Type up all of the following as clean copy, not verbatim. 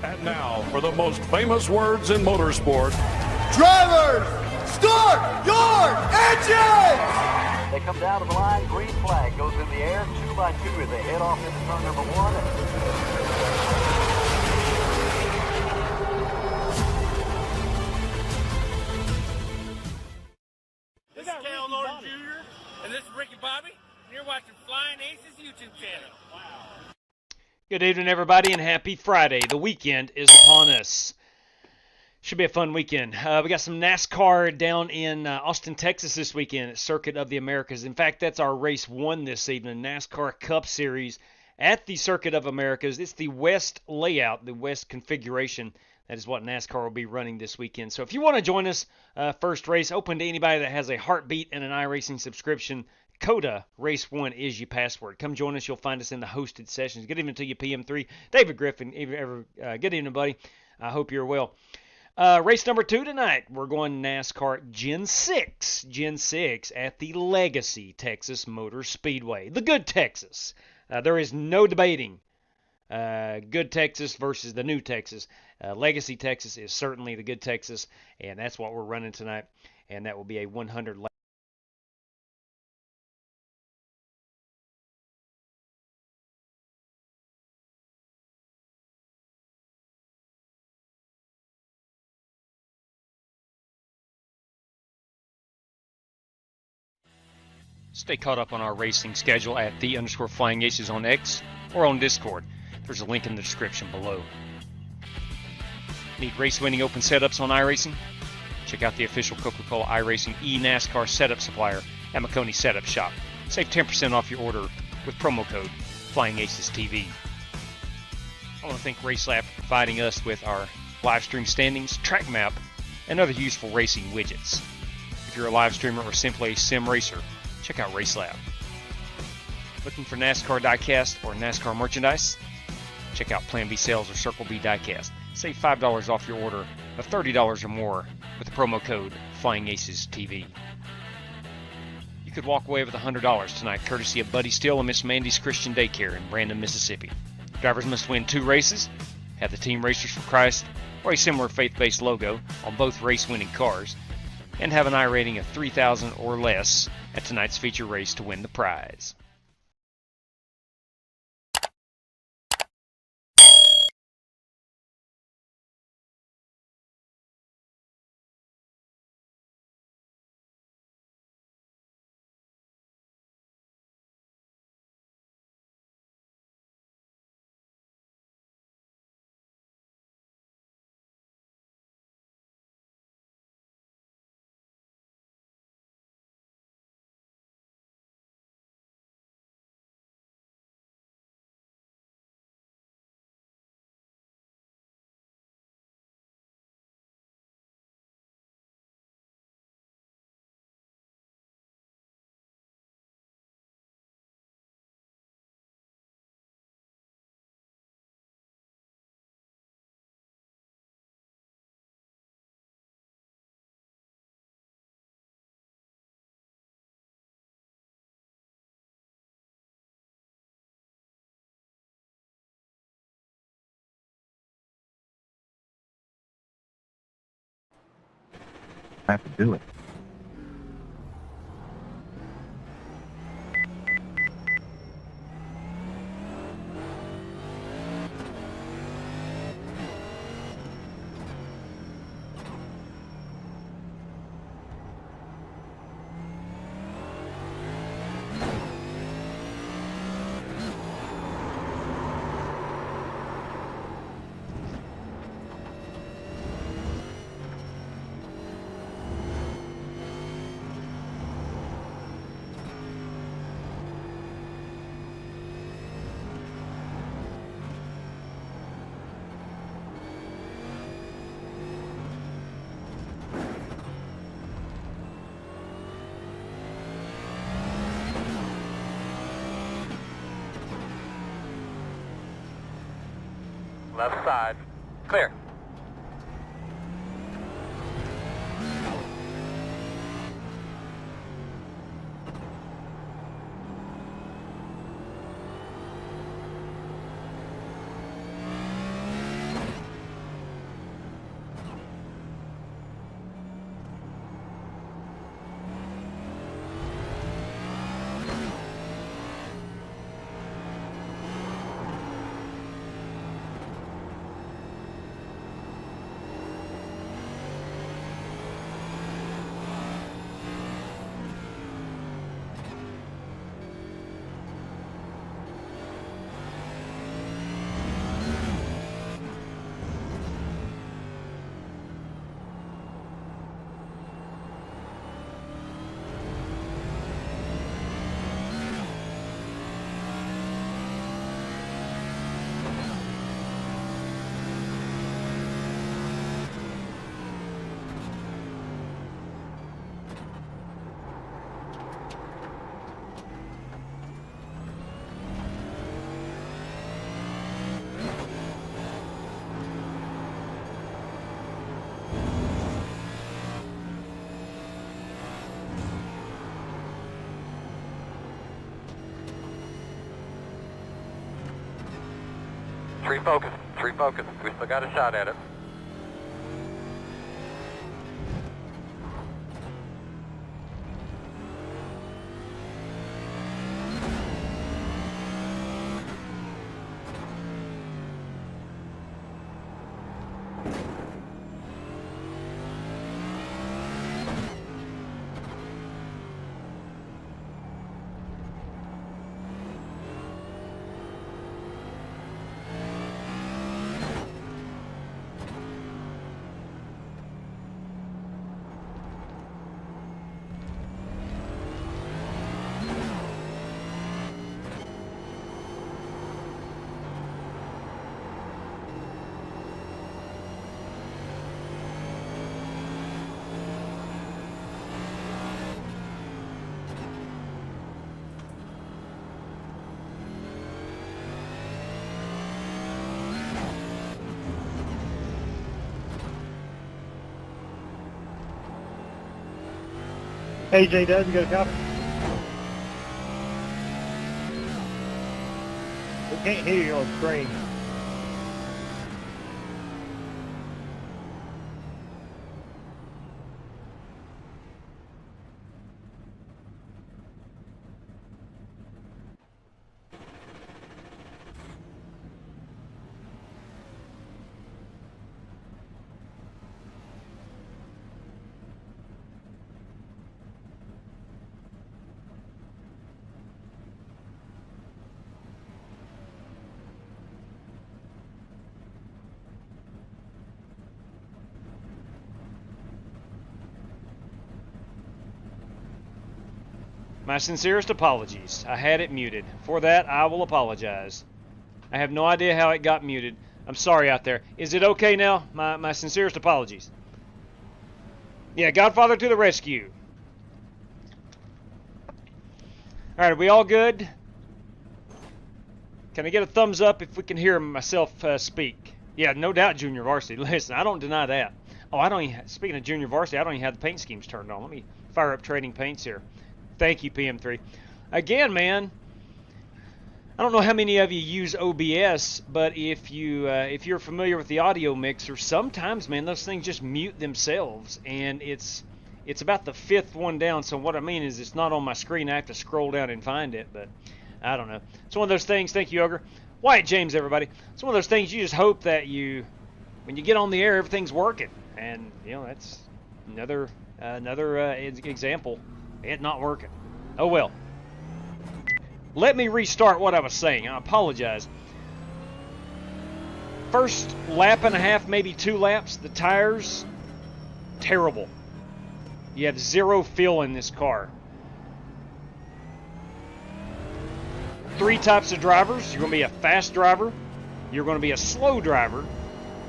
And now, for the most famous words in motorsport. Drivers, start your engines! They come down to the line, green flag goes in the air, 2 by 2 as they head off into turn number 1. This is Cal Norton Jr. and this is Ricky Bobby, and you're watching Flying Aces YouTube channel. Wow. Good evening, everybody, and happy Friday. The weekend is upon us. Should be a fun weekend. We got some NASCAR down in Austin, Texas this weekend at Circuit of the Americas. In fact, that's our race 1 this evening, NASCAR Cup Series at the Circuit of Americas. It's the West layout, the West configuration. That is what NASCAR will be running this weekend. So if you want to join us, first race, open to anybody that has a Heartbeat and an iRacing subscription. CODA Race 1 is your password. Come join us. You'll find us in the hosted sessions. Good evening to you, PM3. David Griffin, good evening, buddy. I hope you're well. Race number 2 tonight. We're going NASCAR Gen 6. Gen 6 at the Legacy Texas Motor Speedway. The good Texas. There is no debating good Texas versus the new Texas. Legacy Texas is certainly the good Texas, and that's what we're running tonight. And that will be a 100 lap. Stay caught up on our racing schedule at _FlyingAces on X or on Discord. There's a link in the description below. Need race-winning open setups on iRacing? Check out the official Coca-Cola iRacing eNASCAR setup supplier at McConey Setup Shop. Save 10% off your order with promo code FlyingAcesTV. I want to thank RaceLab for providing us with our live stream standings, track map, and other useful racing widgets. If you're a live streamer or simply a sim racer, check out RaceLab. Looking for NASCAR diecast or NASCAR merchandise? Check out Plan B Sales or Circle B Diecast. Save $5 off your order of $30 or more with the promo code FlyingAcesTV. You could walk away with $100 tonight courtesy of Buddy Steele and Miss Mandy's Christian Daycare in Brandon, Mississippi. Drivers must win 2 races, have the Team Racers for Christ or a similar faith-based logo on both race-winning cars, and have an I rating of 3,000 or less at tonight's feature race to win the prize. I have to do it. Left side. Clear. Three focus. We still got a shot at it. AJ does, you got a copy? We can't hear you on screen. My sincerest apologies. I had it muted. For that, I will apologize. I have no idea how it got muted. I'm sorry out there. Is it okay now? My sincerest apologies. Yeah, Godfather to the rescue. Alright, are we all good? Can I get a thumbs up if we can hear myself speak? Yeah, no doubt junior varsity. Listen, I don't deny that. Oh, I don't even, speaking of junior varsity, I don't even have the paint schemes turned on. Let me fire up trading paints here. Thank you, PM3. Again, man, I don't know how many of you use OBS, but if you're familiar with the audio mixer, sometimes, man, those things just mute themselves, and it's about the fifth one down. So what I mean is it's not on my screen. I have to scroll down and find it, but I don't know. It's one of those things. Thank you, Ogre. Wyatt James, everybody. It's one of those things you just hope that when you get on the air, everything's working, and you know that's another example. It not working. Oh well. Let me restart what I was saying. I apologize. First lap and a half, maybe 2 laps, the tires, terrible. You have zero feel in this car. 3 types of drivers. You're going to be a fast driver, you're going to be a slow driver,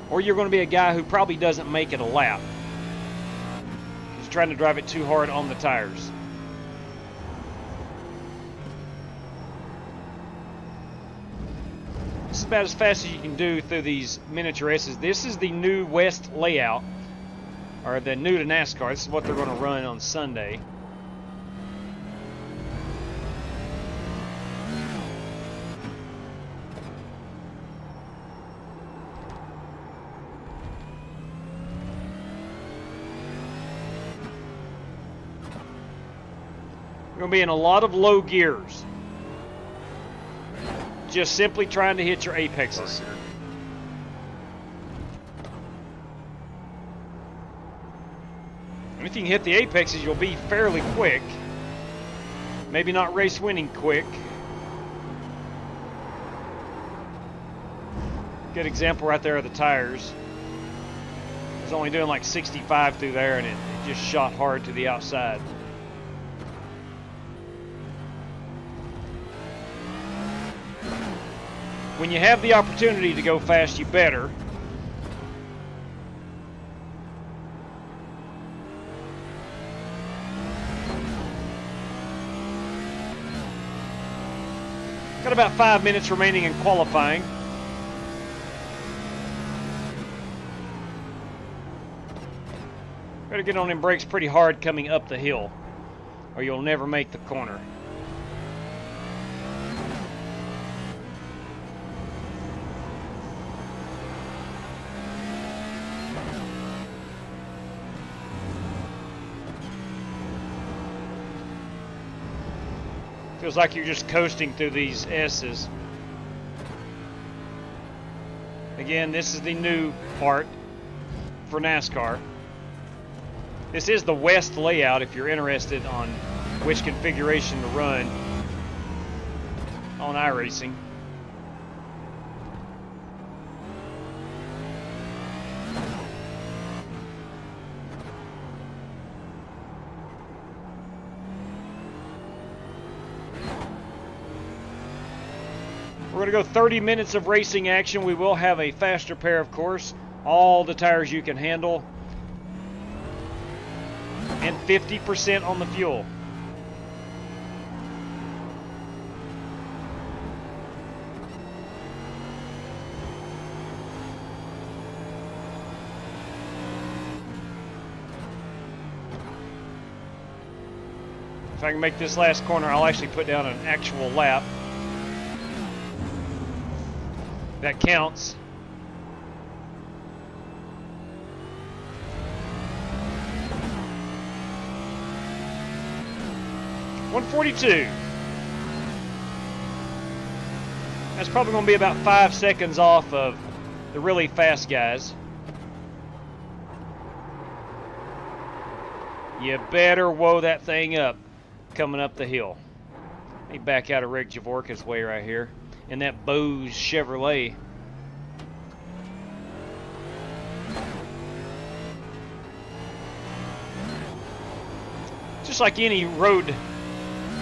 or you're going to be a guy who probably doesn't make it a lap. He's trying to drive it too hard on the tires. This is about as fast as you can do through these miniature S's. This is the new West layout, or the new to NASCAR. This is what they're going to run on Sunday. We're going to be in a lot of low gears. Just simply trying to hit your apexes. And if you can hit the apexes, you'll be fairly quick. Maybe not race winning quick. Good example right there of the tires. I was only doing like 65 through there, and it just shot hard to the outside. When you have the opportunity to go fast, you better. Got about 5 minutes remaining in qualifying. Better get on them brakes pretty hard coming up the hill, or you'll never make the corner. Feels like you're just coasting through these S's. Again, this is the new part for NASCAR. This is the West layout if you're interested on which configuration to run on iRacing. We're going to go 30 minutes of racing action. We will have a faster pair, of course. All the tires you can handle. And 50% on the fuel. If I can make this last corner, I'll actually put down an actual lap. That counts. .142. That's probably going to be about 5 seconds off of the really fast guys. You better whoa that thing up coming up the hill. Let me back out of Rick Javorka's way right here. In that Bose Chevrolet. Just like any road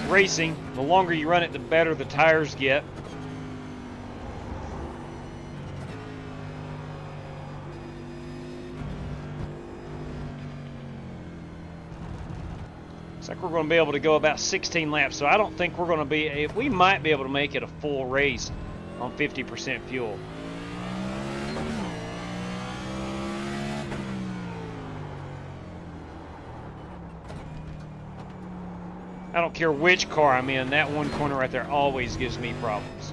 racing, the longer you run it, the better the tires get. Looks like we're going to be able to go about 16 laps, so I don't think we're going to be, we might be able to make it a full race on 50% fuel. I don't care which car I'm in, that one corner right there always gives me problems.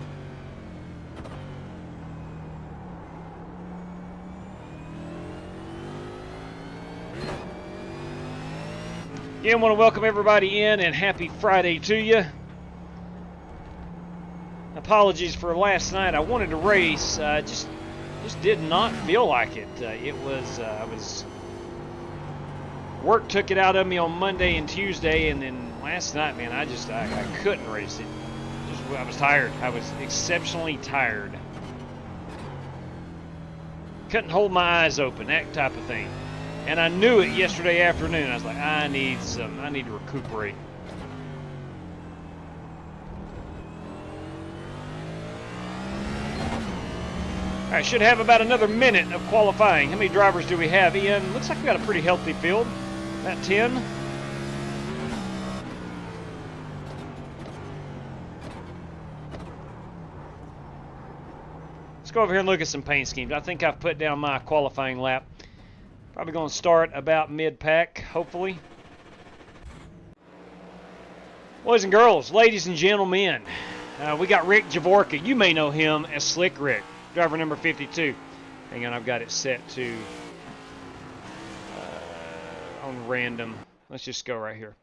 Again, want to welcome everybody in and happy Friday to you. Apologies for last night. I wanted to race, just did not feel like it. Work took it out of me on Monday and Tuesday, and then last night, man, I couldn't race it. I was tired. I was exceptionally tired. Couldn't hold my eyes open, that type of thing. And I knew it yesterday afternoon. I was like, I need to recuperate. All right, should have about another minute of qualifying. How many drivers do we have, Ian? Looks like we got a pretty healthy field. About 10. Let's go over here and look at some paint schemes. I think I've put down my qualifying lap. Probably going to start about mid-pack, hopefully. Boys and girls, ladies and gentlemen, we got Rick Javorka. You may know him as Slick Rick, driver number 52. Hang on, I've got it set to on random. Let's just go right here.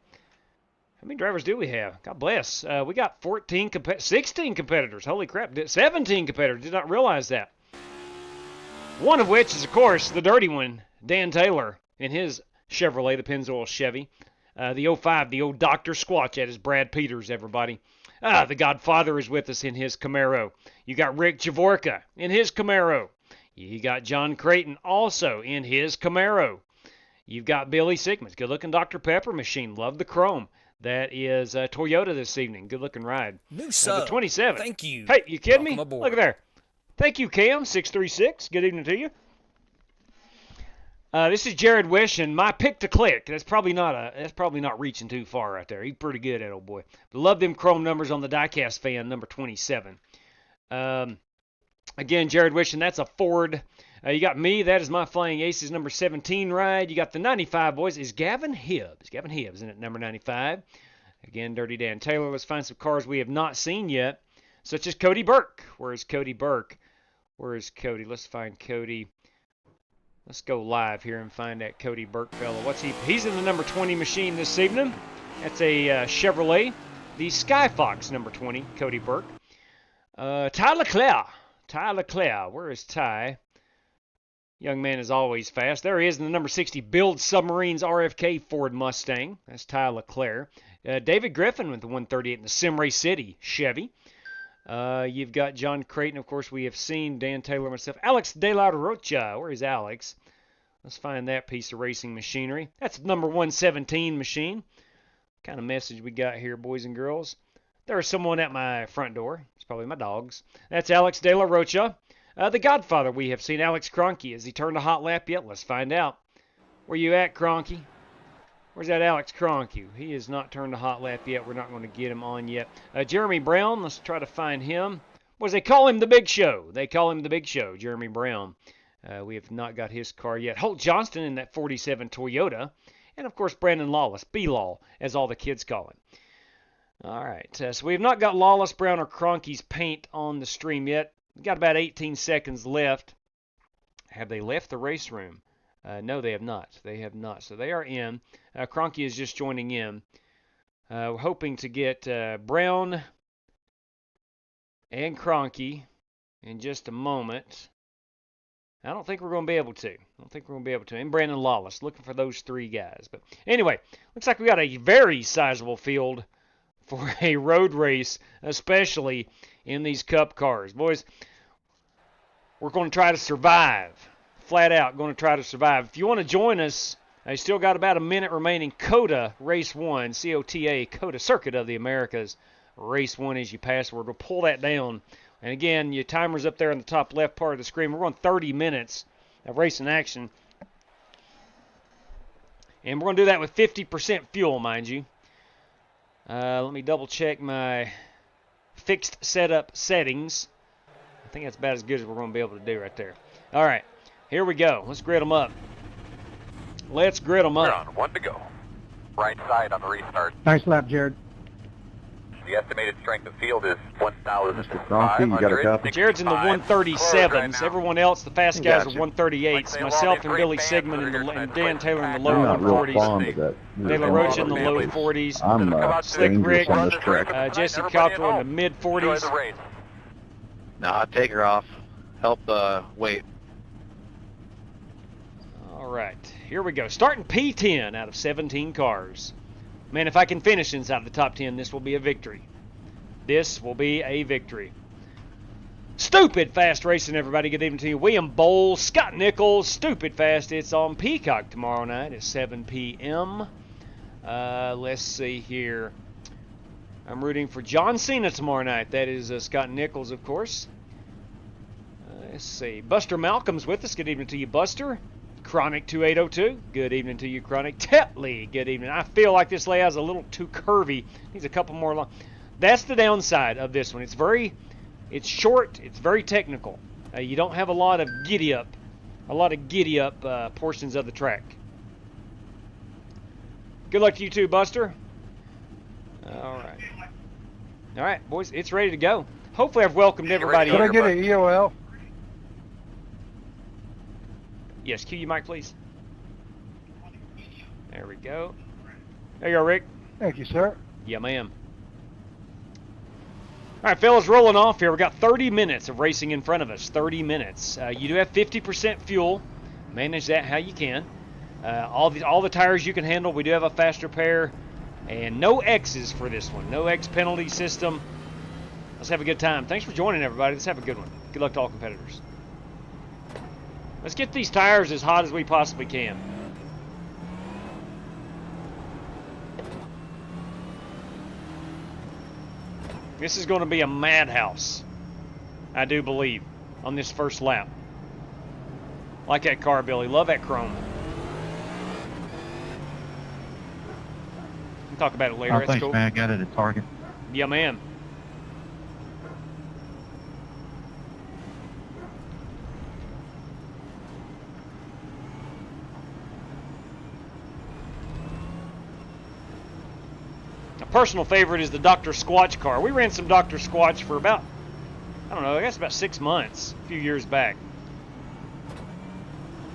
How many drivers do we have? God bless. We got 16 competitors. Holy crap. 17 competitors. Did not realize that. One of which is, of course, the dirty one, Dan Taylor, in his Chevrolet, the Pennzoil Chevy. The 05, the old Dr. Squatch, that is Brad Peters, everybody. The Godfather is with us in his Camaro. You got Rick Javorka in his Camaro. You got John Creighton also in his Camaro. You've got Billy Sigmund, good-looking Dr. Pepper machine. Love the chrome. That is Toyota this evening. Good-looking ride. New sub. The 27. Thank you. Hey, you kidding me? Welcome aboard. Look at there. Thank you, Cam636. Good evening to you. This is Jared Wish, and my pick to click. That's probably not reaching too far right there. He's pretty good, that old boy. But love them chrome numbers on the diecast fan, number 27. Again, Jared Wish, and that's a Ford. You got me. That is my Flying Aces number 17 ride. You got the 95, boys. Is Gavin Hibbs. Gavin Hibbs, isn't it? Number 95. Again, Dirty Dan Taylor. Let's find some cars we have not seen yet, such as Cody Burke. Where is Cody Burke? Where is Cody? Let's find Cody. Let's go live here and find that Cody Burke fellow. What's he? He's in the number 20 machine this evening. That's a Chevrolet. The Skyfox, number 20, Cody Burke. Ty Leclerc. Ty Leclerc. Where is Ty? Young man is always fast. There he is in the number 60 Build Submarines RFK Ford Mustang. That's Ty Leclerc. David Griffin with the 138 in the Simray City Chevy. You've got John Creighton, of course, we have seen. Dan Taylor, myself. Alex De La Rocha. Where is Alex? Let's find that piece of racing machinery. That's number 117 machine. What kind of message we got here, boys and girls? There's someone at my front door. It's probably my dogs. That's Alex De La Rocha. The Godfather we have seen, Alex Kroenke. Has he turned a hot lap yet? Let's find out. Where you at, Kroenke? Where's that Alex Kroenke? He has not turned a hot lap yet. We're not going to get him on yet. Jeremy Brown, let's try to find him. What do they call him? The Big Show. They call him the Big Show, Jeremy Brown. We have not got his car yet. Holt Johnston in that 47 Toyota. And, of course, Brandon Lawless, B-Law, as all the kids call him. All right, so we have not got Lawless, Brown, or Kroenke's paint on the stream yet. We've got about 18 seconds left. Have they left the race room? No, they have not. They have not. So they are in. Kroenke is just joining in. We're hoping to get Brown and Kroenke in just a moment. I don't think we're going to be able to. And Brandon Lawless, looking for those three guys. But anyway, looks like we got a very sizable field for a road race, especially in these Cup cars. Boys, we're going to try to survive. Flat out, going to try to survive. If you want to join us, I still got about a minute remaining. COTA Race 1, COTA, COTA Circuit of the Americas, Race 1 as you pass. We'll pull that down. And again, your timer's up there in the top left part of the screen. We're going 30 minutes of racing action. And we're going to do that with 50% fuel, mind you. Let me double check my fixed setup settings. I think that's about as good as we're going to be able to do right there. All right, here we go. Let's grid them up. Let's grid them up. We're on 1 to go. Right side on the restart. Nice lap, Jared. The estimated strength of field is 1,500. You got a copy? Jared's in the 137s. Everyone else, the fast guys, are 138s. Myself and Billy Sigmund and Dan Taylor in the low I'm not real 140s. fond of that. De La Rocha in the low 40s. I'm Slick dangerous Rick, on this track. Jesse Cottrell in the mid 40s. Nah, take her off. Help wait. All right, here we go. Starting P10 out of 17 cars. Man, if I can finish inside the top 10, this will be a victory. This will be a victory. Stupid fast racing, everybody. Good evening to you. William Bowles, Scott Nichols, Stupid Fast. It's on Peacock tomorrow night at 7 p.m. Let's see here. I'm rooting for John Cena tomorrow night. That is Scott Nichols, of course. Let's see. Buster Malcolm's with us. Good evening to you, Buster. Chronic 2802. Good evening to you, Chronic. Tetley. Good evening. I feel like this layout is a little too curvy. Needs a couple more long. That's the downside of this one. It's short. It's very technical. You don't have a lot of giddy up portions of the track. Good luck to you too, Buster. All right, boys. It's ready to go. Hopefully, I've welcomed everybody. Could I get an EOL? Yes, cue your mic, please. There we go. There you go, Rick. Thank you, sir. Yeah, ma'am. All right, fellas, rolling off here. We've got 30 minutes of racing in front of us. 30 minutes. You do have 50% fuel. Manage that how you can. All the tires you can handle. We do have a faster pair. And no X's for this one. No X penalty system. Let's have a good time. Thanks for joining, everybody. Let's have a good one. Good luck to all competitors. Let's get these tires as hot as we possibly can. This is going to be a madhouse, I do believe, on this first lap. Like that car, Billy. Love that chrome. We'll talk about it later. That's Thanks, cool. man. I got it at Target. Yeah, man. Personal favorite is the Dr. Squatch car. We ran some Dr. Squatch for about, I don't know, I guess about 6 months, a few years back.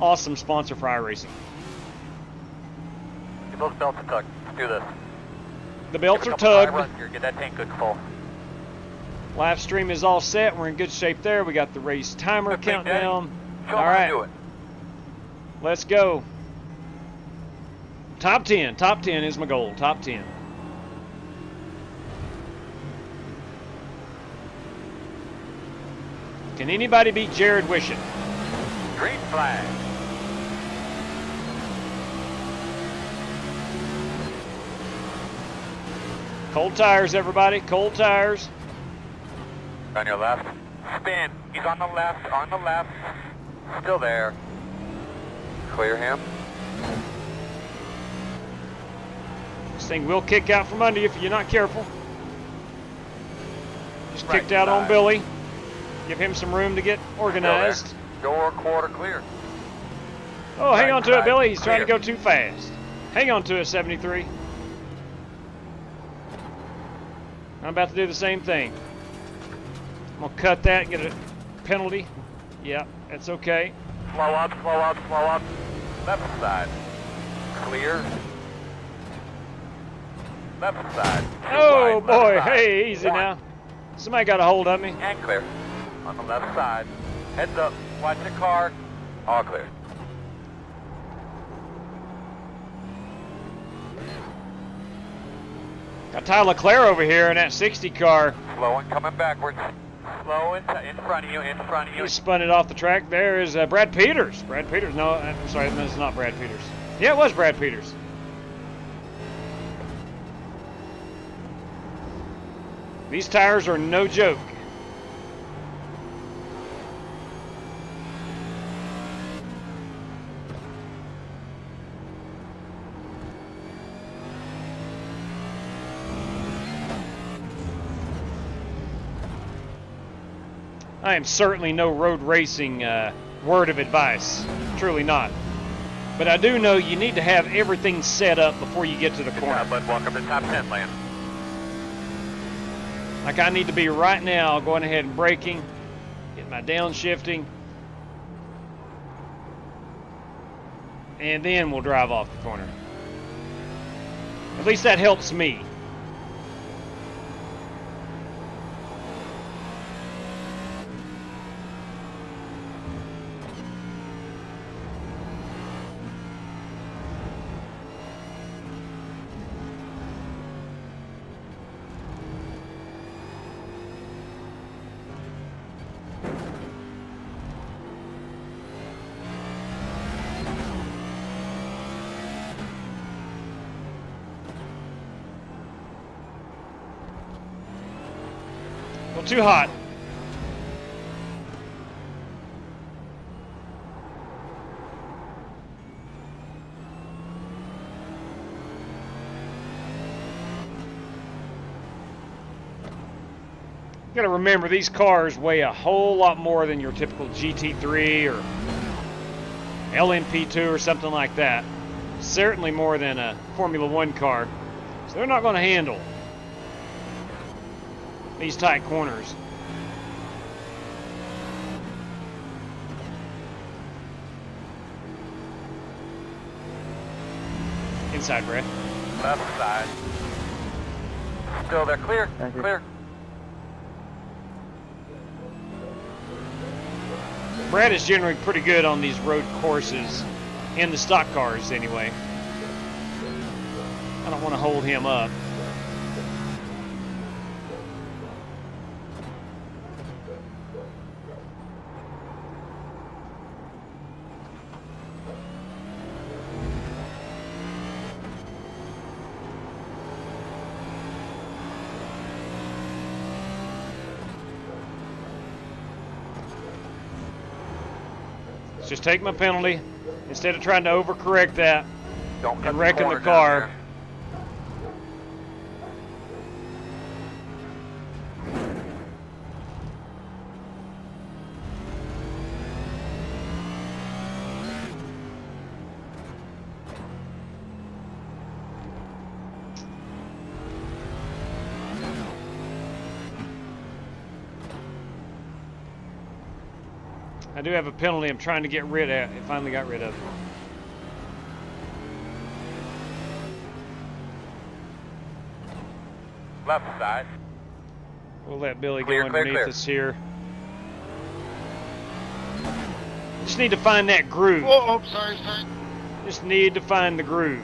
Awesome sponsor for iRacing. Get those belts tucked. Let's do this. The belts Give are a couple dry tugged. runs here. Get that tank good and full. Live stream is all set. We're in good shape there. We got the race timer Good thing, counting down. Show All 'em how to right, do it. let's go. Top 10. Top 10 is my goal. Top 10. Can anybody beat Jared Wishing? Green flag. Cold tires, everybody. Cold tires. On your left. Spin. He's on the left. On the left. Still there. Clear him. This thing will kick out from under you if you're not careful. Just Right kicked out on side. Billy. Give him some room to get Still organized. there. Door quarter clear. Oh, hang Right on to it, side, Billy. He's trying to clear. go too fast. Hang on to it, 73. I'm about to do the same thing. I'm going to cut that and get a penalty. Yeah, that's okay. Slow up, slow up, slow up. Left side. Clear. Left side. Too Oh, wide, left boy. side. Hey, easy One. now. Somebody got a hold of me. And clear. On the left side. Heads up. Watch the car. All clear. Got Tyler Clare over here in that 60 car. Slow and coming backwards. Slow in front of you, in front of you. He spun it off the track. There is Brad Peters. Brad Peters. No, I'm sorry, that's not Brad Peters. Yeah, it was Brad Peters. These tires are no joke. I am certainly no road racing word of advice. Truly not. But I do know you need to have everything set up before you get to the Good corner. job, bud. Welcome to top 10 land. Like I need to be right now going ahead and braking, get my downshifting, and then we'll drive off the corner. At least that helps me. A little too hot. You gotta remember, these cars weigh a whole lot more than your typical GT3 or LMP2 or something like that. Certainly more than a Formula One car. So they're not gonna handle these tight corners. Inside, Brad. Left side. Still there. Clear. Thank you. Clear. Brad is generally pretty good on these road courses, in the stock cars anyway. I don't want to hold him up. Let's just take my penalty instead of trying to overcorrect that Don't cut and wrecking the corner down car. there. I do have a penalty I'm trying to get rid of. I finally got rid of it. Left side. We'll let Billy Clear, go clear, underneath clear. us here. Just need to find that groove. Oh, sorry. Just need to find the groove.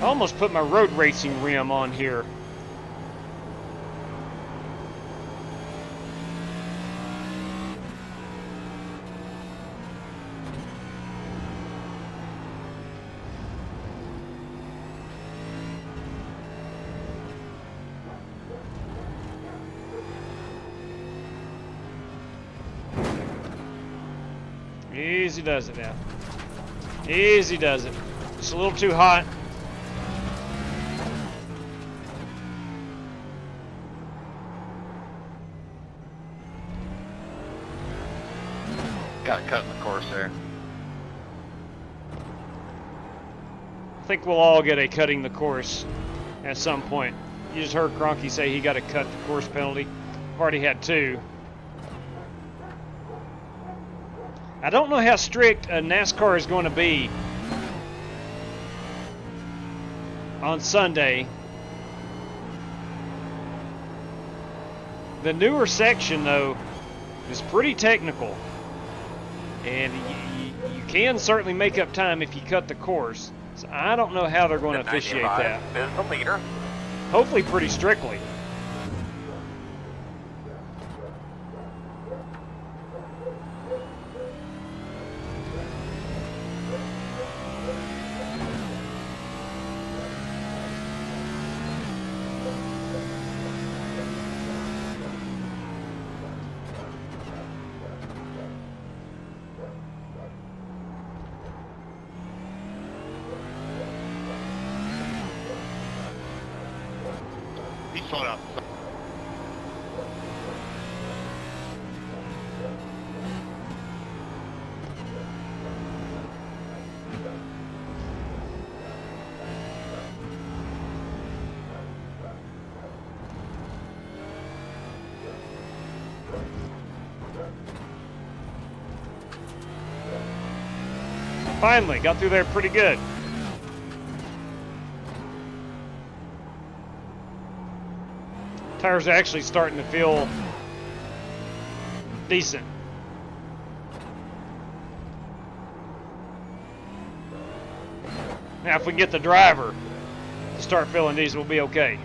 I almost put my road racing rim on here. Easy does it now. Easy does it. Just a little too hot. Got cut in the course there. I think we'll all get a cutting the course at some point. You just heard Cronky say he got a cut the course penalty. I've already had 2. I don't know how strict NASCAR is going to be on Sunday. The newer section, though, is pretty technical. And you can certainly make up time if you cut the course. So I don't know how they're going to officiate that. Is the leader. Hopefully pretty strictly. He's slowed up. Finally, got through there pretty good. Tires are actually starting to feel decent. Now, if we can get the driver to start feeling these, we'll be okay.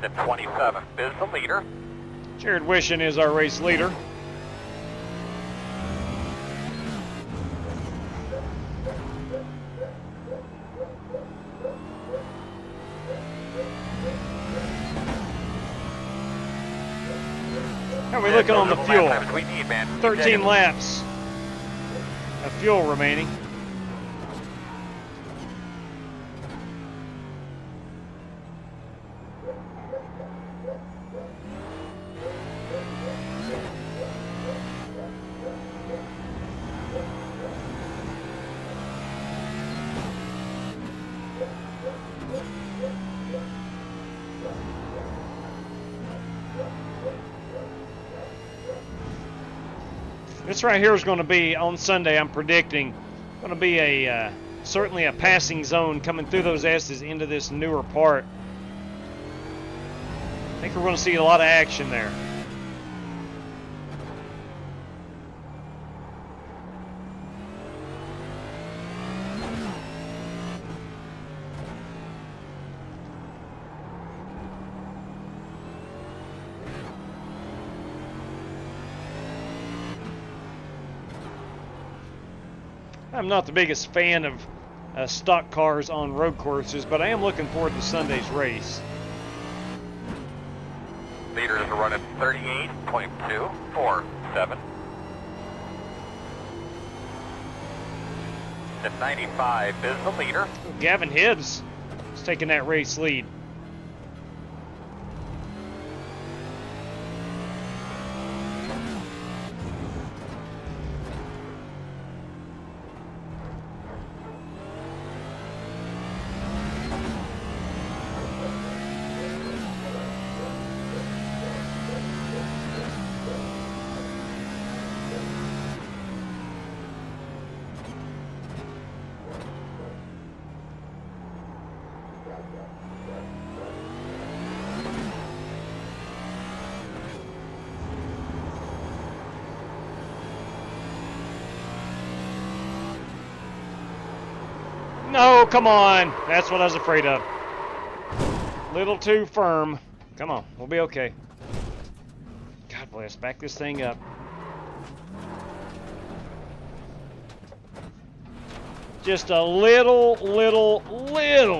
The 27th is the leader. Jared Wishing is our race leader. How are we looking on the fuel? 13 laps of fuel remaining. This right here is going to be, on Sunday, I'm predicting, going to be a certainly a passing zone coming through those S's into this newer part. I think we're going to see a lot of action there. I'm not the biggest fan of stock cars on road courses, but I am looking forward to Sunday's race. Leaders are running 38.247. The 95 is the leader. Gavin Hibbs is taking that race lead. No, come on. That's what I was afraid of. Little too firm. Come on, we'll be okay. God bless, back this thing up. Just a little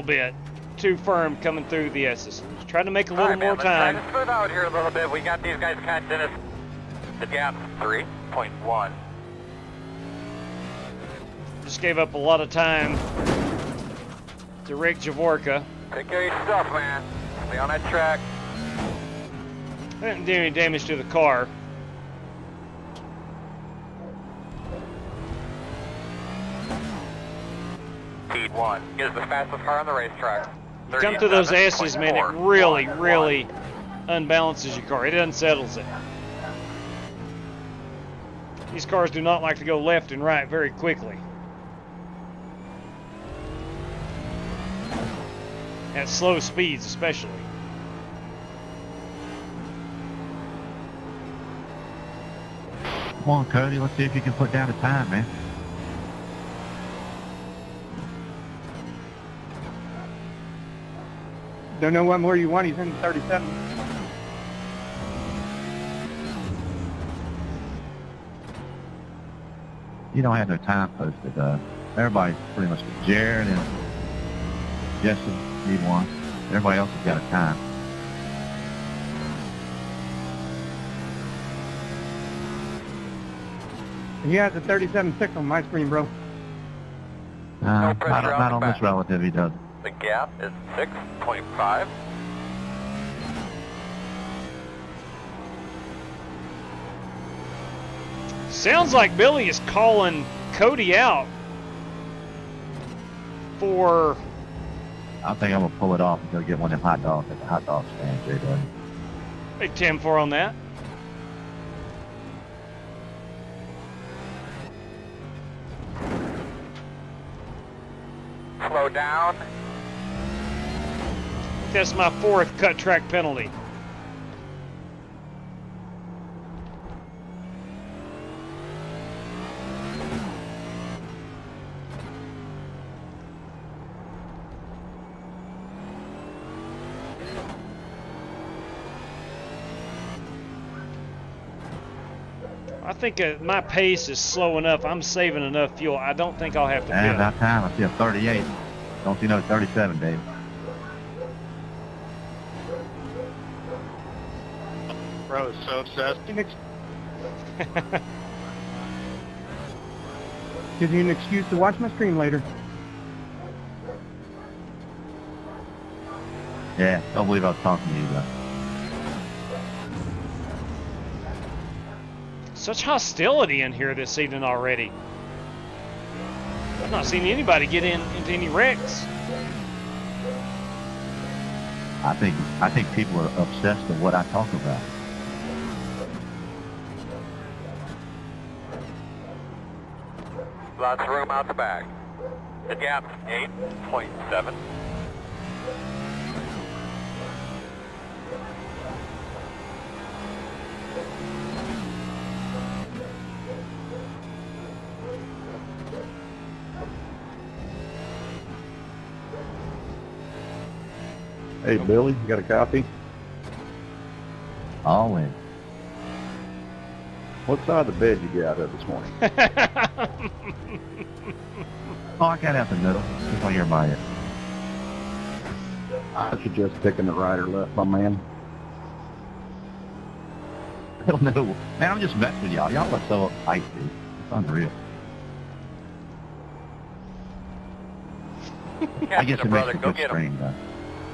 bit too firm coming through the S's. Just trying to make a little more time. Let's smooth out here a little bit. We got these guys catching us. The gap's 3.1. Just gave up a lot of time to Rick Javorka. Take care of your stuff, man. Stay on that track. I didn't do any damage to the car. Speed 1 is the fastest car on the racetrack. You come to those S's, man, it really unbalances your car. It unsettles it. These cars do not like to go left and right very quickly. At slow speeds, especially. Come on, Cody. Let's see if you can put down a time, man. Don't know what more you want. He's in 37. You don't have no time posted. Everybody's pretty much with Jared and Justin need one. Everybody else has got a time. He has a 37.6 on my screen, bro. Not on this relative, he doesn't. The gap is 6.5. Sounds like Billy is calling Cody out for... I think I'm going to pull it off and go get one of them hot dogs at the hot dog stand, JW. Big 10-4 on that. Slow down. That's my 4th cut track penalty. I think my pace is slow enough. I'm saving enough fuel. I don't think I'll have to And pit. that time, I see a 38. Don't see no 37, Dave. Bro is so obsessed. Gives you an excuse to watch my stream later. Yeah, don't believe I was talking to you, though. Such hostility in here this evening already. I've not seen anybody get into any wrecks. I think people are obsessed with what I talk about. Lots of room out the back. The gap's 8.7. Hey, Billy, you got a copy? All in. What side of the bed you get out of this morning? Oh, I got out the middle, just like everybody else. I suggest picking the right or left, my man. I don't know. Man, I'm just messing with y'all. Y'all are so hyped, dude. It's unreal. I guess it makes a good stream, though.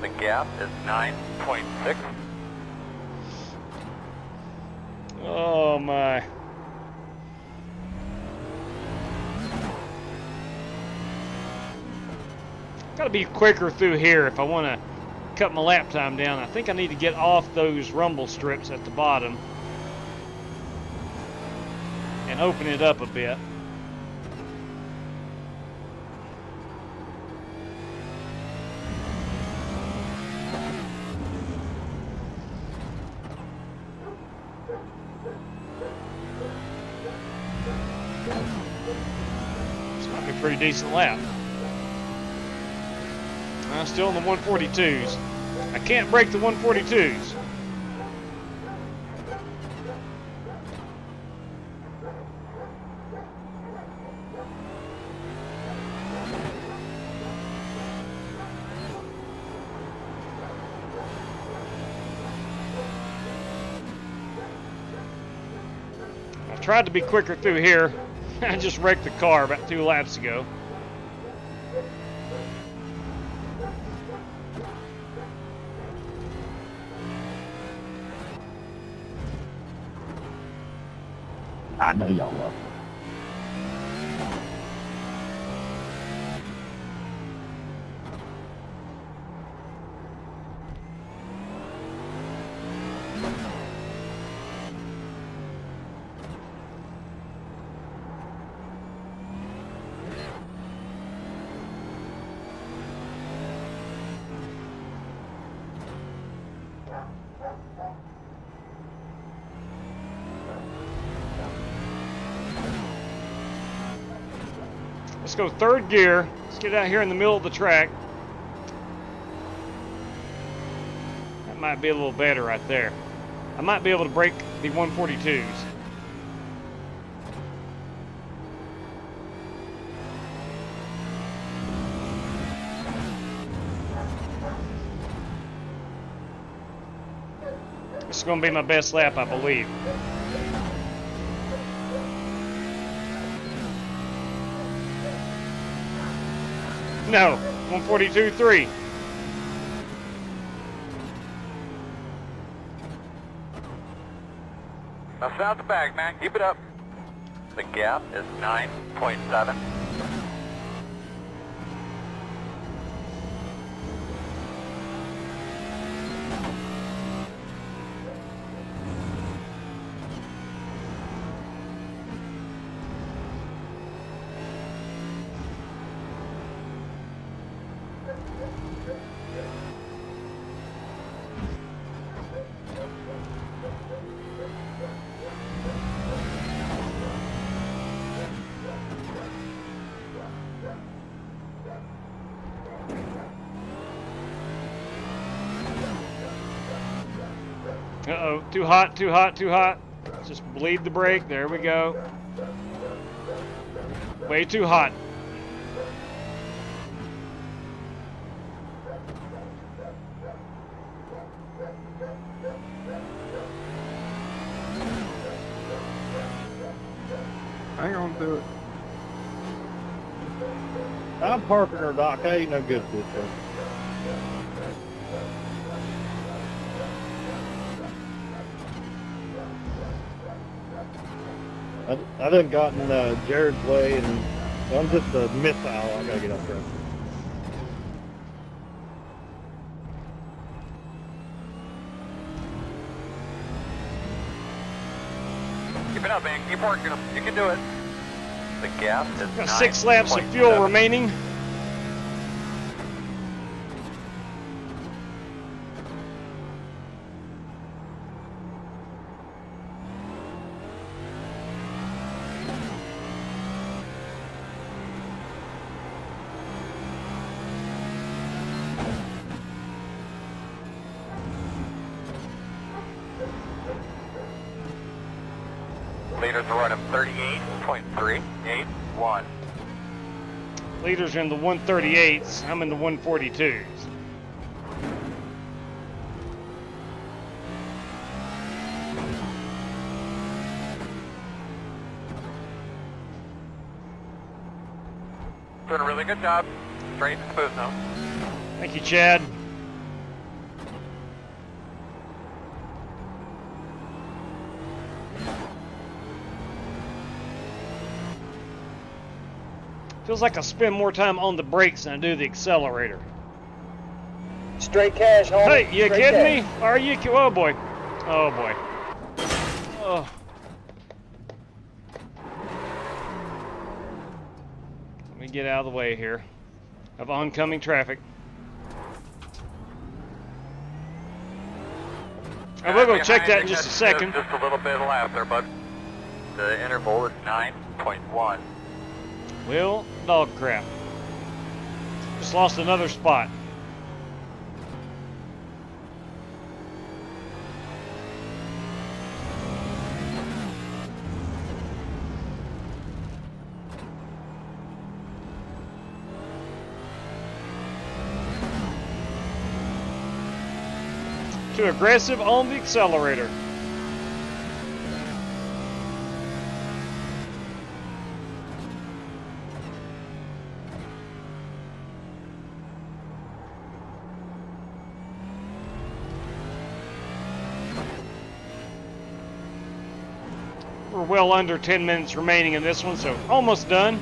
The gap is 9.6. Oh my. Got to be quicker through here if I want to cut my lap time down. I think I need to get off those rumble strips at the bottom and open it up a bit. This might be a pretty decent lap. I'm still in the 142s. I can't break the 142s. I tried to be quicker through here. I just wrecked the car about 2 laps ago. I know y'all love it. Let's go 3rd gear. Let's get out here in the middle of the track. That might be a little better right there. I might be able to break the 142s. This is going to be my best lap, I believe. No, 142.3. Now sound the bag, man. Keep it up. The gap is 9.7. Uh-oh, too hot, too hot, too hot. Just bleed the brake. There we go. Way too hot. Hang on to it. I'm parking her, Doc. I ain't no good for this thing. I done gotten Jared's way, and I'm just a missile. I gotta get up there. Keep it up, man. Keep working them. You can do it. The gap is Got 6 laps of fuel remaining. Leaders are running 38.381. Leaders are in the 138s. I'm in the 142s. Doing a really good job. Straight and smooth now. Thank you, Chad. Feels like I spend more time on the brakes than I do the accelerator. Straight cash, homie. Hey, you Straight kidding cash. me? Are you? Oh boy. Oh boy. Oh. Let me get out of the way here of oncoming traffic. I will go check that in just a second. Just a little bit of lap there, bud. The interval is 9.1. Well, dog crap. Just lost another spot. Too aggressive on the accelerator. We're well under 10 minutes remaining in this one, so almost done.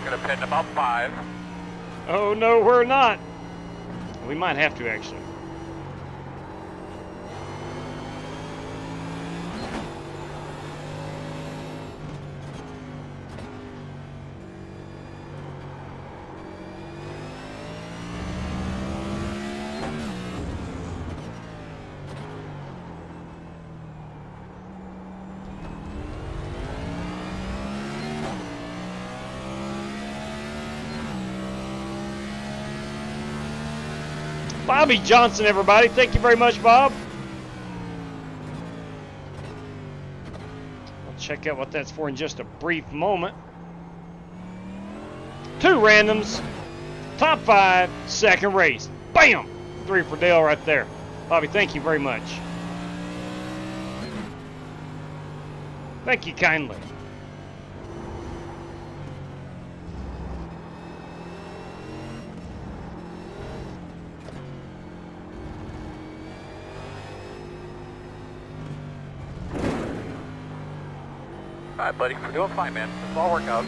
Gonna pit in about 5. Oh no, we're not. We might have to actually. Bobby Johnson, everybody. Thank you very much, Bob. I'll check out what that's for in just a brief moment. 2 randoms. Top 5, second race. Bam! 3 for Dale right there. Bobby, thank you very much. Thank you kindly. All right, buddy, we're doing fine, man. It's all work out.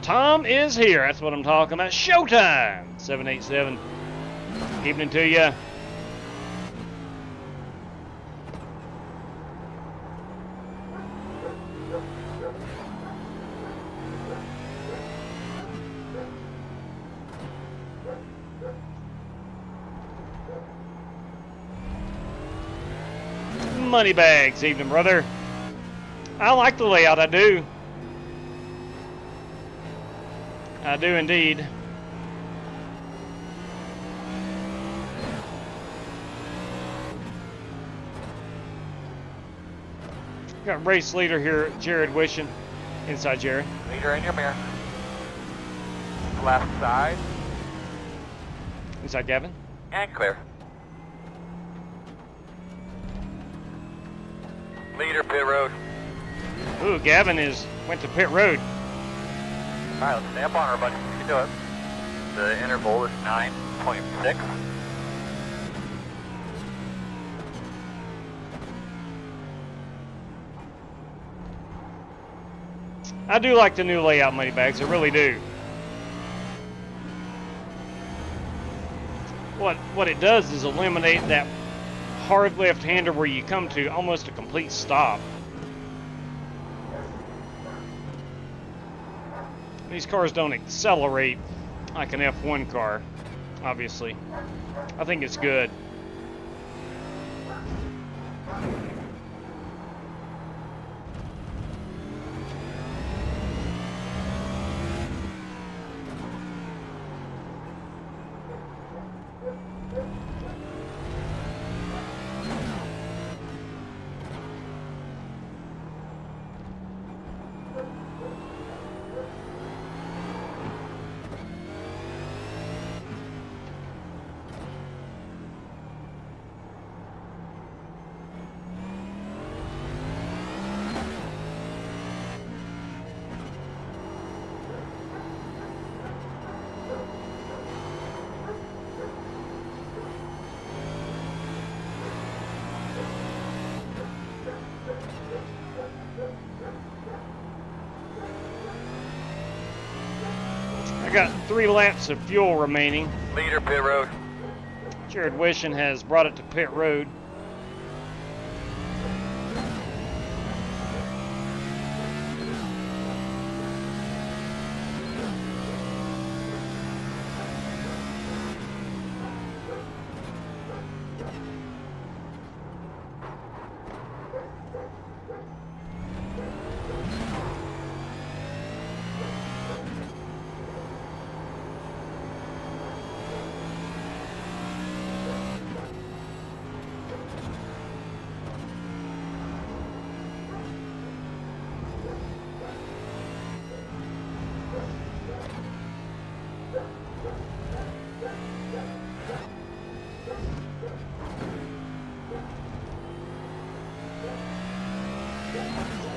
Tom is here. That's what I'm talking about. Showtime. 787. Evening to you. Money bags, evening, brother. I like the layout, I do. I do indeed. Got race leader here, Jared Wishing. Inside Jared. Leader in your mirror. Left side. Inside Gavin. And clear. Leader pit road. Ooh, Gavin went to pit road. All right, let's stay up on her, buddy. You can do it. The interval is 9.6. I do like the new layout, Moneybags. I really do. What it does is eliminate that hard left-hander where you come to almost a complete stop. These cars don't accelerate like an F1 car, obviously. I think it's good. I got 3 laps of fuel remaining. Leader, pit road. Jared Wishing has brought it to pit road.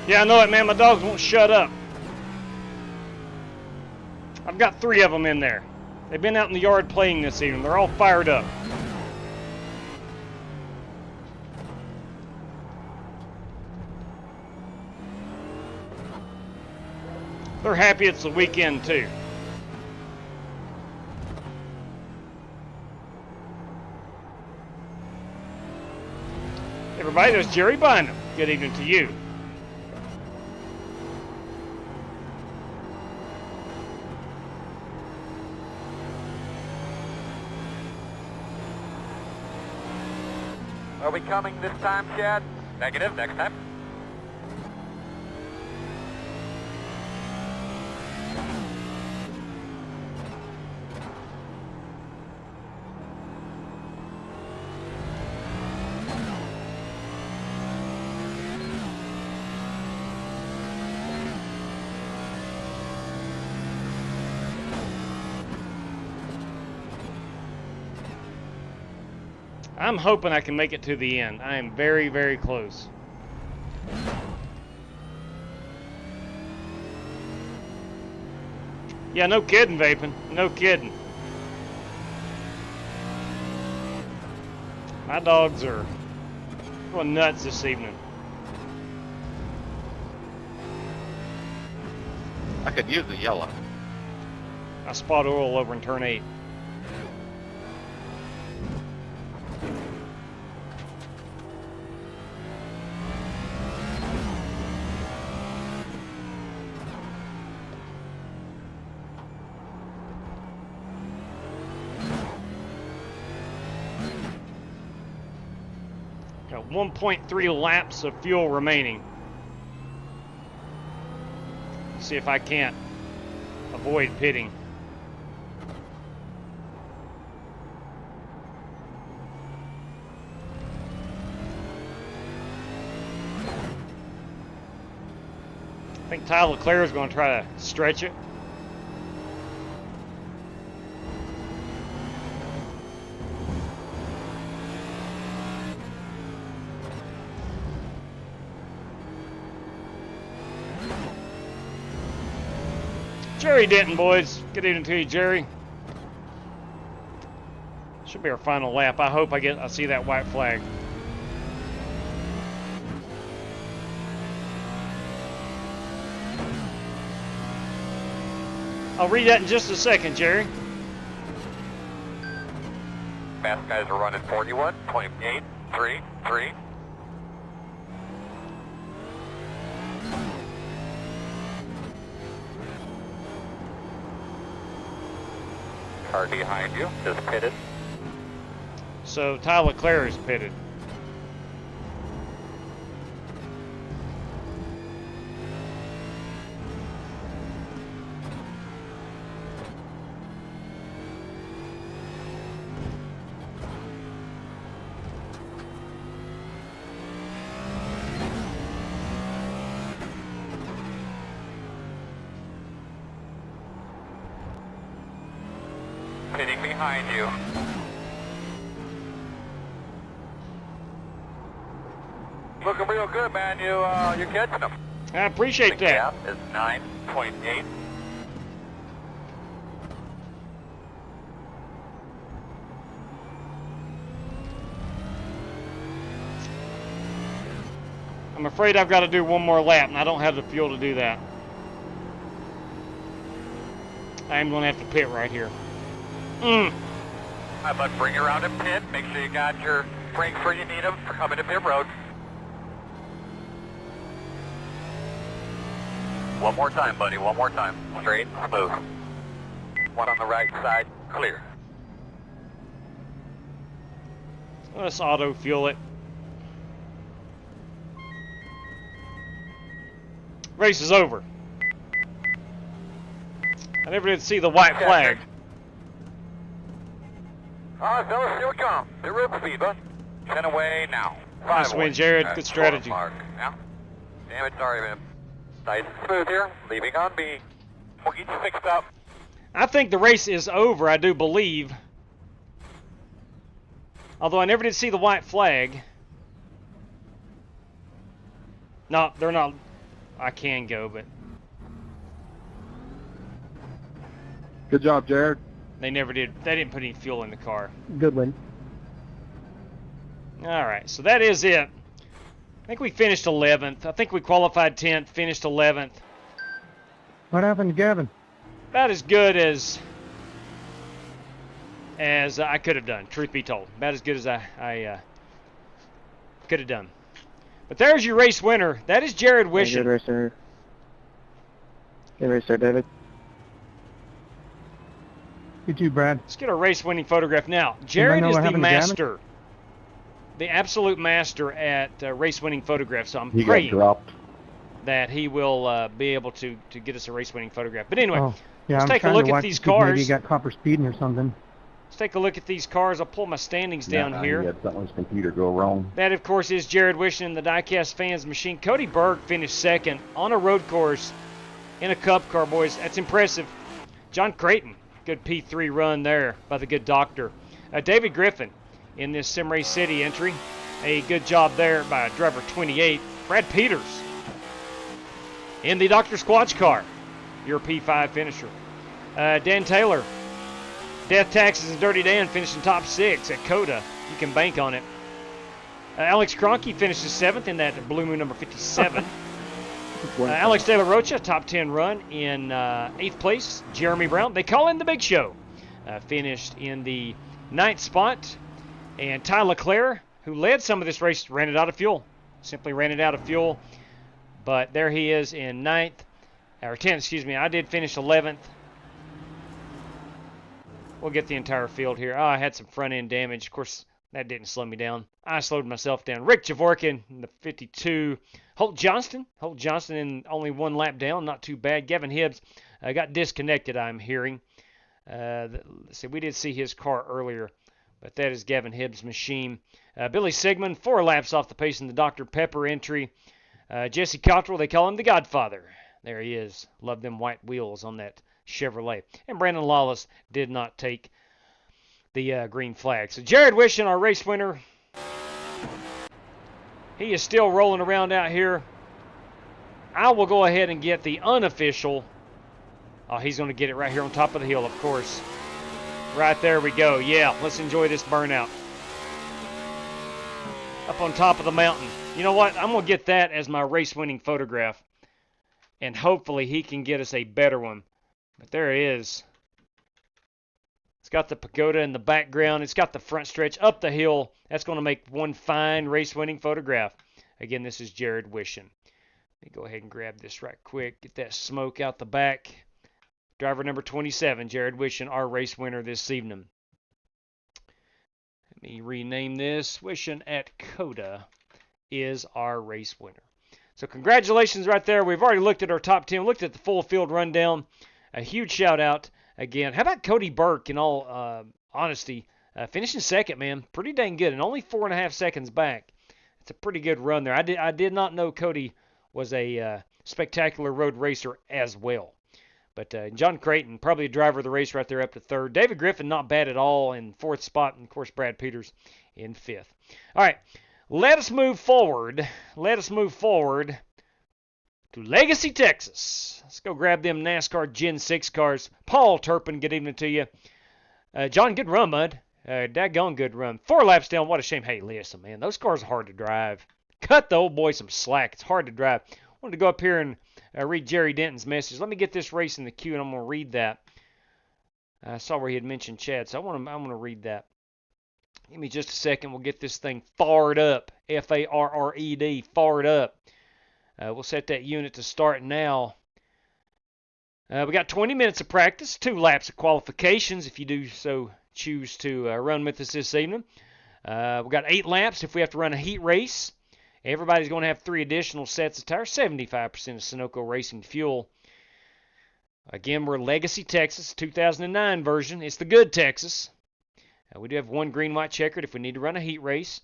Yeah, I know it, man. My dogs won't shut up. I've got 3 of them in there. They've been out in the yard playing this evening. They're all fired up. They're happy it's the weekend, too. Everybody, there's Jerry Bynum. Good evening to you. Are we coming this time, Chad? Negative, next time. I'm hoping I can make it to the end. I am very, very close. Yeah, no kidding, Vaping. No kidding. My dogs are going nuts this evening. I could use the yellow. I spot oil over in turn 8. Got 1.3 laps of fuel remaining. See if I can't avoid pitting. I think Tyler Leclerc is going to try to stretch it. Jerry Denton, boys. Good evening to you, Jerry. Should be our final lap. I hope I see that white flag. I'll read that in just a second, Jerry. Fast guys are running 41.833. Car behind you is pitted. So Tyler Leclerc is pitted. Pitting behind you. Looking real good, man. You're catching them. I appreciate The that. gap is 9.8. I'm afraid I've got to do one more lap, and I don't have the fuel to do that. I'm going to have to pit right here. How about bring you around and pit? Make sure you got your brakes where you need them for coming to pit road. One more time, buddy. One more time. Straight, smooth. One on the right side, clear. Let's auto fuel it. Race is over. I never did see the white flag. All right, fellas, here we come. Pit road speed, bud. 10 away now. Nice win, Jared. Good strategy. Mark. Now. Damn it, sorry, man. Nice and smooth here. Leaving on B. We'll get you fixed up. I think the race is over, I do believe. Although I never did see the white flag. No, they're not. I can go, but Good job, Jared. they never did. They didn't put any fuel in the car. Good win. All right, so that is it. I think we finished 11th. I think we qualified 10th, finished 11th. What happened to Gavin? About as good as I could have done, truth be told. About as good as I could have done. But there's your race winner. That is Jared Wishing. Good racer. Good racer, David. You too, Brad. Let's get a race-winning photograph now. Jared is the master, the absolute master at race-winning photographs. So I'm praying that he will be able to get us a race-winning photograph. But anyway, let's take a look at these cars. Maybe he got copper speeding or something. Let's take a look at these cars. I'll pull my standings down here. He had something on his computer go wrong. That, of course, is Jared Wishing in the Diecast Fans machine. Cody Berg finished second on a road course in a Cup car, boys. That's impressive. John Creighton, good P3 run there by the good doctor. David Griffin in this Sim Race City entry. A good job there by driver 28. Brad Peters in the Dr. Squatch car, your P5 finisher. Dan Taylor, Death, Taxes, and Dirty Dan finishing top 6 at COTA. You can bank on it. Alex Cronky finishes 7th in that Blue Moon number 57. Alex De La Rocha, top 10 run in 8th place. Jeremy Brown, they call him the Big Show, finished in the 9th spot. And Ty Leclerc, who led some of this race, ran it out of fuel. Simply ran it out of fuel. But there he is in 9th, or 10th, excuse me. I did finish 11th. We'll get the entire field here. Oh, I had some front-end damage. Of course, that didn't slow me down. I slowed myself down. Rick Javorkin in the 52. Holt Johnston in only one lap down. Not too bad. Gavin Hibbs got disconnected, I'm hearing. Let's see, we did see his car earlier, but that is Gavin Hibbs' machine. Billy Sigmund, 4 laps off the pace in the Dr. Pepper entry. Jesse Cottrell, they call him the Godfather. There he is. Love them white wheels on that Chevrolet. And Brandon Lawless did not take the green flag. So Jared Wishing, our race winner, he is still rolling around out here. I will go ahead and get the unofficial. Oh, he's going to get it right here on top of the hill, of course. Right there we go. Yeah, let's enjoy this burnout. Up on top of the mountain. You know what? I'm going to get that as my race-winning photograph. And hopefully he can get us a better one But there it is. It's got the pagoda in the background. It's got the front stretch up the hill. That's going to make one fine race-winning photograph. Again, this is Jared Wishing. Let me go ahead and grab this right quick. Get that smoke out the back. Driver number 27, Jared Wishing, our race winner this evening. Let me rename this. Wishing at Coda is our race winner. So congratulations right there. We've already looked at our top 10. Looked at the full field rundown. A huge shout out again. How about Cody Burke, in all honesty? Finishing second, man. Pretty dang good. And only 4.5 seconds back. It's a pretty good run there. I did not know Cody was a spectacular road racer as well. But John Creighton, probably a driver of the race right there up to third. David Griffin, not bad at all in fourth spot. And, of course, Brad Peters in fifth. All right. Let us move forward. Let us move forward to Legacy, Texas. Let's go grab them NASCAR Gen 6 cars. Paul Turpin, good evening to you. John, good run, bud. Daggone good run. 4 laps down, what a shame. Hey, listen, man, those cars are hard to drive. Cut the old boy some slack. It's hard to drive. I wanted to go up here and read Jerry Denton's message. Let me get this race in the queue, and I'm going to read that. I saw where he had mentioned Chad, so I'm going to read that. Give me just a second. We'll get this thing fired up. F-A-R-R-E-D, fired up. We'll set that unit to start now. We got 20 minutes of practice, 2 laps of qualifications if you do so choose to run with us this evening. We got 8 laps if we have to run a heat race. Everybody's going to have 3 additional sets of tires, 75% of Sunoco Racing fuel. Again, we're Legacy, Texas, 2009 version. It's the good Texas. We do have 1 green-white checkered if we need to run a heat race.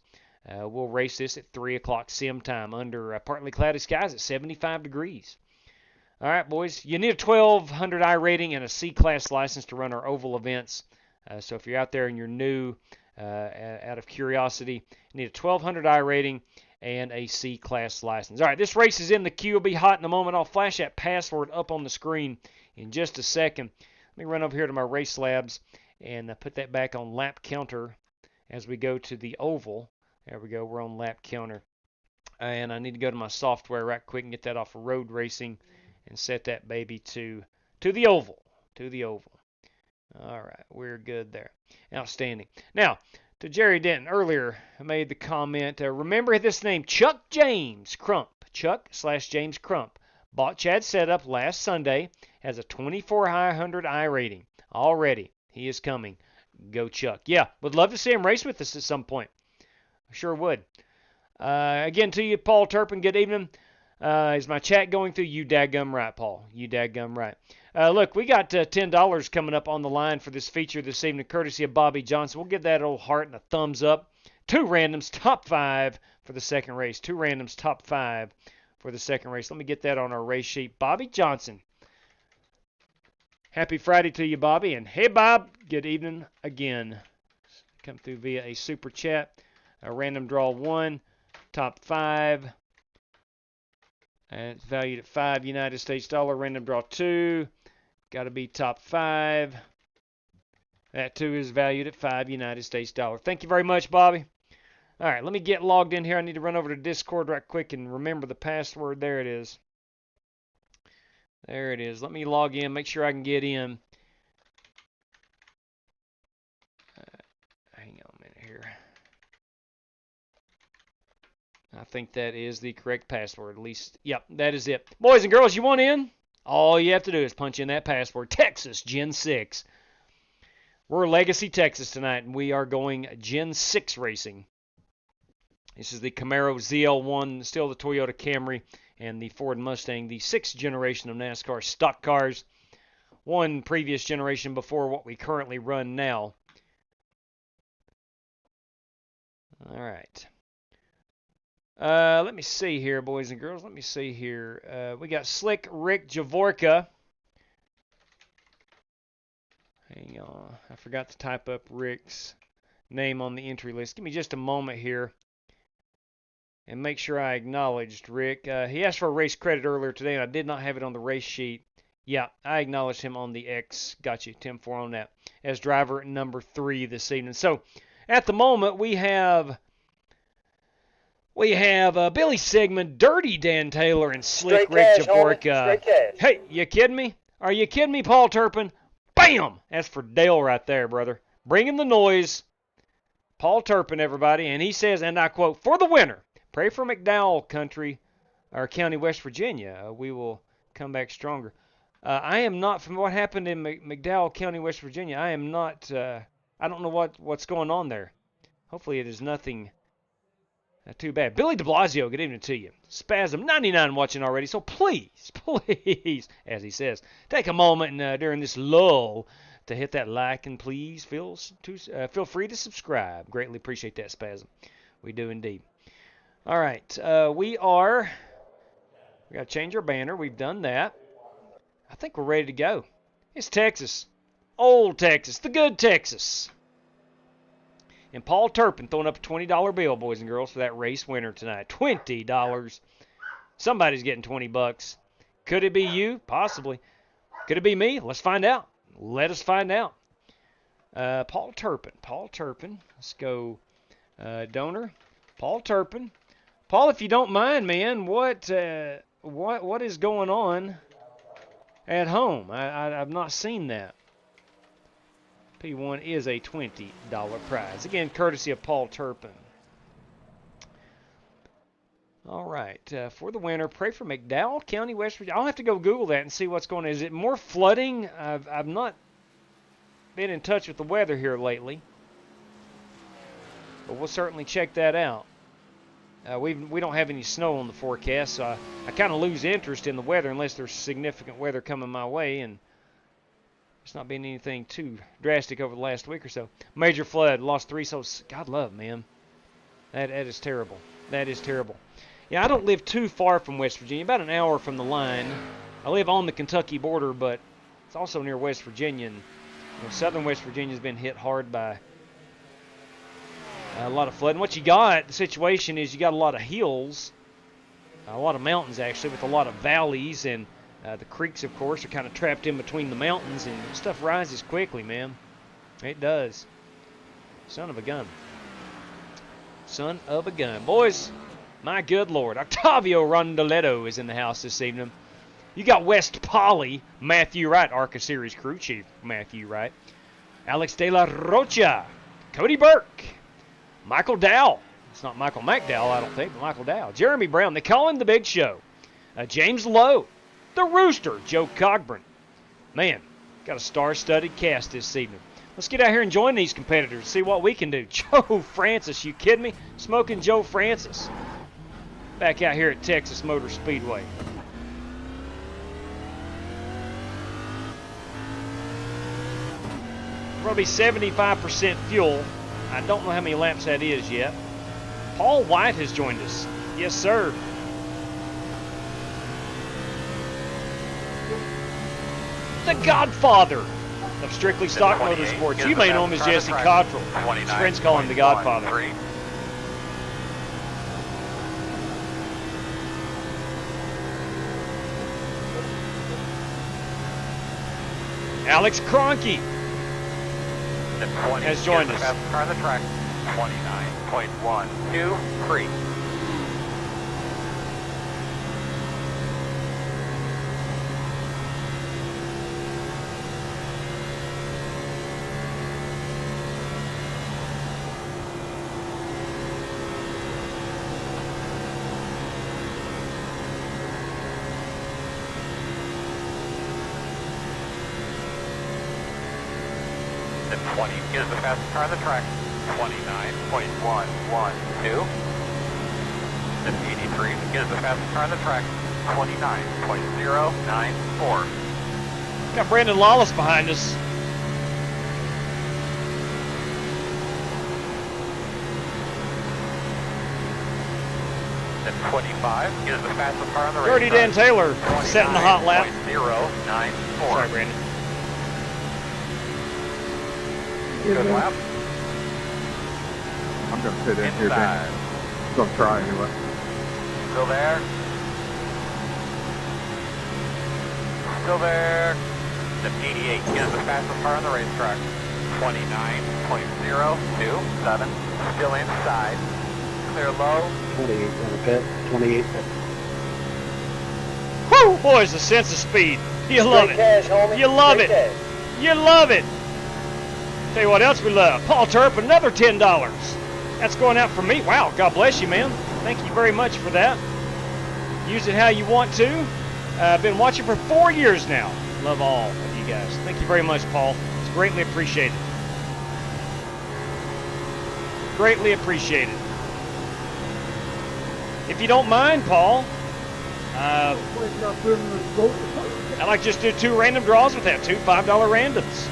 We'll race this at 3 o'clock sim time under partly cloudy skies at 75 degrees. All right, boys. You need a 1200 I rating and a C-class license to run our oval events. So if you're out there and you're new, out of curiosity, you need a 1200 I rating and a C-class license. All right, this race is in the queue. It'll be hot in a moment. I'll flash that password up on the screen in just a second. Let me run over here to my RaceLabs and put that back on lap counter as we go to the oval. There we go. We're on lap counter. And I need to go to my software right quick and get that off of road racing and set that baby to the oval. To the oval. All right. We're good there. Outstanding. Now, to Jerry Denton. Earlier, I made the comment. Remember this name, Chuck James Crump. Chuck/James Crump. Bought Chad's setup last Sunday. Has a 2400 I rating. Already. He is coming. Go Chuck. Yeah, would love to see him race with us at some point. I sure would. Again, to you, Paul Turpin, good evening. Is my chat going through? You dadgum right, Paul. You dadgum right. Look, we got $10 coming up on the line for this feature this evening, courtesy of Bobby Johnson. We'll give that old heart and a thumbs up. 2 randoms, top 5 for the second race. 2 randoms, top 5 for the second race. Let me get that on our race sheet. Bobby Johnson. Happy Friday to you, Bobby. And hey, Bob, good evening again. Come through via a super chat. A random draw 1, top 5. And it's valued at 5 United States dollar. Random draw 2. Got to be top 5. That 2 is valued at 5 United States dollar. Thank you very much, Bobby. All right, let me get logged in here. I need to run over to Discord right quick and remember the password. There it is. There it is. Let me log in, make sure I can get in. Hang on a minute here. I think that is the correct password. At least, yep, that is it. Boys and girls, you want in? All you have to do is punch in that password. Texas Gen 6. We're Legacy, Texas tonight, and we are going Gen 6 racing. This is the Camaro ZL1, still the Toyota Camry, and the Ford Mustang, the 6th generation of NASCAR stock cars. One previous generation before what we currently run now. All right. Let me see here, boys and girls. Let me see here. We got Slick Rick Javorka. Hang on. I forgot to type up Rick's name on the entry list. Give me just a moment here and make sure I acknowledged Rick. He asked for a race credit earlier today, and I did not have it on the race sheet. Yeah, I acknowledged him on the X. Got you, 10-4 on that, as driver number 3 this evening. So, at the moment, we have Billy Sigmund, Dirty Dan Taylor, and Slick Rick Javorka. Hey, you kidding me? Are you kidding me, Paul Turpin? Bam! That's for Dale right there, brother. Bring him the noise. Paul Turpin, everybody. And he says, and I quote, for the winner, pray for McDowell County, West Virginia. We will come back stronger. I am not, from what happened in McDowell County, West Virginia, I am not, I don't know what's going on there. Hopefully it is nothing too bad. Billy de Blasio, good evening to you. Spasm99 watching already, so please, as he says, take a moment during this lull to hit that like, and please feel free to subscribe. Greatly appreciate that, Spasm. We do indeed. All right, we got to change our banner. We've done that. I think we're ready to go. It's Texas. Old Texas. The good Texas. And Paul Turpin throwing up a $20 bill, boys and girls, for that race winner tonight. $20. Somebody's getting $20. Could it be you? Possibly. Could it be me? Let's find out. Let us find out. Paul Turpin. Let's go donor. Paul Turpin. Paul, if you don't mind, man, what is going on at home? I've not seen that. P1 is a $20 prize. Again, courtesy of Paul Turpin. All right. For the winner, pray for McDowell County, West Virginia. I'll have to go Google that and see what's going on. Is it more flooding? I've not been in touch with the weather here lately. But we'll certainly check that out. We don't have any snow on the forecast, so I kind of lose interest in the weather unless there's significant weather coming my way, and it's not been anything too drastic over the last week or so. Major flood, lost 3 souls. God love, man. That is terrible. That is terrible. Yeah, I don't live too far from West Virginia, about an hour from the line. I live on the Kentucky border, but it's also near West Virginia, and southern West Virginia has been hit hard by a lot of flooding. What you got, the situation is you got a lot of hills, a lot of mountains actually, with a lot of valleys, and the creeks, of course, are kind of trapped in between the mountains, and stuff rises quickly, man. It does. Son of a gun. Son of a gun. Boys, my good Lord. Octavio Rondoletto is in the house this evening. You got West Poly, Matthew Wright, ARCA Series crew chief Matthew Wright. Alex De La Rocha, Cody Burke, Michael Dow. It's not Michael McDowell, I don't think, but Michael Dow. Jeremy Brown, they call him the Big Show. James Lowe, the Rooster, Joe Cogburn. Man, got a star-studded cast this evening. Let's get out here and join these competitors, see what we can do. Joe Francis, you kidding me? Smoking Joe Francis. Back out here at Texas Motor Speedway. Probably 75% fuel. I don't know how many laps that is yet. Paul White has joined us. Yes, sir. The Godfather of Strictly Stock Motorsports. You may know him as Jesse Cottrell. His friends call him the Godfather. Alex Cronky has joined us. Car on the track, 29.123. Is the fastest car on the track, 29.112. The 83 is the fastest car on the track, 29.094. Got Brandon Lawless behind us. The 25 is the fastest car on the race. Dirty Dan Taylor setting the hot lap. 094. Sorry, Brandon. Good lap. I'm going to sit in here, Ben. I'm going to try anyway. Still there. Still there. The 88 is the fastest car on the racetrack. 29.027. Still inside. Clear low. 28 on the pit. 28. Woo! Boys, the sense of speed. You love it. Cash, homie. You love Straight it. cash. You love it. Tell you what else we love. Paul Turp, another $10. That's going out for me. Wow, God bless you, man. Thank you very much for that. Use it how you want to. I've been watching for 4 years now. Love all of you guys. Thank you very much, Paul. It's greatly appreciated. Greatly appreciated. If you don't mind, Paul, I'd like to just do 2 random draws with that. 2 $5 randoms.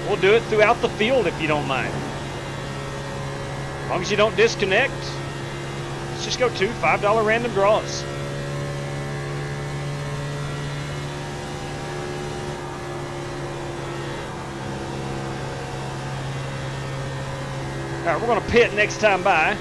We'll do it throughout the field if you don't mind. As long as you don't disconnect, let's just go 2 $5 random draws. All right, we're going to pit next time by.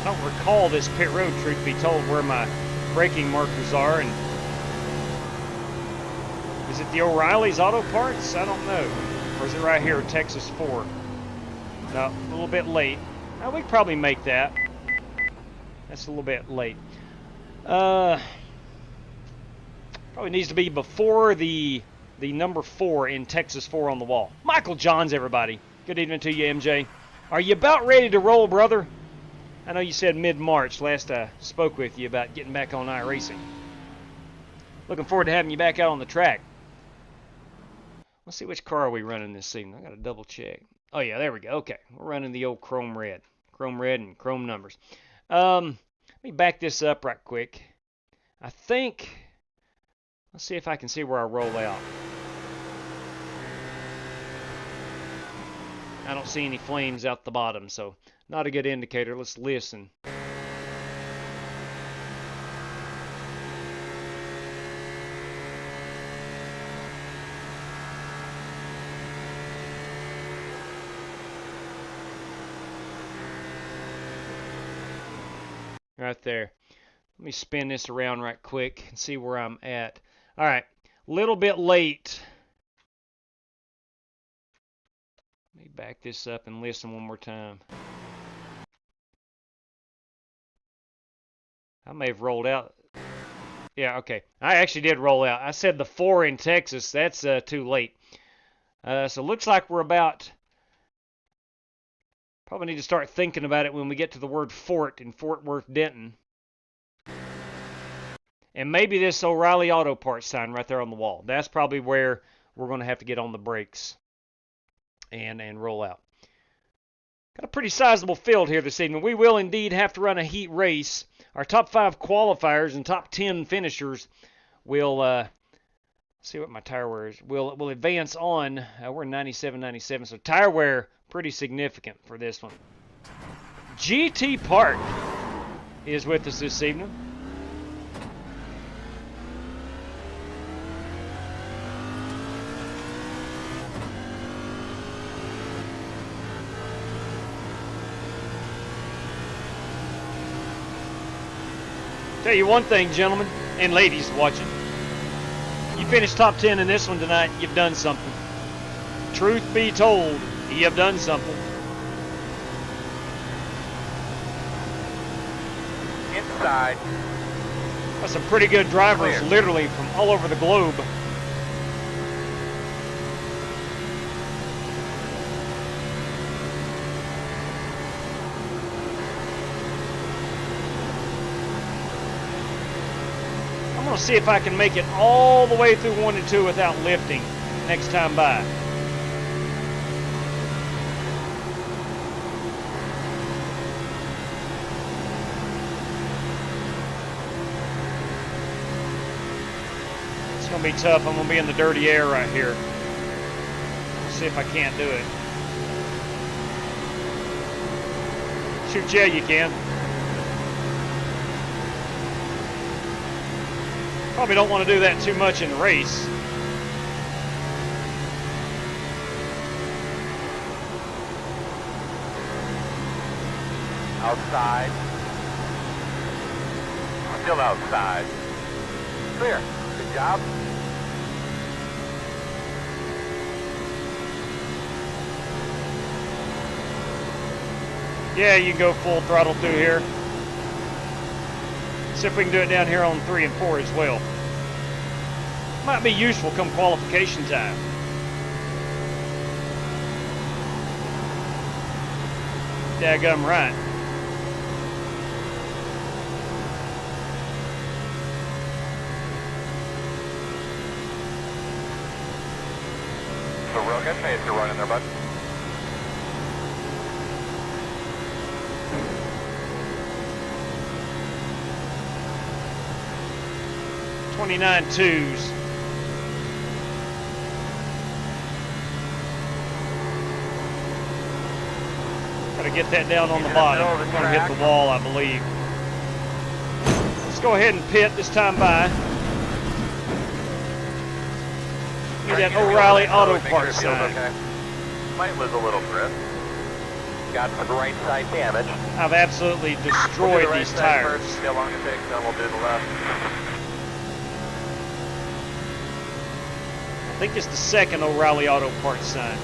I don't recall this pit road, truth be told, where my braking markers are. And is it the O'Reilly's Auto Parts? I don't know. Or is it right here, Texas 4? No, a little bit late. We could probably make that. That's a little bit late. Probably needs to be before the number 4 in Texas 4 on the wall. Michael Johns, everybody. Good evening to you, MJ. Are you about ready to roll, brother? I know you said mid-March last I spoke with you about getting back on iRacing. Looking forward to having you back out on the track. Let's see, which car are we running this season? I got to double check. Oh yeah, there we go. Okay, we're running the old chrome red and chrome numbers. Let me back this up right quick. I think, let's see if I can see where I roll out. I don't see any flames out the bottom, so not a good indicator. Let's listen. Right there. Let me spin this around right quick and see where I'm at. All right, little bit late. Let me back this up and listen one more time. I may have rolled out. Yeah, okay. I actually did roll out. I said the 4 in Texas. That's too late. So it looks like we're about... Probably need to start thinking about it when we get to the word Fort in Fort Worth, Denton. And maybe this O'Reilly Auto Parts sign right there on the wall. That's probably where we're going to have to get on the brakes and roll out. Got a pretty sizable field here this evening. We will indeed have to run a heat race. Our top 5 qualifiers and top 10 finishers will... see what my tire wear is. We'll advance on. We're 97, so tire wear pretty significant for this one. GT Park is with us this evening. Tell you one thing, gentlemen and ladies watching. You finished top 10 in this one tonight, you've done something. Truth be told, you have done something. Inside. That's some pretty good drivers, Clear. literally from all over the globe. I'm going to see if I can make it all the way through 1 and 2 without lifting next time by. It's going to be tough. I'm going to be in the dirty air right here. Let's see if I can't do it. Shoot, yeah, you can. Probably don't want to do that too much in the race. Outside. Still outside. Clear. Good job. Yeah, you can go full throttle through here. See if we can do it down here on 3 and 4 as well. Might be useful come qualification time. Daggum right. So real good pace you're running there, bud. .29 twos. Gotta get that down on the bottom. I'm gonna hit the wall, I believe. Let's go ahead and pit this time by. Need that O'Reilly Auto Parts sign. Okay. Might lose a little grip. Got some right side damage. I've absolutely destroyed We'll these side tires. First, see how long it takes, then we'll do the left. I think it's the second O'Reilly Auto Parts sign.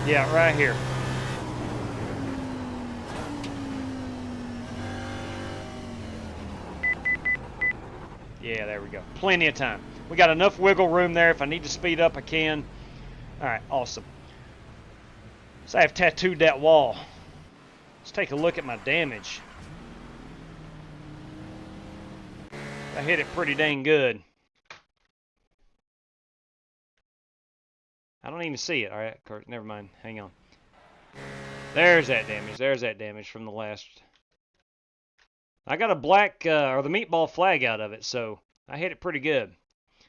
Yeah, right here. Yeah, there we go. Plenty of time. We got enough wiggle room there. If I need to speed up, I can. All right, awesome. So I've tattooed that wall. Let's take a look at my damage. I hit it pretty dang good. I don't even see it. All right, Kurt, never mind. Hang on. There's that damage. There's that damage from the last. I got a black, or the meatball flag out of it, so I hit it pretty good. All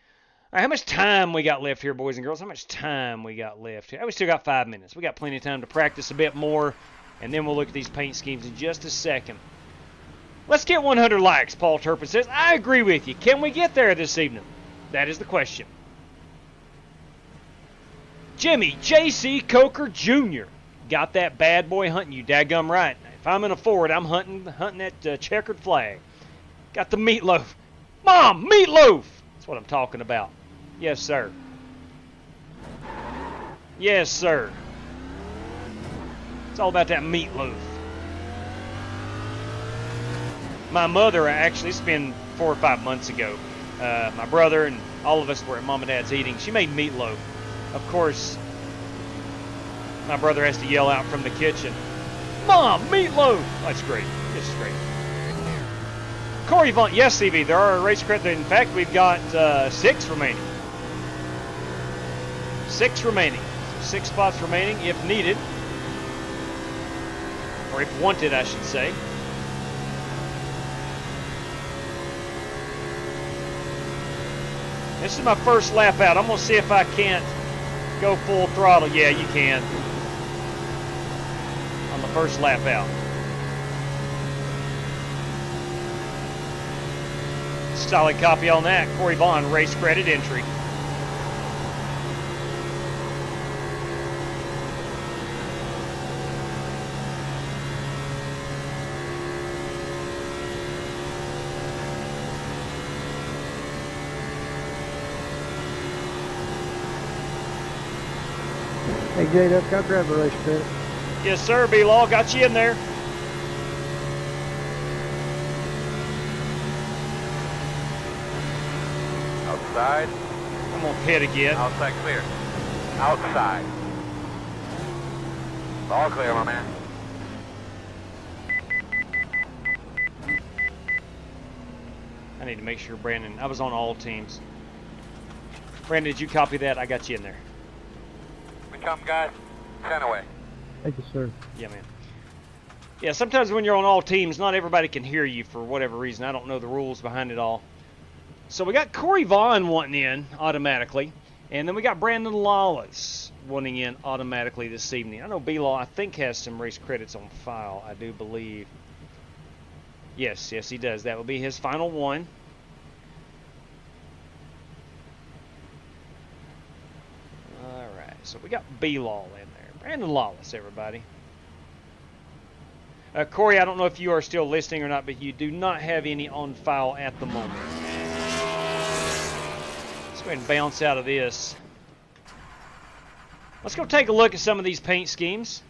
right, how much time we got left here, boys and girls? How much time we got left here? We still got 5 minutes. We got plenty of time to practice a bit more, and then we'll look at these paint schemes in just a second. Let's get 100 likes, Paul Turpin says. I agree with you. Can we get there this evening? That is the question. Jimmy J.C. Coker Jr. got that bad boy hunting you, daggum right. If I'm in a Ford, I'm hunting that checkered flag. Got the meatloaf. Mom, meatloaf! That's what I'm talking about. Yes, sir. Yes, sir. It's all about that meatloaf. My mother, actually, it's been 4 or 5 months ago. My brother and all of us were at Mom and Dad's eating. She made meatloaf. Of course, my brother has to yell out from the kitchen, Mom, meatloaf! That's great. This is great. Corey Vaughn, yes, CV, there are race credits. In fact, we've got 6 remaining. 6 remaining. So 6 spots remaining if needed. Or if wanted, I should say. This is my first lap out. I'm going to see if I can't go full throttle. Yeah, you can. On the first lap out. Solid copy on that. Corey Vaughn, race credit entry. Hey, J-Duck, I'll grab a race credit. Yes, sir, B-Law. Got you in there. Outside. I'm going to pit again. Outside clear. Outside. All clear, my man. I need to make sure, Brandon, I was on all teams. Brandon, did you copy that? I got you in there. We come, guys. 10 away. Thank you, sir. Yeah, man. Yeah, sometimes when you're on all teams, not everybody can hear you for whatever reason. I don't know the rules behind it all. So we got Corey Vaughn wanting in automatically. And then we got Brandon Lawless wanting in automatically this evening. I know B-Law, I think, has some race credits on file, I do believe. Yes, he does. That will be his final one. Alright, so we got B-Law in there. Brandon Lawless, everybody. Corey, I don't know if you are still listening or not, but you do not have any on file at the moment. Let's go ahead and bounce out of this. Let's go take a look at some of these paint schemes.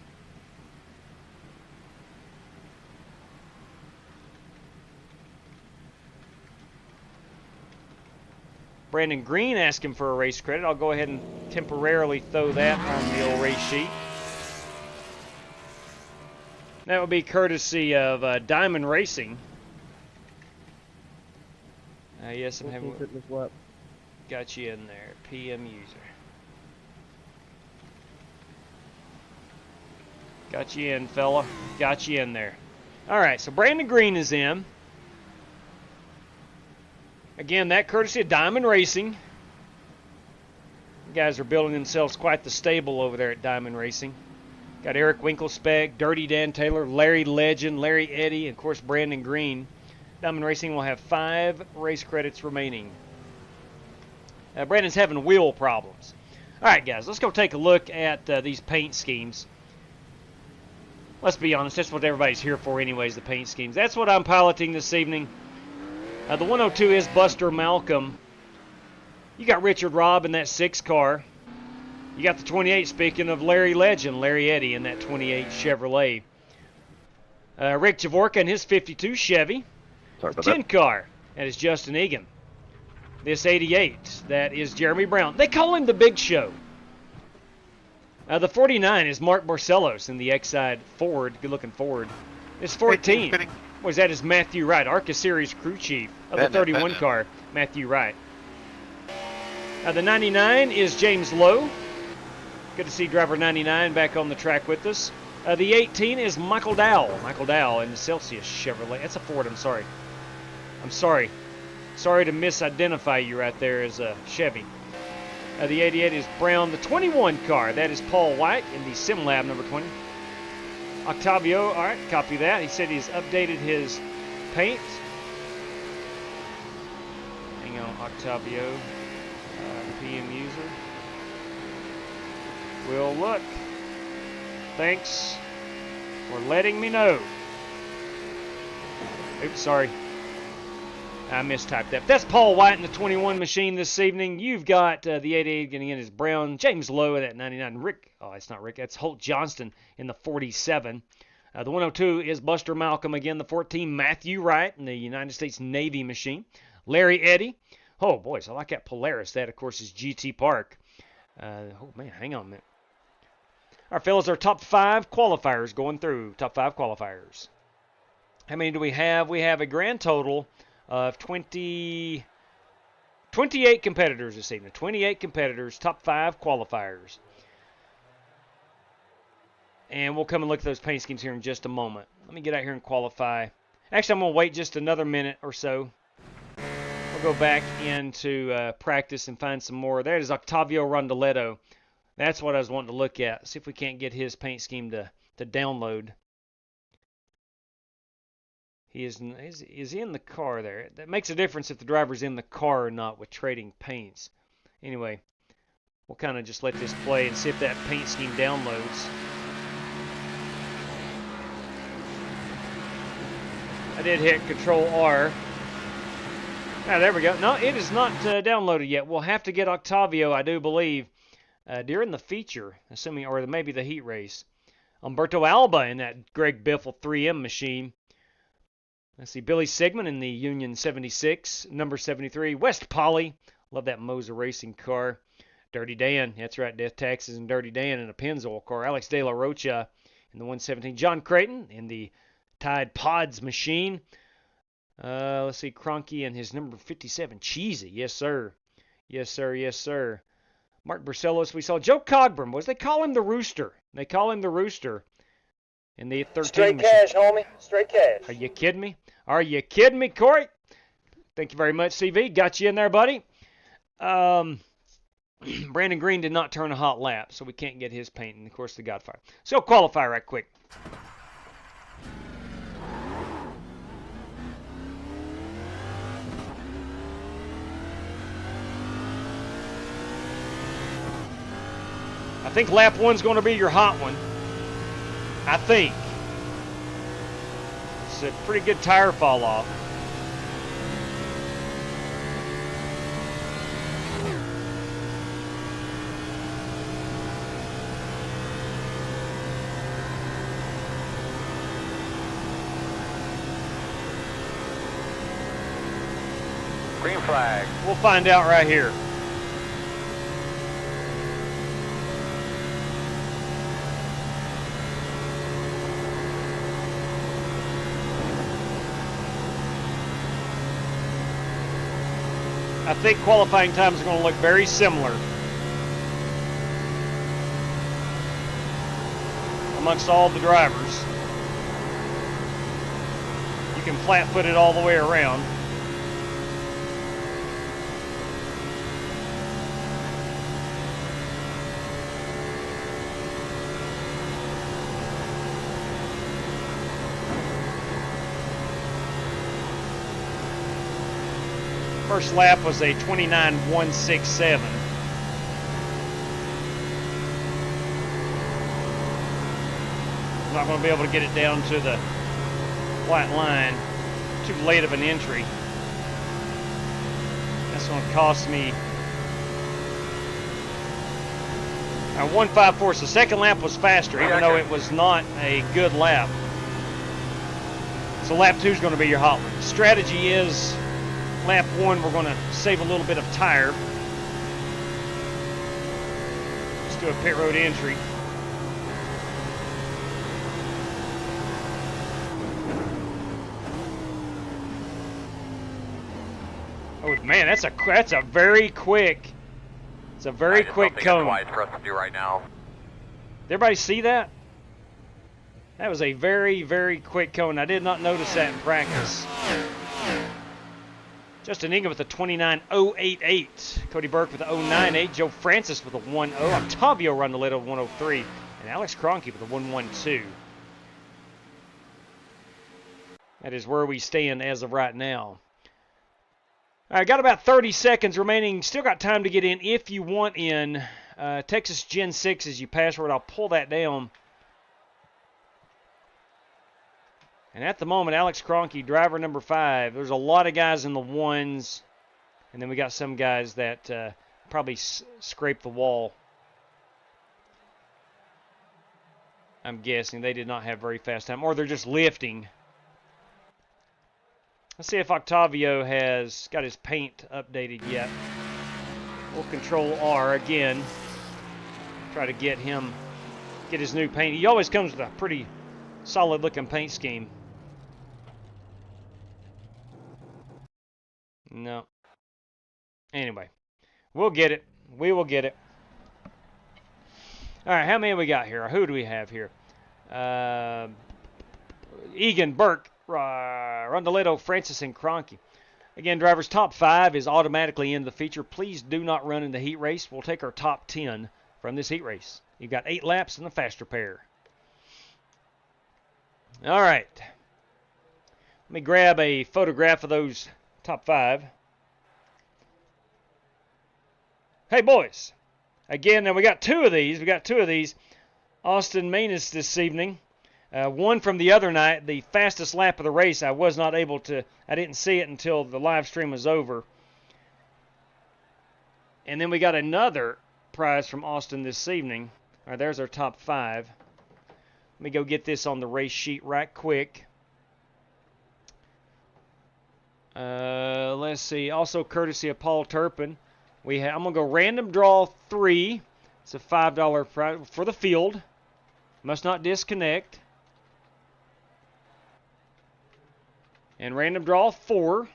Brandon Green asking for a race credit. I'll go ahead and temporarily throw that on the old race sheet. That would be courtesy of Diamond Racing. Yes, I'm having... Got you in there. PM user. Got you in, fella. Got you in there. Alright, so Brandon Green is in. Again, that courtesy of Diamond Racing. You guys are building themselves quite the stable over there at Diamond Racing. Got Eric Winklespec, Dirty Dan Taylor, Larry Legend, Larry Eddy, and of course Brandon Green. Diamond Racing will have 5 race credits remaining. Brandon's having wheel problems. Alright guys, let's go take a look at these paint schemes. Let's be honest, that's what everybody's here for anyways, the paint schemes. That's what I'm piloting this evening. The 102 is Buster Malcolm. You got Richard Robb in that 6 car. You got the 28, speaking of Larry Legend, Larry Eddy in that 28 Chevrolet. Rick Javorka in his 52 Chevy. The 10 car, that is Justin Egan. This 88, that is Jeremy Brown. They call him the Big Show. The 49 is Mark Barcelos in the X-Side Ford, good-looking Ford. This 14, was that is Matthew Wright, ARCA Series crew chief of the 31 car, Matthew Wright. The 99 is James Lowe. Good to see driver 99 back on the track with us. The 18 is Michael Dowell. Michael Dowell in the Celsius Chevrolet. That's a Ford, I'm sorry. I'm sorry. Sorry to misidentify you right there as a Chevy. The 88 is Brown. The 21 car, that is Paul White in the SimLab number 20. Octavio, all right, copy that. He said he's updated his paint. Hang on, Octavio, PM user. We'll look. Thanks for letting me know. Oops, sorry. I mistyped that. That's Paul White in the 21 machine this evening. You've got the 88 getting in is Brown. James Lowe at that 99. Rick, oh, it's not Rick. That's Holt Johnston in the 47. The 102 is Buster Malcolm again. The 14, Matthew Wright in the United States Navy machine. Larry Eddy. Oh, boys, I like that Polaris. That, of course, is GT Park. Oh, man, hang on a minute. All right, fellas, our top 5 qualifiers going through. Top 5 qualifiers. How many do we have? We have a grand total of 28 competitors this evening. 28 competitors, top 5 qualifiers. And we'll come and look at those paint schemes here in just a moment. Let me get out here and qualify. Actually, I'm going to wait just another minute or so. We'll go back into practice and find some more. There is Octavio Rondoletto. That's what I was wanting to look at. See if we can't get his paint scheme to download. He is in the car there. That makes a difference if the driver's in the car or not with trading paints. Anyway, we'll kind of just let this play and see if that paint scheme downloads. I did hit Control R. Ah, there we go. No, it is not downloaded yet. We'll have to get Octavio, I do believe, during the feature, assuming, or maybe the heat race. Umberto Alba in that Greg Biffle 3M machine. Let's see, Billy Sigmund in the Union 76, number 73. West Polly, love that Moser Racing car. Dirty Dan, that's right, Death Taxes and Dirty Dan in a Pennzoil car. Alex De La Rocha in the 117. John Creighton in the Tide Pods machine. Let's see, Cronky and his number 57. Cheesy, yes sir. Yes sir, yes sir. Mark Barcelos, we saw Joe Cogburn. Was they call him the Rooster? They call him the Rooster. In the 13 Straight machine. cash, homie. Straight cash. Are you kidding me? Are you kidding me, Corey? Thank you very much, CV. Got you in there, buddy. Brandon Green did not turn a hot lap, so we can't get his paint. And, of course, the Godfire. So, qualify right quick. I think lap 1's going to be your hot one. I think. a pretty good tire fall off. Green flag. We'll find out right here. I think qualifying times are going to look very similar amongst all the drivers. You can flat-foot it all the way around. First lap was a 29.167. Not going to be able to get it down to the white line. Too late of an entry. That's going to cost me 154. So second lap was faster, even though it was not a good lap. So lap 2 is going to be your hot one. Strategy is lap 1, we're going to save a little bit of tire. Let's do a pit road entry. Oh man, that's a very quick. It's a very quick cone. Wise for us to do right now. Did everybody see that? That was a very, very quick cone. I did not notice that in practice. Justin Ingham with a 29.088. Cody Burke with a 0.98. Joe Francis with a 1.0. Octavio Rondoletta with 1.03. And Alex Cronky with a 1.12. That is where we stand as of right now. All right, got about 30 seconds remaining. Still got time to get in if you want in. Texas Gen 6 is your password. I'll pull that down. And at the moment, Alex Cronky, driver number 5. There's a lot of guys in the ones. And then we got some guys that probably scraped the wall. I'm guessing they did not have very fast time. Or they're just lifting. Let's see if Octavio has got his paint updated yet. We'll control R again. Try to get his new paint. He always comes with a pretty solid looking paint scheme. No. Anyway, we'll get it. We will get it. All right, how many we got here? Who do we have here? Egan, Burke, Rondoletto, Francis, and Cronky. Again, drivers, top 5 is automatically in the feature. Please do not run in the heat race. We'll take our top 10 from this heat race. You've got 8 laps in the faster pair. All right. Let me grab a photograph of those top 5. Hey, boys. Again, now we got 2 of these. Austin Manus this evening. One from the other night, the fastest lap of the race. I didn't see it until the live stream was over. And then we got another prize from Austin this evening. All right, there's our top 5. Let me go get this on the race sheet right quick. Let's see. Also courtesy of Paul Turpin. I'm going to go random draw 3. It's a $5 prize for the field. Must not disconnect. And random draw 4.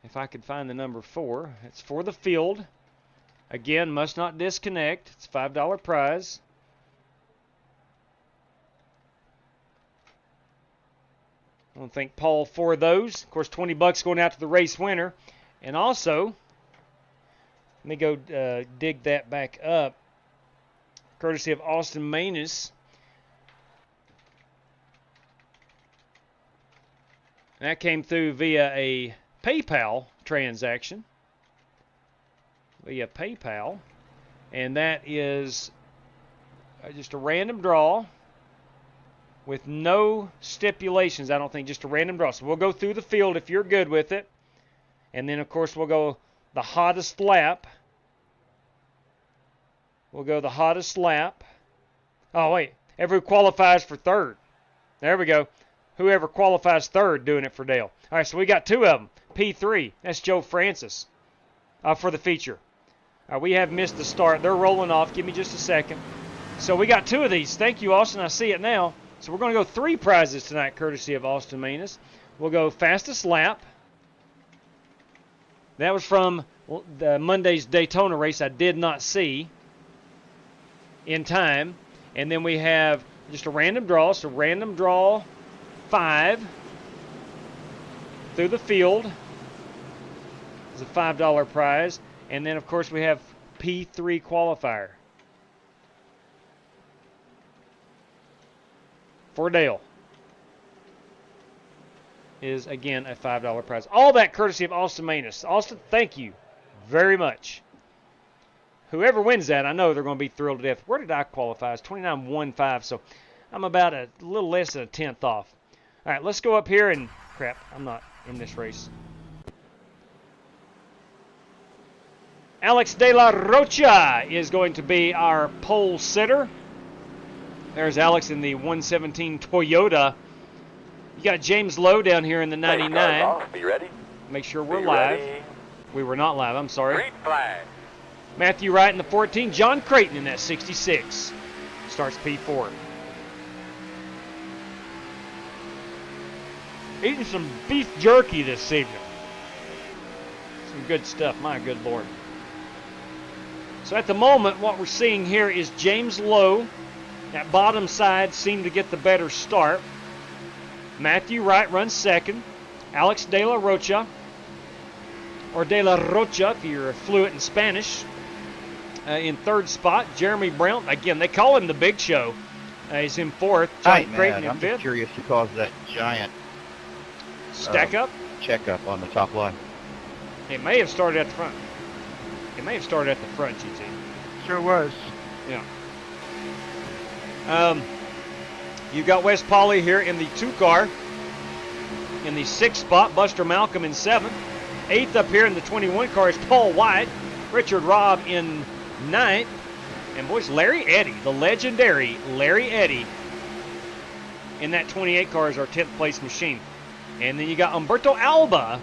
If I could find the number 4. It's for the field. Again, must not disconnect. It's a $5 prize. I want to thank Paul for those. Of course, $20 going out to the race winner. And also, let me go dig that back up. Courtesy of Austin Manus. That came through via a PayPal transaction. Via PayPal. And that is just a random draw. with no stipulations, I don't think, just a random draw. So we'll go through the field if you're good with it. And then, of course, we'll go the hottest lap. We'll go the hottest lap. Oh, wait. Whoever qualifies for third. There we go. Whoever qualifies third doing it for Dale. All right, so we got two of them. P3. That's Joe Francis for the feature. We have missed the start. They're rolling off. Give me just a second. So we got two of these. Thank you, Austin. I see it now. So we're going to go three prizes tonight, courtesy of Austin Manus. We'll go fastest lap. That was from the Monday's Daytona race I did not see in time. And then we have just a random draw. So random draw 5 through the field. It's a $5 prize. And then, of course, we have P3 qualifier for Dale. Is, again, a $5 prize. All that courtesy of Austin Manus. Austin, thank you very much. Whoever wins that, I know they're going to be thrilled to death. Where did I qualify? It's 29.15, so I'm about a little less than a tenth off. All right, let's go up here and... Crap, I'm not in this race. Alex De La Rocha is going to be our pole sitter. There's Alex in the 117 Toyota. You got James Lowe down here in the 99. Be ready. Make sure we're Be live. ready. We were not live, I'm sorry. Green flag. Matthew Wright in the 14. John Creighton in that 66. Starts P4. Eating some beef jerky this evening. Some good stuff, my good Lord. So at the moment, what we're seeing here is James Lowe. That bottom side seemed to get the better start. Matthew Wright runs second. Alex De La Rocha, or De La Rocha if you're fluent in Spanish, in third spot. Jeremy Brown, again, they call him the Big Show. He's in fourth. John Creighton in I'm fifth. just curious who caused that giant Stack up? checkup on the top line. It may have started at the front. It may have started at the front, GT. Sure was. Yeah. You've got Wes Pauley here in the 2 car. In the 6th spot, Buster Malcolm in 7th. 8th up here in the 21 car is Paul White. Richard Robb in 9th. And boys, Larry Eddy, the legendary Larry Eddy, in that 28 car is our 10th place machine. And then you got Umberto Alba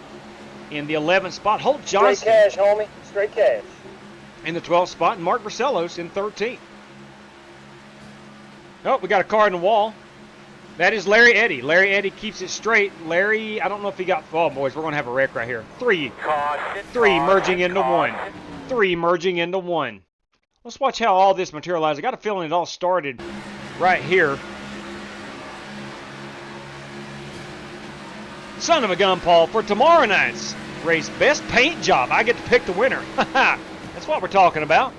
in the 11th spot. Holt Johnson. Straight cash, homie. Straight cash. In the 12th spot. And Mark Barcelos in 13th. Oh, we got a car in the wall. That is Larry Eddy. Larry Eddy keeps it straight. Larry, I don't know if he got... Oh, boys, we're going to have a wreck right here. Three merging into one. 3 merging into 1. Let's watch how all this materialized. I got a feeling it all started right here. Son of a gun, Paul. For tomorrow night's race, best paint job. I get to pick the winner. That's what we're talking about.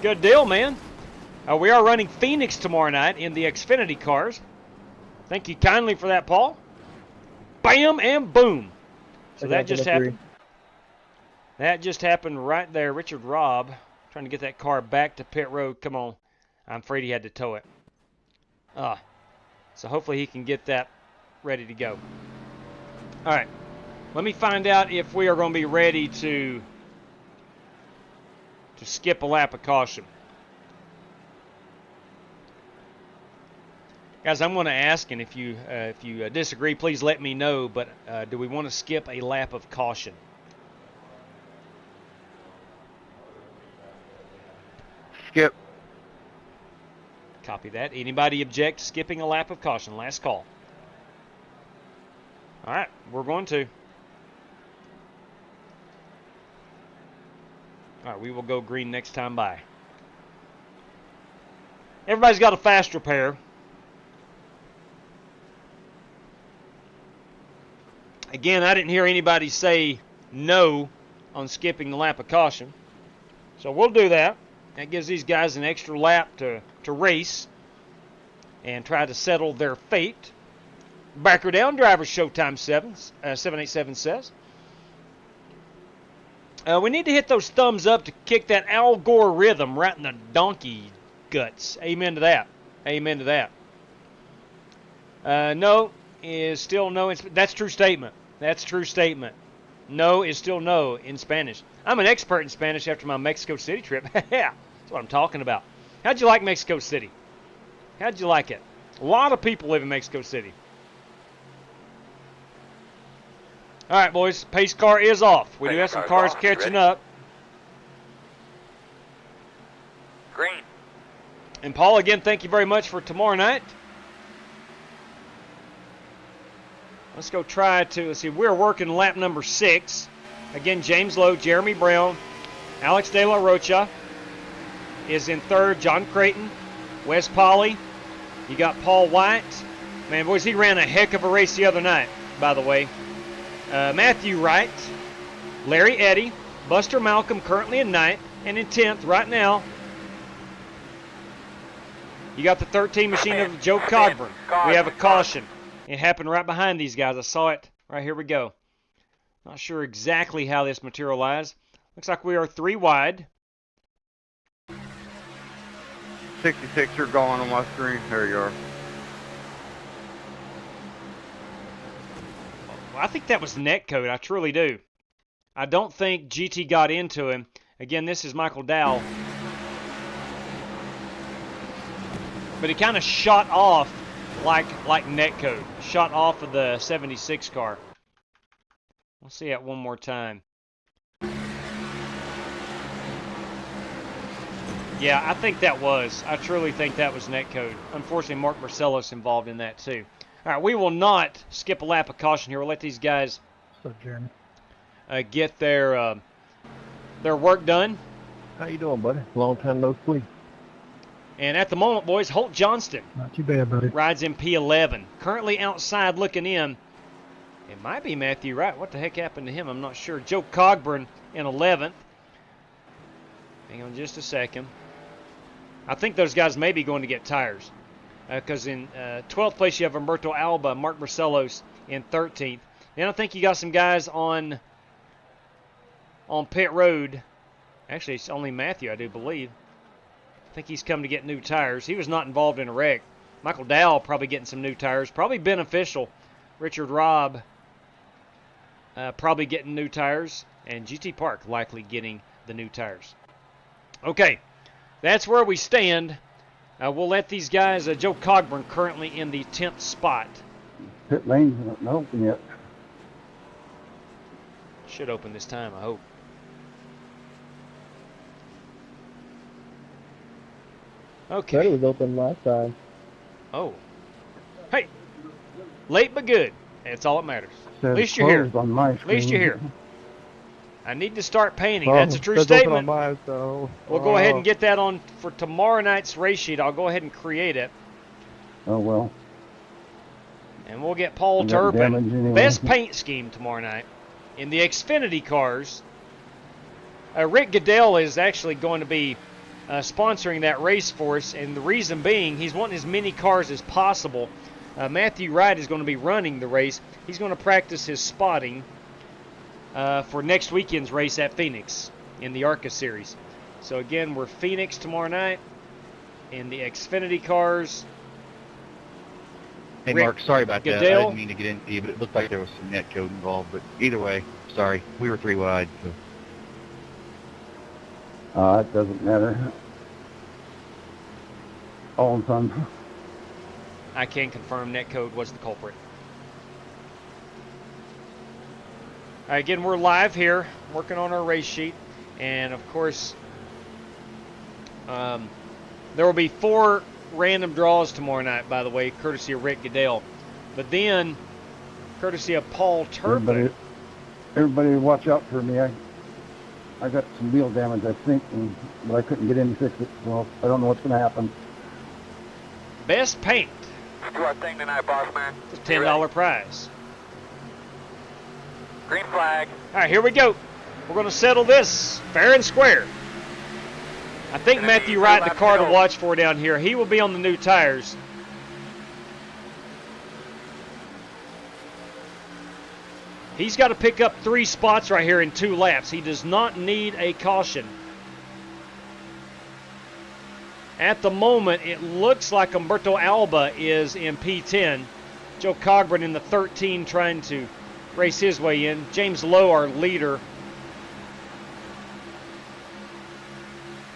Good deal, man. We are running Phoenix tomorrow night in the Xfinity cars. Thank you kindly for that, Paul. Bam and boom. So that just happened. That just happened right there. Richard Robb trying to get that car back to pit road. Come on. I'm afraid he had to tow it. So hopefully he can get that ready to go. All right. Let me find out if we are going to be ready to skip a lap of caution. Guys, I'm going to ask, and if you disagree, please let me know, but do we want to skip a lap of caution? Skip. Copy that. Anybody object to skipping a lap of caution? Last call. All right, we're going to. All right, we will go green next time by. Everybody's got a fast repair. Again, I didn't hear anybody say no on skipping the lap of caution. So we'll do that. That gives these guys an extra lap to race and try to settle their fate. Backer down, driver showtime 787 says. We need to hit those thumbs up to kick that Al Gore rhythm right in the donkey guts. Amen to that. Amen to that. No is still no. That's true statement. That's true statement. No is still no in Spanish. I'm an expert in Spanish after my Mexico City trip. Yeah, that's what I'm talking about. How'd you like Mexico City? How'd you like it? A lot of people live in Mexico City. All right, boys. Pace car is off. We do have some cars catching up. Green. And Paul, again, thank you very much for tomorrow night. Let's go try to, let's see, we're working lap number 6. Again, James Lowe, Jeremy Brown, Alex De La Rocha is in third, John Creighton, Wes Polly. You got Paul White. Man, boys, he ran a heck of a race the other night, by the way. Matthew Wright, Larry Eddy, Buster Malcolm currently in 9th, and in 10th right now. You got the 13 machine of Joe Cogburn. We have a caution. It happened right behind these guys. I saw it. Right, here we go. Not sure exactly how this materialized. Looks like we are 3 wide. 66, you're going on my screen. There you are. Well, I think that was netcode. I truly do. I don't think GT got into him. Again, this is Michael Dow. But he kind of shot off like netcode. Shot off of the 76 car. We'll see that one more time. Yeah, I think that was. I truly think that was netcode. Unfortunately, Mark Marcello's involved in that too. All right, we will not skip a lap of caution here. We'll let these guys get their work done. How you doing, buddy? Long time no see. And at the moment, boys, Holt Johnston Not too bad, buddy. rides in P11. Currently outside looking in. It might be Matthew Wright. What the heck happened to him? I'm not sure. Joe Cogburn in 11th. Hang on just a second. I think those guys may be going to get tires. Because in 12th place you have Humberto Alba, Mark Marcellos in 13th. Then I think you got some guys on pit road. Actually, it's only Matthew, I do believe. I think he's come to get new tires. He was not involved in a wreck. Michael Dow probably getting some new tires. Probably beneficial. Richard Robb probably getting new tires. And GT Park likely getting the new tires. Okay, that's where we stand. We'll let these guys, Joe Cogburn currently in the 10th spot. Pit lane's not open yet. Should open this time, I hope. Okay. It was open last time. Oh. Hey. Late but good. That's all that matters. At least you're here. On my At least you're here. I need to start painting. Oh, That's a true it's open statement. on mine, so. We'll go ahead and get that on for tomorrow night's race sheet. I'll go ahead and create it. Oh, well. And we'll get Paul I got damage Turpin. anyway. Best paint scheme tomorrow night. In the Xfinity cars, Rick Goodell is actually going to be sponsoring that race for us. And the reason being, he's wanting as many cars as possible. Matthew Wright is going to be running the race. He's going to practice his spotting for next weekend's race at Phoenix in the ARCA series. So again, we're Phoenix tomorrow night in the Xfinity cars. Hey, Rick Mark, sorry about that. I Goodell. didn't mean to get into you, but it looked like there was some net code involved. But either way, sorry. We were 3 wide. So. It doesn't matter. All in fun. I can confirm netcode was the culprit. All right, again, we're live here, working on our race sheet. And, of course, there will be 4 random draws tomorrow night, by the way, courtesy of Rick Goodell. But then, courtesy of Paul Turpin. Everybody watch out for me. I got some wheel damage, I think, but I couldn't get in to fix it, so I don't know what's going to happen. Best paint. Let's do our thing tonight, boss man. It's a $10 prize. Green flag. All right, here we go. We're going to settle this fair and square. I think Matthew Wright, the car to watch for down here, he will be on the new tires. He's got to pick up 3 spots right here in 2 laps. He does not need a caution. At the moment, it looks like Humberto Alba is in P10. Joe Cogburn in the 13 trying to race his way in. James Lowe, our leader.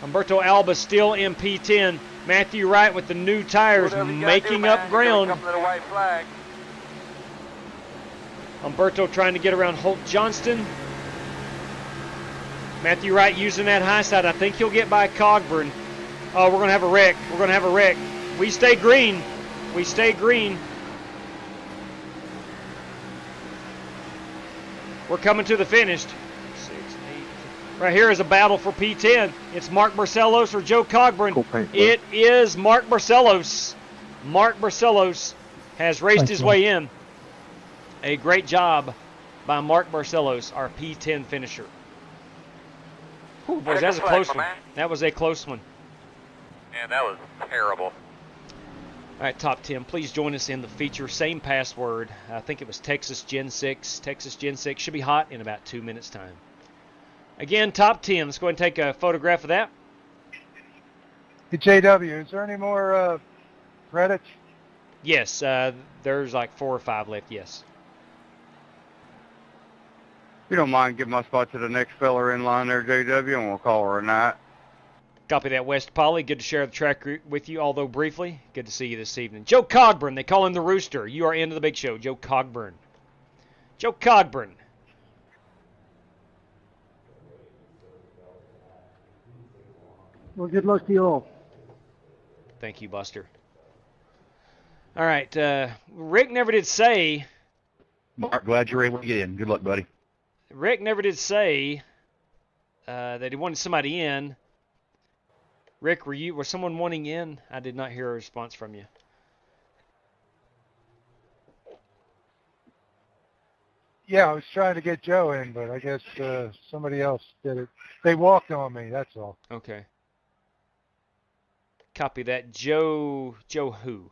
Humberto Alba still in P10. Matthew Wright with the new tires making up ground. Humberto trying to get around Holt Johnston. Matthew Wright using that high side. I think he'll get by Cogburn. Oh, we're going to have a wreck. We're going to have a wreck. We stay green. We stay green. We're coming to the finish. 6, 8. Right here is a battle for P10. It's Mark Barcelos or Joe Cogburn. Cool. It is Mark Barcelos. Mark Barcelos has raced his way in. A great job by Mark Barcelos, our P10 finisher. Whew, boys, that was a close one. That was a close one. Man, that was terrible. All right, top 10, please join us in the feature. Same password. I think it was Texas Gen 6. Texas Gen 6 should be hot in about 2 minutes' time. Again, top 10. Let's go ahead and take a photograph of that. Hey, JW, is there any more credits? Yes, there's like 4 or 5 left, yes. If you don't mind, give my spot to the next feller in line there, JW, and we'll call her a night. Copy that, West Polly. Good to share the track with you, although briefly. Good to see you this evening. Joe Cogburn, they call him the Rooster. You are into the big show, Joe Cogburn. Joe Cogburn. Well, good luck to you all. Thank you, Buster. All right, Rick never did say. Mark, glad you're able to get in. Good luck, buddy. Rick never did say that he wanted somebody in. Rick, was someone wanting in? I did not hear a response from you. Yeah, I was trying to get Joe in, but I guess somebody else did it. They walked on me, that's all. Okay. Copy that. Joe who?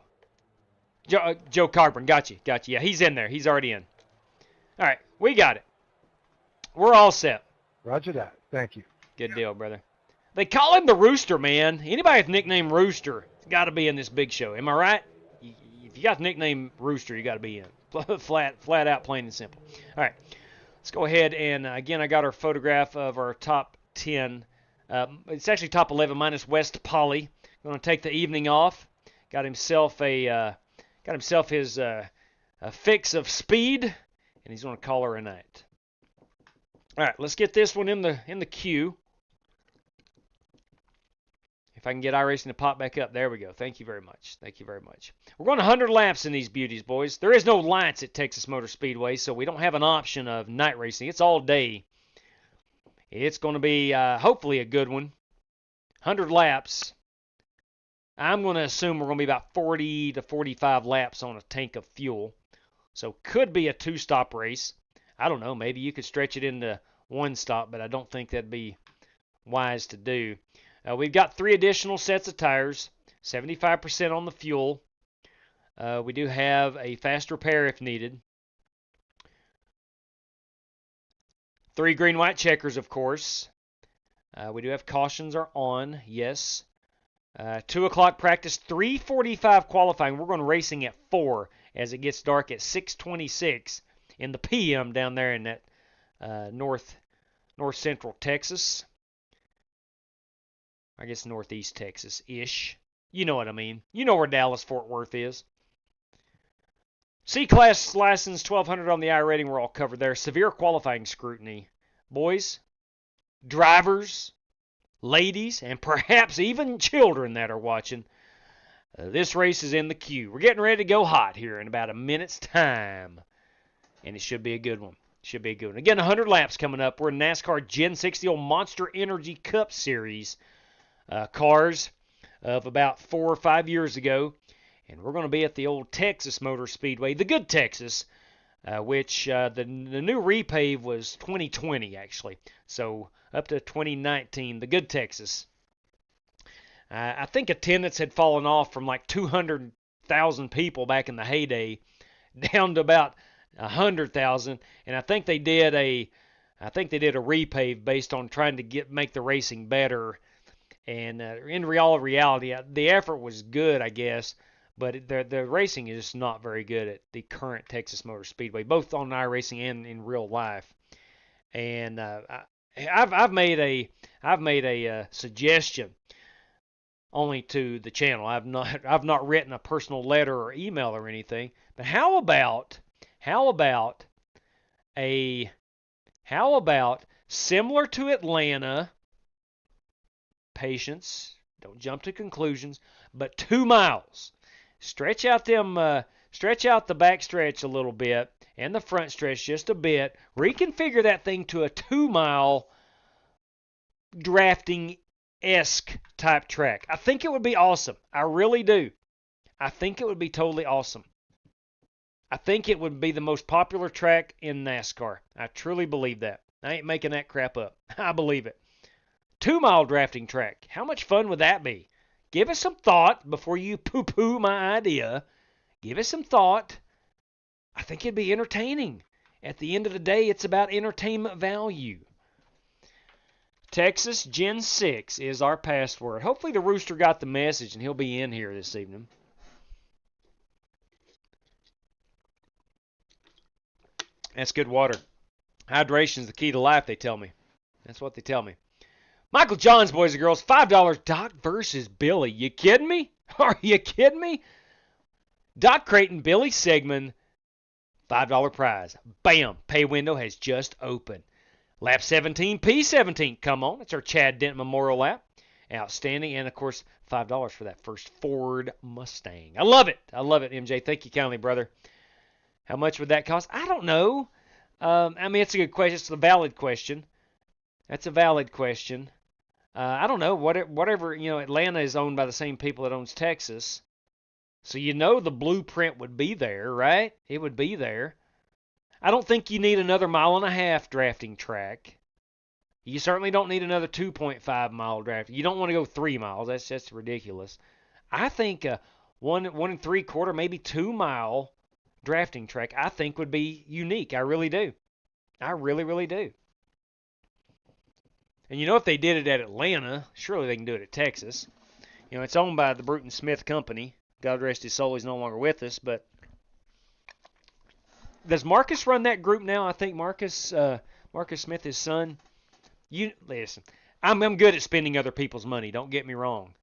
Joe Cogburn. Got you. Yeah, he's in there. He's already in. All right, we got it. We're all set. Roger that. Thank you. Good deal, brother. They call him the Rooster, man. Anybody with nickname Rooster has got to be in this big show. Am I right? If you got the nickname Rooster, you got to be in. Flat out, plain and simple. All right, let's go ahead and, again, I got our photograph of our top 10. It's actually top 11 minus West Polly. Going to take the evening off. Got himself his fix of speed, and he's going to call her a night. All right, let's get this one in the queue. If I can get iRacing to pop back up. There we go. Thank you very much. Thank you very much. We're going 100 laps in these beauties, boys. There is no lights at Texas Motor Speedway, so we don't have an option of night racing. It's all day. It's going to be hopefully a good one. 100 laps. I'm going to assume we're going to be about 40 to 45 laps on a tank of fuel. So could be a 2-stop race. I don't know. Maybe you could stretch it into 1 stop, but I don't think that'd be wise to do. We've got 3 additional sets of tires, 75% on the fuel. We do have a fast repair if needed. 3 green-white checkers, of course. We do have cautions are on, yes. 2 o'clock practice, 3:45 qualifying. We're going racing at 4 as it gets dark at 6:26 in the PM down there in that north central Texas. I guess northeast Texas-ish. You know what I mean. You know where Dallas-Fort Worth is. C-Class license, 1200 on the iRating. We're all covered there. Severe qualifying scrutiny. Boys, drivers, ladies, and perhaps even children that are watching, this race is in the queue. We're getting ready to go hot here in about a minute's time. And it should be a good one. Should be a good one. Again, 100 laps coming up. We're in NASCAR Gen 6, the old Monster Energy Cup Series cars of about 4 or 5 years ago. And we're going to be at the old Texas Motor Speedway, the good Texas, which the new repave was 2020, actually. So up to 2019, the good Texas. I think attendance had fallen off from like 200,000 people back in the heyday down to about 100,000, and I think they did a repave based on trying to make the racing better. And in reality, the effort was good, I guess, But the racing is just not very good at the current Texas Motor Speedway, both on iRacing and in real life. And I've made a suggestion only to the channel. I've not written a personal letter or email or anything. But how about similar to Atlanta? Patience, don't jump to conclusions, but 2 miles. Stretch out the back stretch a little bit and the front stretch just a bit. Reconfigure that thing to a 2 mile drafting-esque type track. I think it would be awesome. I really do. I think it would be totally awesome. I think it would be the most popular track in NASCAR. I truly believe that. I ain't making that crap up. I believe it. 2 mile drafting track. How much fun would that be? Give it some thought before you poo-poo my idea. Give it some thought. I think it'd be entertaining. At the end of the day, it's about entertainment value. Texas Gen 6 is our password. Hopefully the Rooster got the message and he'll be in here this evening. That's good water. Hydration is the key to life, they tell me. That's what they tell me. Michael Johns, boys and girls, $5 Doc versus Billy. You kidding me? Are you kidding me? Doc Creighton, Billy Sigmund, $5 prize. Bam! Pay window has just opened. Lap 17, P17. Come on, it's our Chad Dent Memorial Lap. Outstanding. And, of course, $5 for that first Ford Mustang. I love it. I love it, MJ. Thank you kindly, brother. How much would that cost? I don't know. I mean, it's a good question. It's a valid question. That's a valid question. I don't know. Whatever, Atlanta is owned by the same people that owns Texas. So the blueprint would be there, right? It would be there. I don't think you need another 1.5 mile drafting track. You certainly don't need another 2.5 mile draft. You don't want to go 3 miles. That's ridiculous. I think 1 3/4, maybe 2 mile drafting track, I think would be unique. I really do. I really, really do. And if they did it at Atlanta, surely they can do it at Texas. It's owned by the Bruton Smith Company. God rest his soul, he's no longer with us. But does Marcus run that group now? I think Marcus Smith, his son. Listen, I'm good at spending other people's money. Don't get me wrong.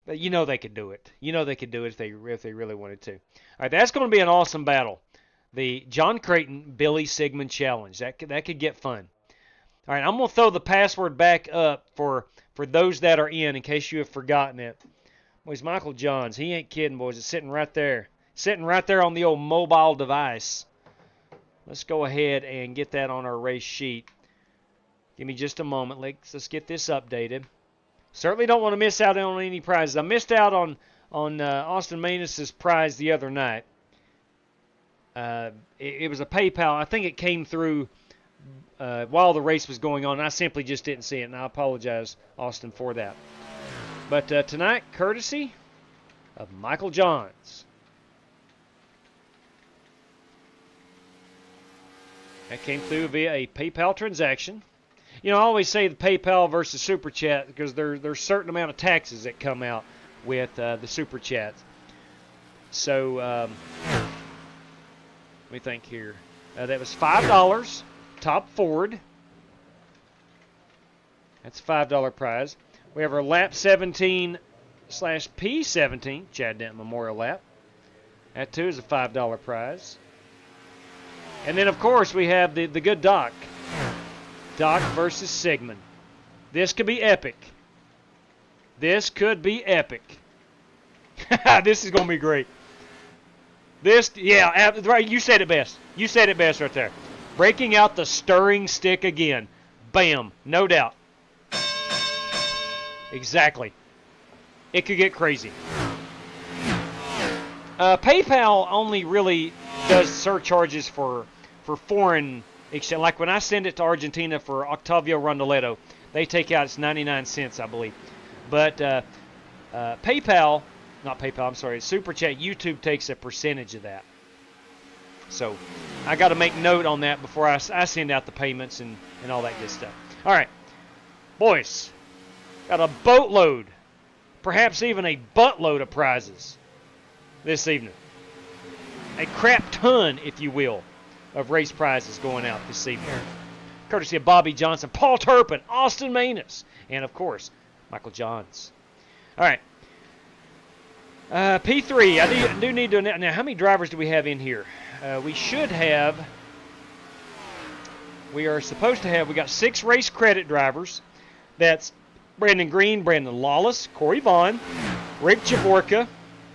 But they could do it. They could do it if they really wanted to. All right, that's going to be an awesome battle. The John Creighton Billy Sigmund Challenge. That could get fun. All right, I'm going to throw the password back up for those that are in case you have forgotten it. Boys, Michael Johns, he ain't kidding, boys. It's sitting right there. Sitting right there on the old mobile device. Let's go ahead and get that on our race sheet. Give me just a moment. Let's get this updated. Certainly don't want to miss out on any prizes. I missed out on Austin Manus' prize the other night. It was a PayPal. I think it came through while the race was going on. I simply just didn't see it, and I apologize, Austin, for that. But tonight, courtesy of Michael Johns. That came through via a PayPal transaction. I always say the PayPal versus Super Chat because there's a certain amount of taxes that come out with the Super Chats. So, let me think here. That was $5. Top Ford. That's a $5 prize. We have our lap 17/P17, Chad Dent Memorial Lap. That too is a $5 prize. And then, of course, we have the good Doc. Doc versus Sigmund. This could be epic. This could be epic. This is going to be great. Right, you said it best. You said it best right there. Breaking out the stirring stick again. Bam. No doubt. Exactly. It could get crazy. PayPal only really does surcharges for foreign exchange. Like when I send it to Argentina for Octavio Rondoletto, they take out it's 99 cents, I believe. But PayPal, not PayPal, I'm sorry, Super Chat, YouTube takes a percentage of that. So I got to make note on that before I send out the payments and all that good stuff. All right, boys, got a boatload, perhaps even a buttload of prizes. this evening. A crap ton, if you will, of race prizes going out this evening. Courtesy of Bobby Johnson, Paul Turpin, Austin Manus, and, of course, Michael Johns. All right. P3, I do need to... Now, how many drivers do we have in here? We should have... We are supposed to have... We got 6 race credit drivers. That's Brandon Green, Brandon Lawless, Corey Vaughn, Rick Javorka,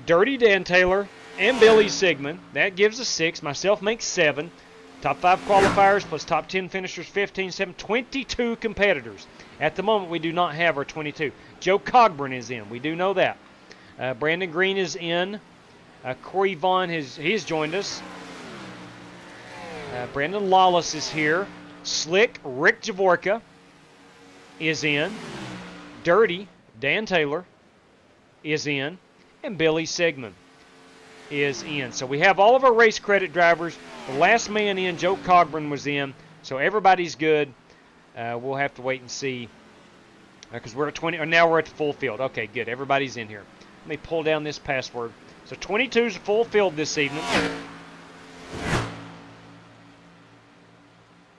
Dirty Dan Taylor, and Billy Sigmund. That gives us 6. Myself makes 7. Top 5 qualifiers plus top 10 finishers, 15, 7, 22 competitors. At the moment, we do not have our 22. Joe Cogburn is in. We do know that. Brandon Green is in. Corey Vaughn has joined us. Brandon Lawless is here. Slick Rick Javorka is in. Dirty Dan Taylor is in. And Billy Sigmund is in. So we have all of our race credit drivers. The last man in, Joe Cogburn, was in. So everybody's good. We'll have to wait and see. Because we're at 20. Or now we're at the full field. Okay, good. Everybody's in here. Let me pull down this password. So 22 is full field this evening.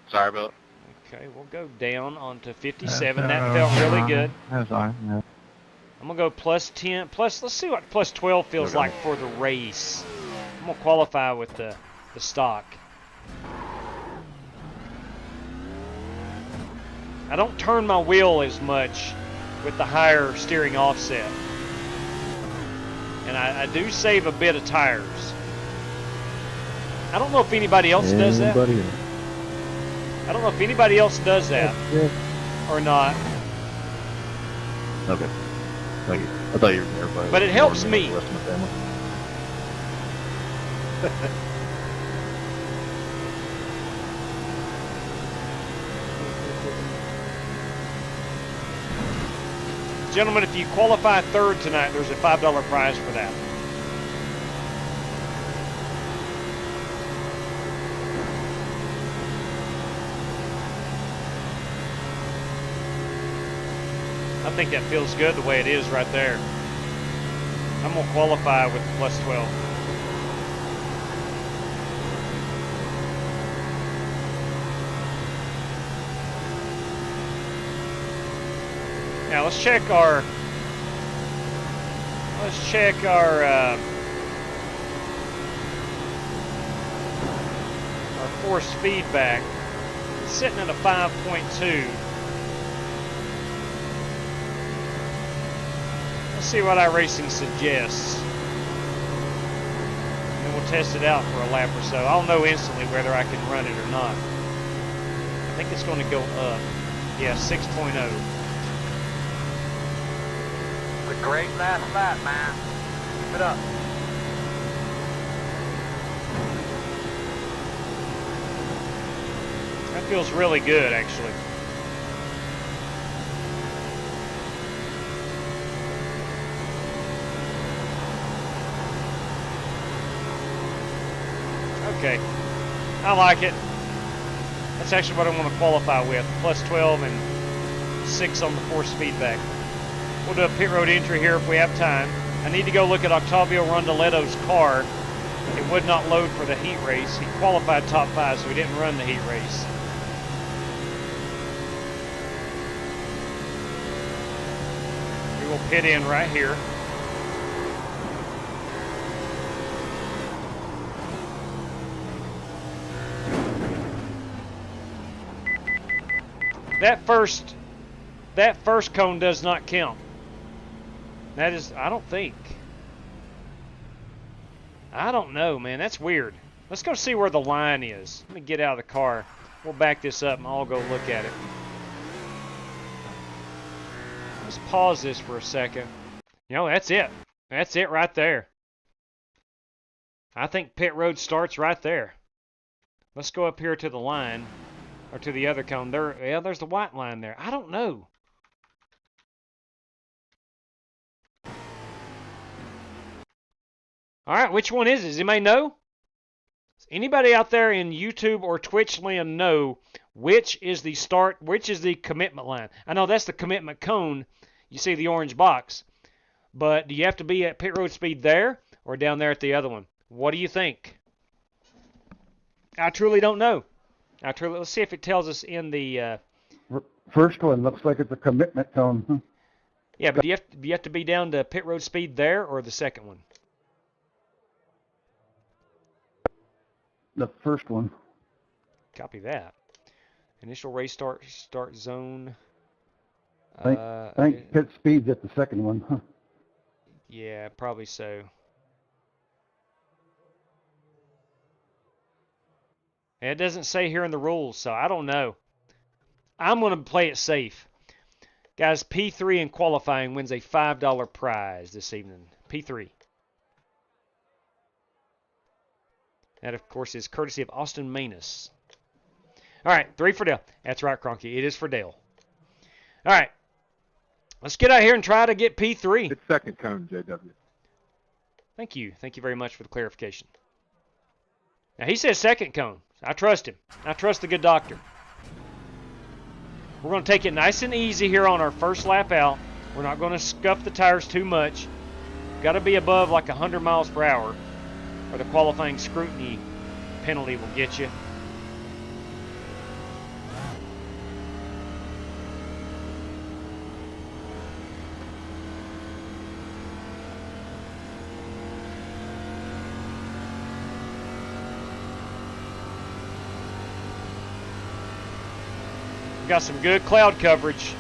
Sorry about it. Okay, we'll go down onto 57. That felt really good. That's all right. Yeah. I'm going to go plus 10. Let's see what plus 12 feels like for the race. I'm going to qualify with the stock. I don't turn my wheel as much with the higher steering offset. And I do save a bit of tires. I don't know if anybody else does that. I don't know if anybody else does that or not. Okay. Thank you. I thought you were everybody. But it helps me. The rest of my family. Gentlemen, if you qualify third tonight, there's a $5 prize for that. I think that feels good the way it is right there. I'm going to qualify with plus 12. Now let's check our force feedback. It's sitting at a 5.2. Let's see what iRacing suggests. And then we'll test it out for a lap or so. I'll know instantly whether I can run it or not. I think it's going to go up. Yeah, 6.0. It's a great last lap, man. Keep it up. That feels really good, actually. Okay, I like it. That's actually what I want to qualify with. Plus 12 and 6 on the force feedback. We'll do a pit road entry here if we have time. I need to go look at Octavio Rondoletto's car. It would not load for the heat race. He qualified top 5, so he didn't run the heat race. We will pit in right here. That first cone does not count. That is, I don't think. I don't know, man. That's weird. Let's go see where the line is. Let me get out of the car. We'll back this up and I'll go look at it. Let's pause this for a second. You know, that's it. That's it right there. I think pit road starts right there. Let's go up here to the line. Or to the other cone. Yeah, there's the white line there. I don't know. All right, which one is it? Does anybody know? Does anybody out there in YouTube or Twitch land know which is the start, which is the commitment line? I know that's the commitment cone. You see the orange box. But do you have to be at pit road speed there? or down there at the other one? What do you think? I truly don't know. Let's see if it tells us in the... First one looks like it's a commitment zone. Yeah, but do you have to be down to pit road speed there or the second one? The first one. Copy that. Initial race start zone. I think pit speed's at the second one. Yeah, probably so. And it doesn't say here in the rules, so I don't know. I'm going to play it safe. Guys, P3 in qualifying wins a $5 prize this evening. P3. That, of course, is courtesy of Austin Manus. All right, 3 for Dale. That's right, Cronky. It is for Dale. All right. Let's get out here and try to get P3. It's second cone, JW. Thank you. Thank you very much for the clarification. Now, he says second cone. I trust him. I trust the good doctor. We're going to take it nice and easy here on our first lap out. We're not going to scuff the tires too much. Got to be above like 100 miles per hour, or the qualifying scrutiny penalty will get you. Got some good cloud coverage.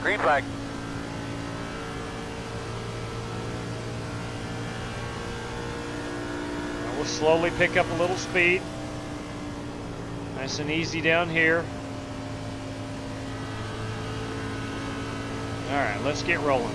Green flag. We'll slowly pick up a little speed. Nice and easy down here. All right, let's get rolling.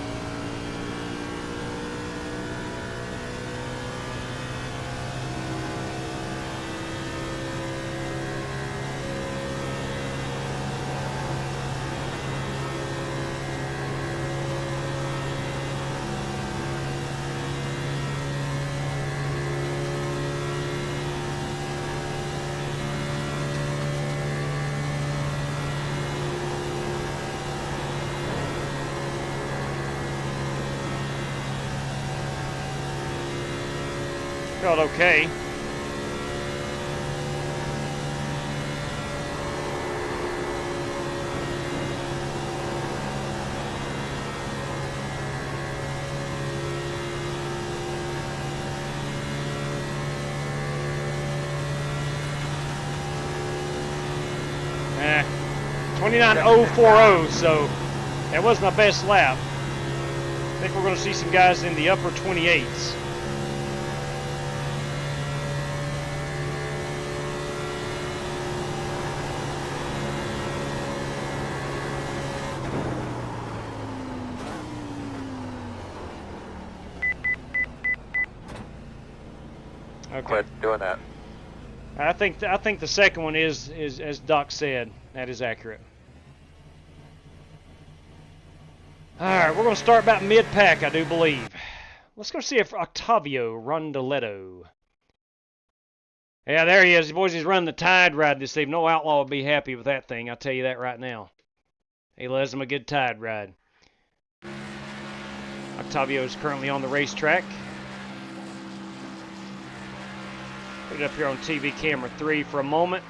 Felt okay. Eh, 29.040, so that was my best lap. I think we're going to see some guys in the upper 28s. Okay. Quit doing that. I think the second one is as Doc said, that is accurate. All right, we're going to start about mid-pack, I do believe. Let's go see if Octavio Rondoletto. Yeah, there he is. Boys, he's running the Tide ride this evening. No outlaw would be happy with that thing. I'll tell you that right now. He loves him a good Tide ride. Octavio is currently on the racetrack. Put it up here on TV camera 3 for a moment.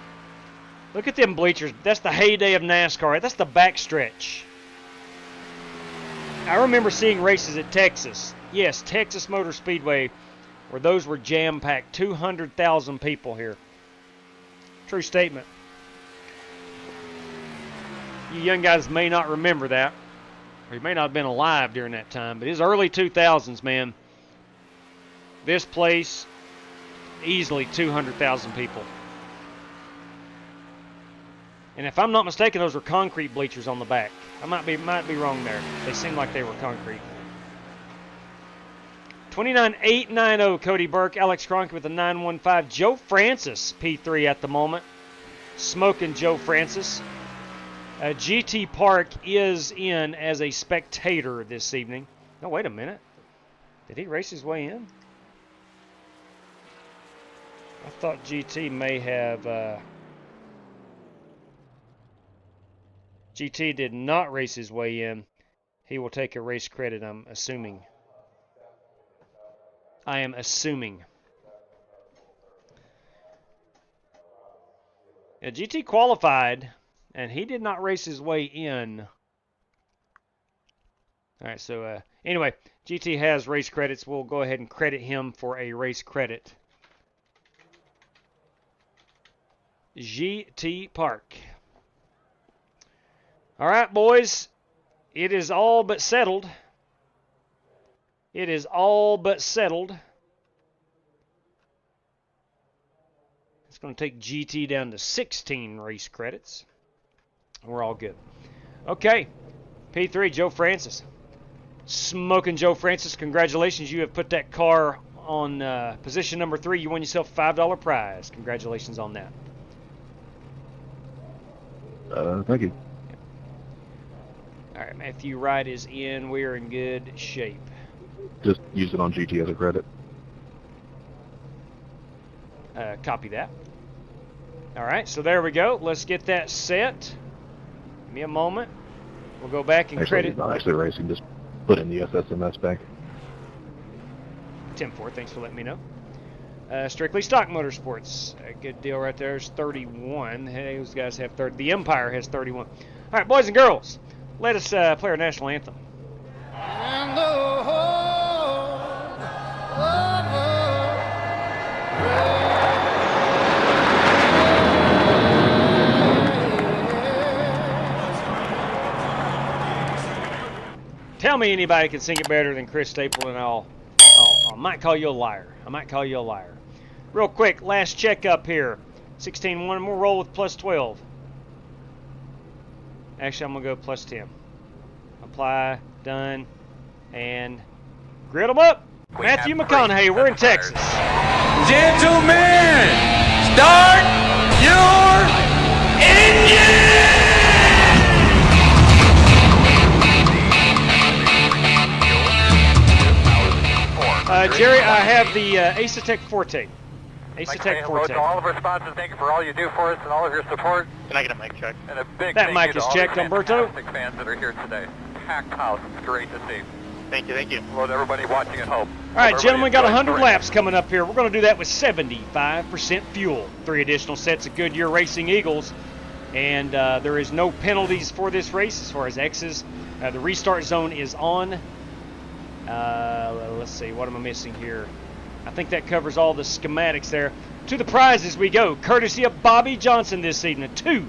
Look at them bleachers. That's the heyday of NASCAR. That's the backstretch. I remember seeing races at Texas. Yes, Texas Motor Speedway, where those were jam-packed. 200,000 people here. True statement. You young guys may not remember that. Or you may not have been alive during that time. But it was early 2000s, man. This place, easily 200,000 people. And if I'm not mistaken, those were concrete bleachers on the back. I might be wrong there. They seemed like they were concrete. 29.890 Cody Burke, Alex Cronk with a 915. Joe Francis, P3 at the moment. Smoking Joe Francis. GT Park is in as a spectator this evening. No, wait a minute. Did he race his way in? I thought GT may have GT did not race his way in. He will take a race credit, I'm assuming. I am assuming. Yeah, GT qualified, and he did not race his way in. All right, so anyway, GT has race credits. We'll go ahead and credit him for a race credit. GT Park. All right, boys. It is all but settled. It is all but settled. It's going to take GT down to 16 race credits. We're all good. Okay. P3, Joe Francis. Smoking Joe Francis, congratulations. You have put that car on position number 3. You won yourself a $5 prize. Congratulations on that. Thank you. All right, Matthew Wright is in. We are in good shape. Just use it on GT as a credit. Copy that. All right, so there we go. Let's get that set. Give me a moment. We'll go back and Actually, credit. he's not actually racing. Just put in the SSMS bank. 10-4, thanks for letting me know. Strictly Stock Motorsports. A good deal right there. There's 31. Hey, those guys have 30. The Empire has 31. All right, boys and girls, let us play our national anthem. And the whole Tell me anybody can sing it better than Chris Staple, and I might call you a liar. I might call you a liar. Real quick, last check up here. 16-1, and we'll roll with plus 12. Actually, I'm going to go plus 10. Apply, done, and grid them up. Matthew McConaughey, we're in Texas. Gentlemen, start your engine! Jerry, I have the Acetec Forte. Acetec Forte. To all of our sponsors, thank you for all you do for us and all of your support. Can I get a mic check? And a big That thank mic you to is all checked, the Umberto. fantastic fans that are here today. Packed house. It's great to see. Thank you, thank you. Hello to everybody watching at home. All right, gentlemen, got 100 laps coming up here. We're going to do that with 75% fuel. 3 additional sets of Goodyear Racing Eagles. And there is no penalties for this race as far as X's. The restart zone is on. Let's see, what am I missing here? I think that covers all the schematics there. To the prizes we go, courtesy of Bobby Johnson this evening. 2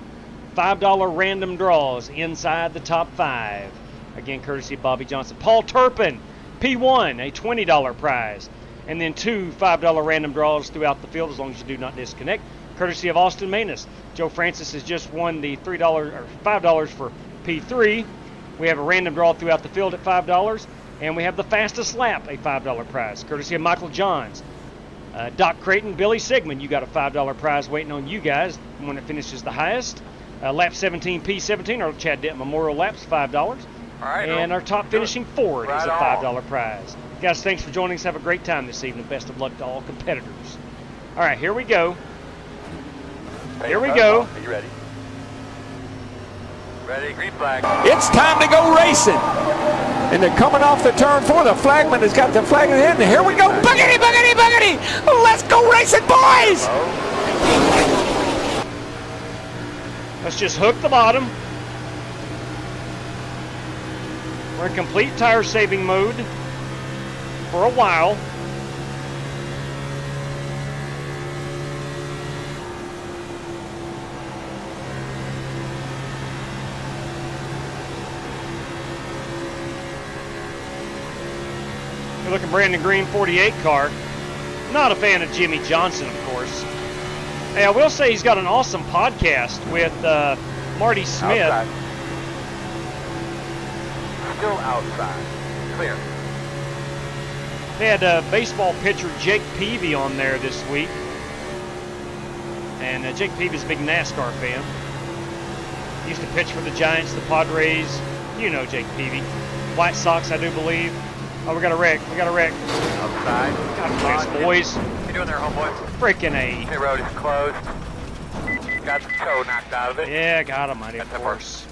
$5 random draws inside the top 5. Again, courtesy of Bobby Johnson. Paul Turpin, P1, a $20 prize. And then 2 $5 random draws throughout the field as long as you do not disconnect. Courtesy of Austin Manus. Joe Francis has just won the $3 or $5 for P3. We have a random draw throughout the field at $5. And we have the fastest lap, a $5 prize. Courtesy of Michael Johns. Doc Creighton, Billy Sigmund, you got a $5 prize waiting on you guys when it finishes the highest. Lap 17, P17, our Chad Dent Memorial Laps, $5. All right, and our top finishing Ford is a Right $5 prize. Guys, thanks for joining us. Have a great time this evening. Best of luck to all competitors. All right, here we go. Here we go. Are you ready? Ready, green flag. It's time to go racing. And they're coming off the turn 4. The flagman has got the flag in the end. And here we go. Boogity, boogity, boogity. Let's go racing, boys. Let's just hook the bottom. We're in complete tire saving mode for a while. You're looking Brandon Green 48 car. Not a fan of Jimmy Johnson, of course. Hey, I will say he's got an awesome podcast with Marty Smith. Outside. Still outside. Clear. They had baseball pitcher Jake Peavy on there this week. And Jake Peavy's a big NASCAR fan. He used to pitch for the Giants, the Padres. You know Jake Peavy. White Sox, I do believe. Oh, we got a wreck. We got a wreck. Outside. God bless, boys. What you doing there, homeboy? Frickin' A. The road is closed. Got the toe knocked out of it. Yeah, got him, of course.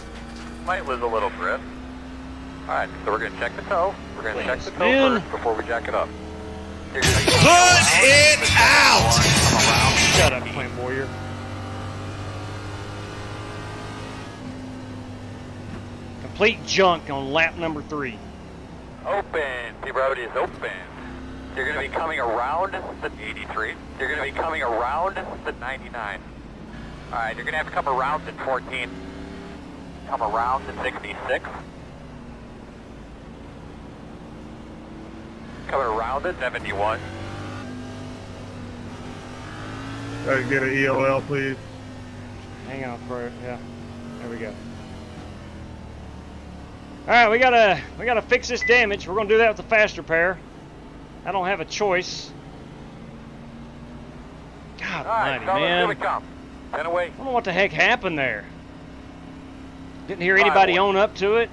Might lose a little grip. Alright, so we're going to check the toe. We're going to check the toe man. first before we jack it up. Put it out! Shut up, Plant Warrior. Complete junk on lap number 3. Open. The road is open. You're going to be coming around the 83. You're going to be coming around the 99. Alright, you're going to have to come around the 14. Come around the 66. Coming around the 71. Try to get an EOL, please. Hang on for it. Yeah. There we go. All right, we gotta fix this damage. We're gonna do that with the faster pair. I don't have a choice. God almighty, man. Here we come. 10 away. I don't know what the heck happened there. Didn't hear anybody own up to it.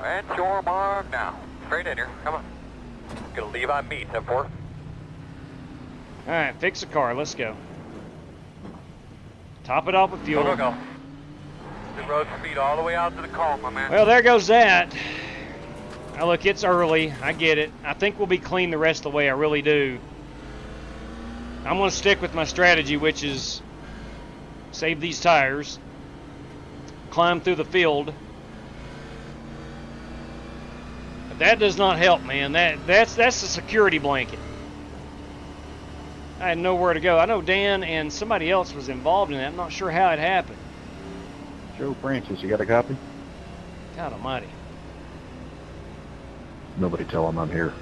And your mark now. Straight in here. Come on. Gonna leave on me, 10-4. All right, fix the car. Let's go. Top it off with fuel. Go, go, go. The road speed all the way out to the cone, my man. Well, there goes that. Now look, it's early. I get it. I think we'll be clean the rest of the way. I really do. I'm going to stick with my strategy, which is save these tires, climb through the field. But that does not help, man. That's the security blanket. I had nowhere to go. I know Dan and somebody else was involved in that. I'm not sure how it happened. Joe Francis, you got a copy? God almighty. Nobody tell him I'm here.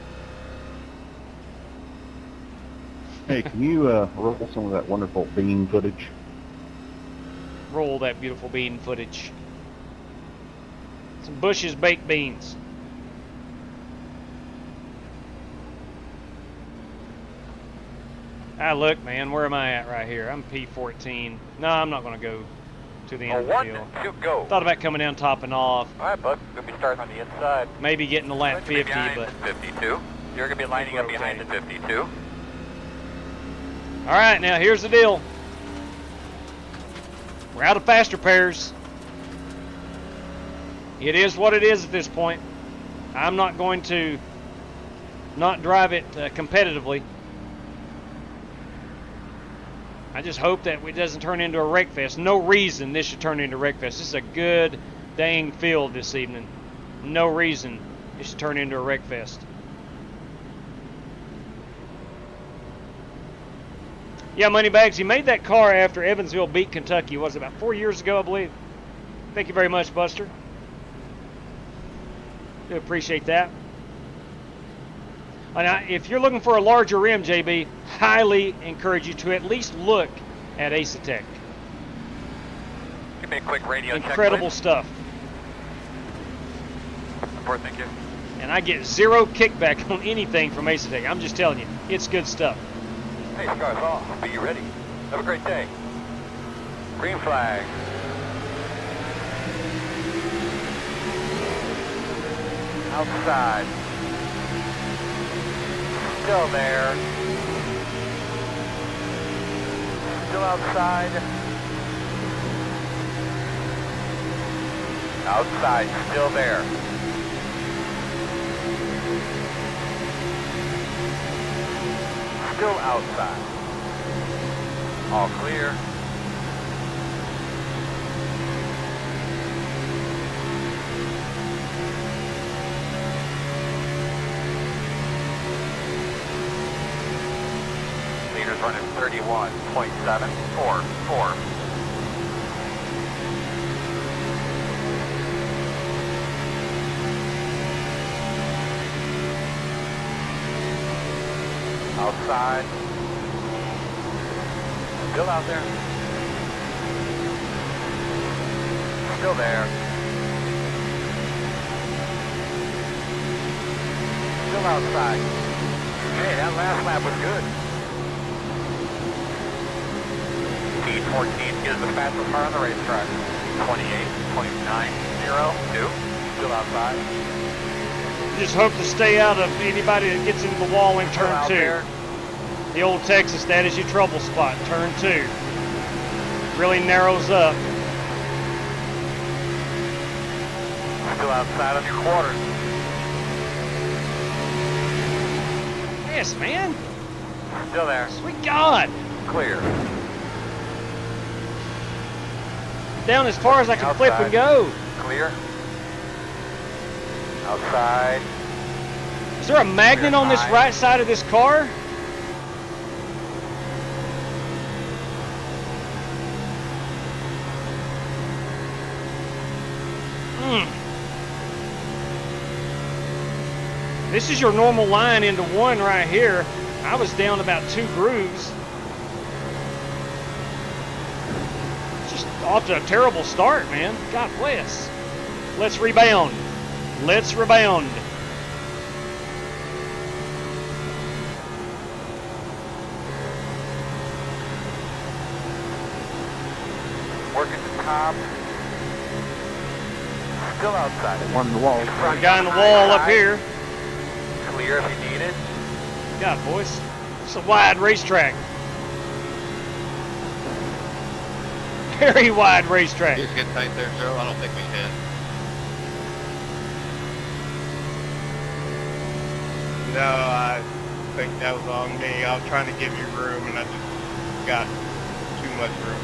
Hey, can you roll some of that wonderful bean footage? Roll that beautiful bean footage. Some Bush's baked beans. Ah, look, man, where am I at right here? I'm P14. No, I'm not going to go to the end of the field. 1, 2, go. Thought about coming down, topping off. All right, bud. Gonna be starting on the inside. Maybe getting to lap 50, but... 52. You're gonna be lining up behind the 52. All right, now here's the deal. We're out of faster pairs. It is what it is at this point. I'm not going to not drive it competitively. I just hope that it doesn't turn into a wreck fest. No reason this should turn into a wreck fest. This is a good dang field this evening. No reason it should turn into a wreck fest. Yeah, Moneybags, he made that car after Evansville beat Kentucky. Was it about 4 years ago, I believe? Thank you very much, Buster. Do appreciate that. And if you're looking for a larger rim, JB, highly encourage you to at least look at Acetech. Give me a quick radio Incredible check, stuff. Report, thank you. And I get zero kickback on anything from Acetech. I'm just telling you, it's good stuff. Hey, Scars off. Be ready. Have a great day. Green flag. Outside. Still there. Still outside. Outside, still there. Still outside. All clear. Leader's running 31.744. Outside. Still out there. Still there. Still outside. Hey, that last lap was good. Speed 14 is the fastest car on the racetrack. 28.902. Still outside. Just hope to stay out of anybody that gets into the wall in turn 2. There. The old Texas, that is your trouble spot, turn 2. Really narrows up. Still outside on your quarters. Yes, man. Still there. Sweet God. Clear. Down as far as I can flip and go. Clear. Outside. Is there a magnet on this right side of this car? This is your normal line into one right here. I was down about 2 grooves. Just off to a terrible start, man. God bless. Let's rebound. Let's rebound. Working the top. Still outside. One in the wall. The guy in the wall up here. Clear if you need it. God, boys. It's a wide racetrack. Very wide racetrack. Just get tight there, Joe. I don't think we can. No, I think that was on me. I was trying to give you room, and I just got too much room.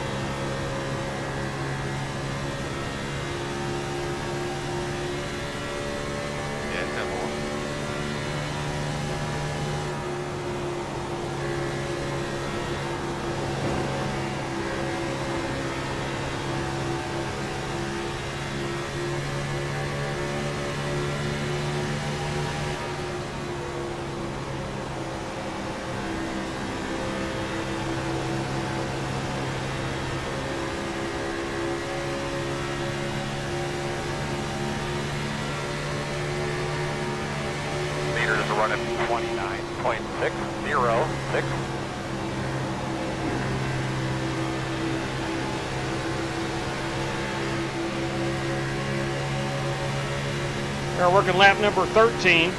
Yeah, 10 more. Meters are running 29.606. We're working lap number 13.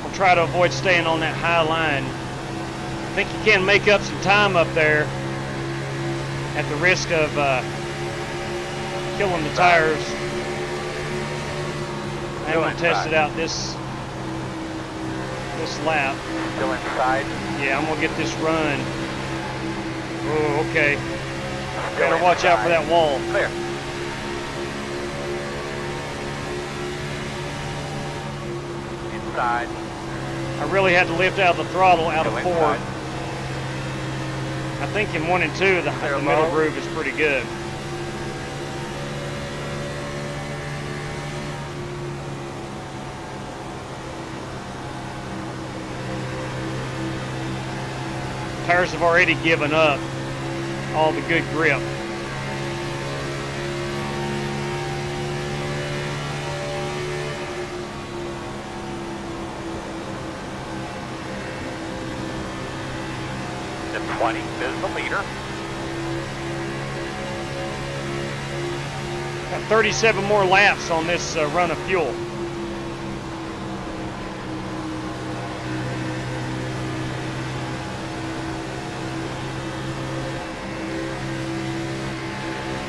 We'll try to avoid staying on that high line. I think you can make up some time up there at the risk of killing the tires. I'm going to test it out this lap. Still inside. Yeah, I'm going to get this run. Oh, okay. Better watch out for that wall. Clear. Inside. I really had to lift out of the throttle out of Go 4. inside. I think in 1 and 2, the middle groove is pretty good. Tires have already given up all the good grip. The 20 is the leader. Got 37 more laps on this run of fuel.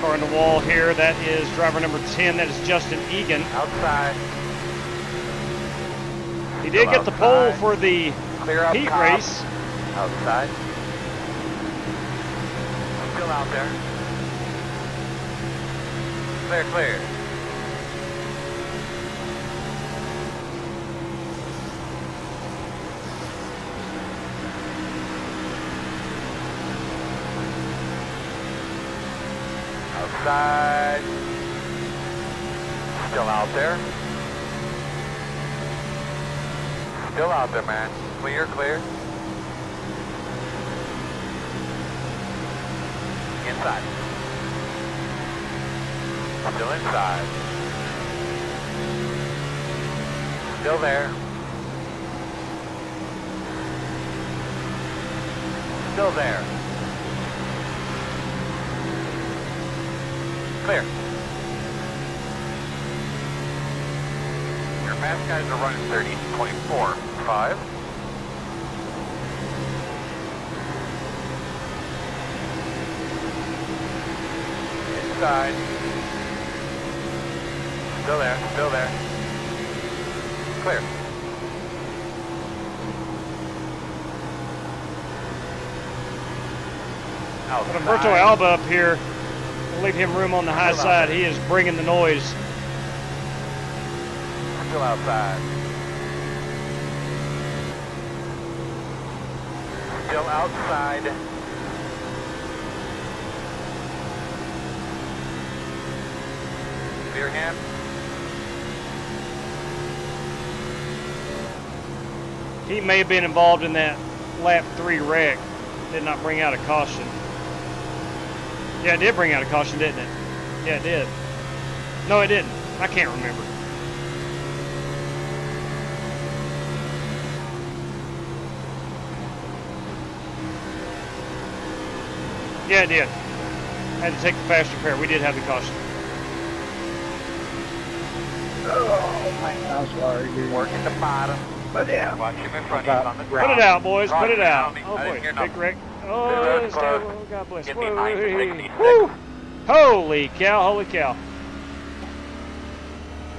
Car in the wall here, that is driver number 10, that is Justin Egan. Outside. He did get the pole for the heat race. Outside. Still out there. Clear, clear. Outside. Still out there. Still out there, man. Clear, clear. Inside. Still inside. Still there. Still there. Clear. Your fast guys are running 30.45. Inside. Still there, still there. Clear. Put Umberto Alba up here. We'll leave him room on the high side. He is bringing the noise. Still outside. Still outside. Clear again. He may have been involved in that lap 3 wreck. Did not bring out a caution. Yeah, it did bring out a caution, didn't it? Yeah, it did. No, it didn't. I can't remember. Yeah, it did. Had to take the fast repair. We did have the caution. Oh, man, I'm sorry, dude. Working the bottom. But yeah. Watch him in front of you on the ground. Put it out, boys. Put it out. Roger, Oh, I boy. didn't hear Big nothing. wreck. The Oh, road's stay closed. well. God bless. Get behind the 66. Woo! Holy cow, holy cow.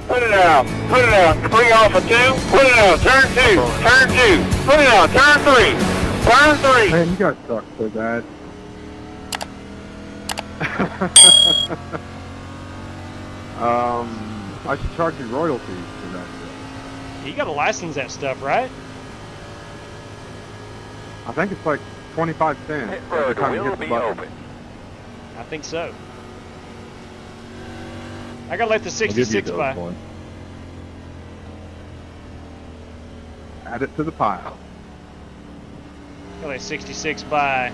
Put it out. Put it out. 3 off of 2. Put it out. Turn 2. Turn 2. Put it out. Turn 3. Turn 3. Man, you guys suck so bad. I should charge you royalties for that. You gotta license that stuff, right? I think it's like 25 cents. Pit every road time you will hit the be button. open. I think so. I gotta let the 66 by. Add it to the pile. Gotta let 66 by.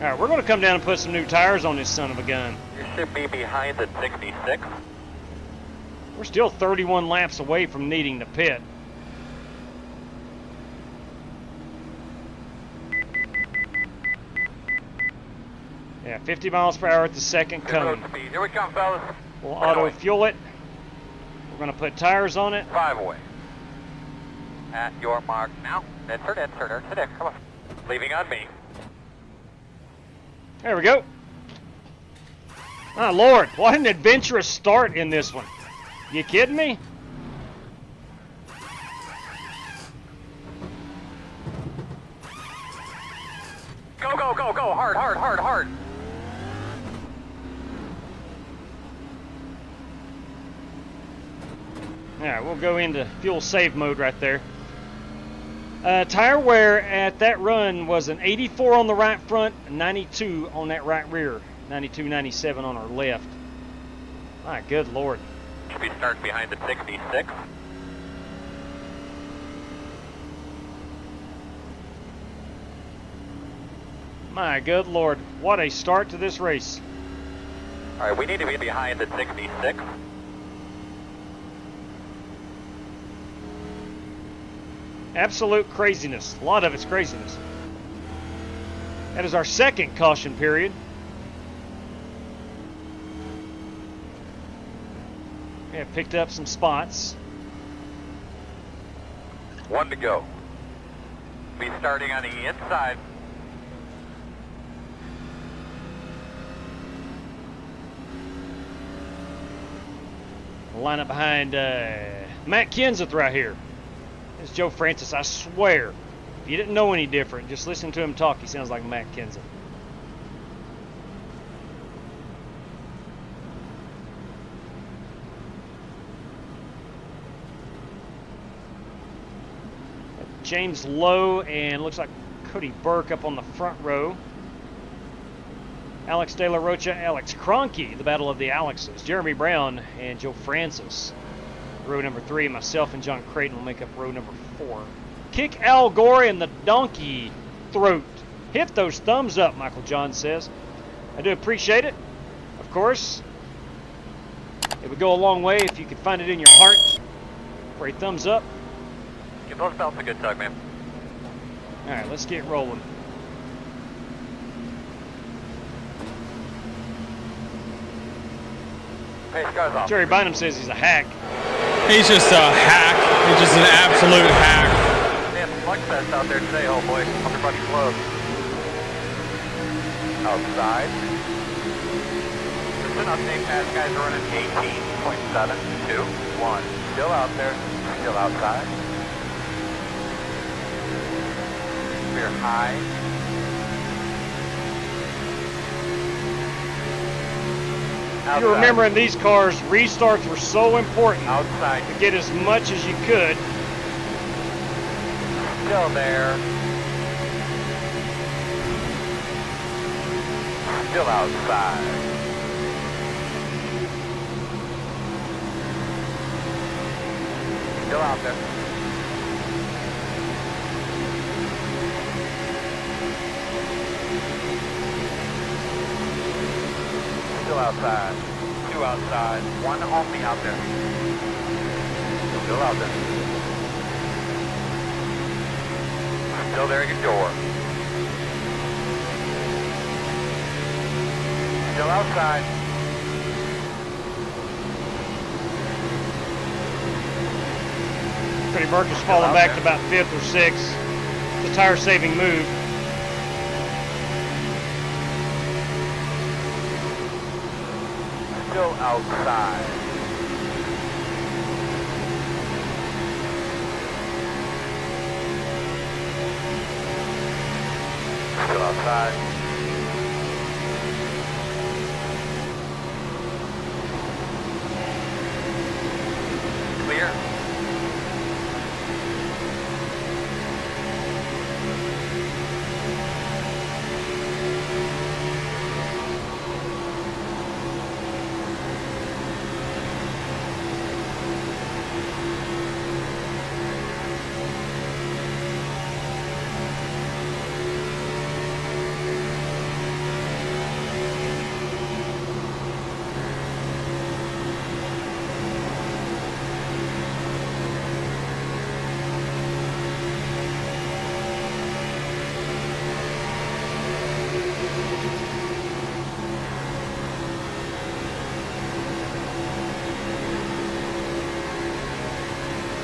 Alright, we're gonna come down and put some new tires on this son of a gun. You should be behind the 66. We're still 31 laps away from needing the pit. Yeah, 50 miles per hour at the second cone. Speed. Here we come, fellas. We'll auto fuel it. We're gonna put tires on it. 5 away. At your mark now. That's her, that's her, that's her. Come on. Leaving on me. There we go. Ah, Lord, what an adventurous start in this one. You kidding me? Go, go, go, go. Hard, hard, hard, hard. Alright, we'll go into fuel save mode right there. Tire wear at that run was an 84 on the right front, 92 on that right rear, 92, 97 on our left. My good Lord. Should be starting behind the 66. My good Lord, what a start to this race. All right, we need to be behind the 66. Absolute craziness. A lot of it's craziness. That is our second caution period. We have picked up some spots. 1 to go. Be starting on the inside. Line up behind Matt Kenseth right here. This is Joe Francis. I swear, if you didn't know any different, just listen to him talk. He sounds like Matt Kenseth. James Lowe and looks like Cody Burke up on the front row. Alex De La Rocha, Alex Cronky, the battle of the Alexes. Jeremy Brown and Joe Francis. Row number 3, myself and John Creighton will make up row number 4. Kick Al Gore in the donkey throat. Hit those thumbs up, Michael John says. I do appreciate it. Of course, it would go a long way if you could find it in your heart for a thumbs up. Give those belts a good tug, man. All right, let's get rolling. Pace car's off. Jerry Bynum says he's a hack. He's just a hack. He's just an absolute hack. They have some flex fest out there today, oh boy. Everybody close. Outside. Just an update, pass guys are running 18.721. Still out there. Still outside. Clear high. If you remember in these cars, restarts were so important outside to get as much as you could. Still there. Still outside. Still out there. Still outside. 2 outside. 1 only out there. Still out there. Still there at your door. Still outside. Freddie Burke is falling back to about 5th or 6th. It's a tire saving move. Still outside. Still outside. Clear.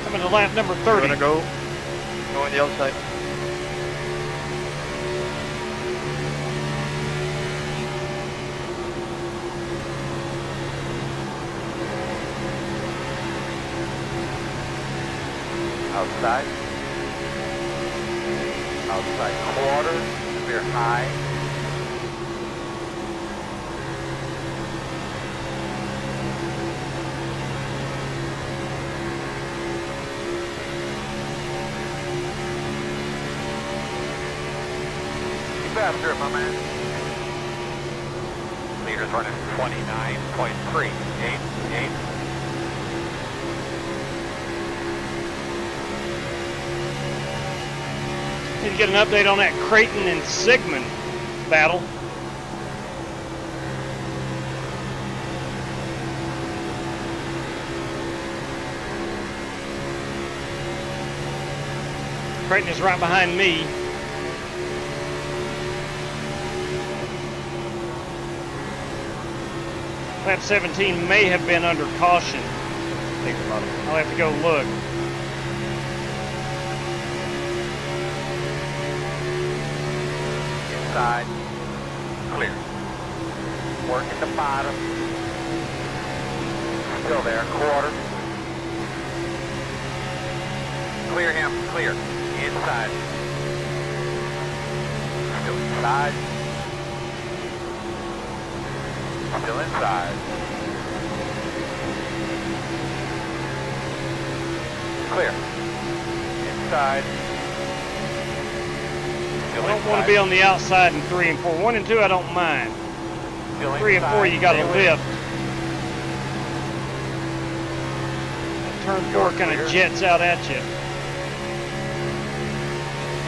Coming to lap number 30. Gonna go on the other side. Outside. Outside quarter. Clear high. Faster, my man. Leader's running 29.3. 8. Need to get an update on that Creighton and Sigmund battle. Creighton is right behind me. Lap 17 may have been under caution. I'll have to go look. Inside. Clear. Working the bottom. Still there. Quarter. Clear him. Clear. Inside. Still inside. Still inside. Clear. Inside. Still I don't want to be on the outside in 3 and 4. 1 and 2 I don't mind. Still 3 and 4 you got to lift. Turn 4 kind of jets out at you.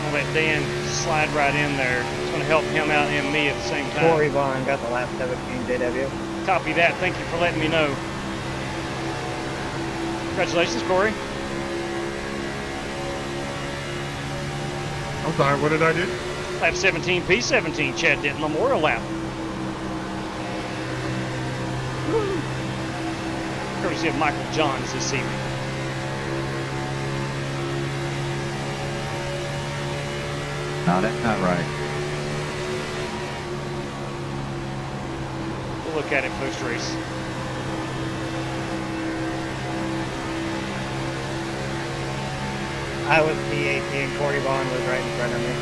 I'll let Dan slide right in there. It's going to help him out and me at the same time. Corey Vaughn got the lap 17 JW. Copy that. Thank you for letting me know. Congratulations, Corey. I'm sorry, what did I do? Lap 17, P17, Chad Denton Memorial Lap. courtesy of Michael Johns this evening. No, that's not right. We'll look at it post-race. I was P18 and Corey Vaughn was right in front of me.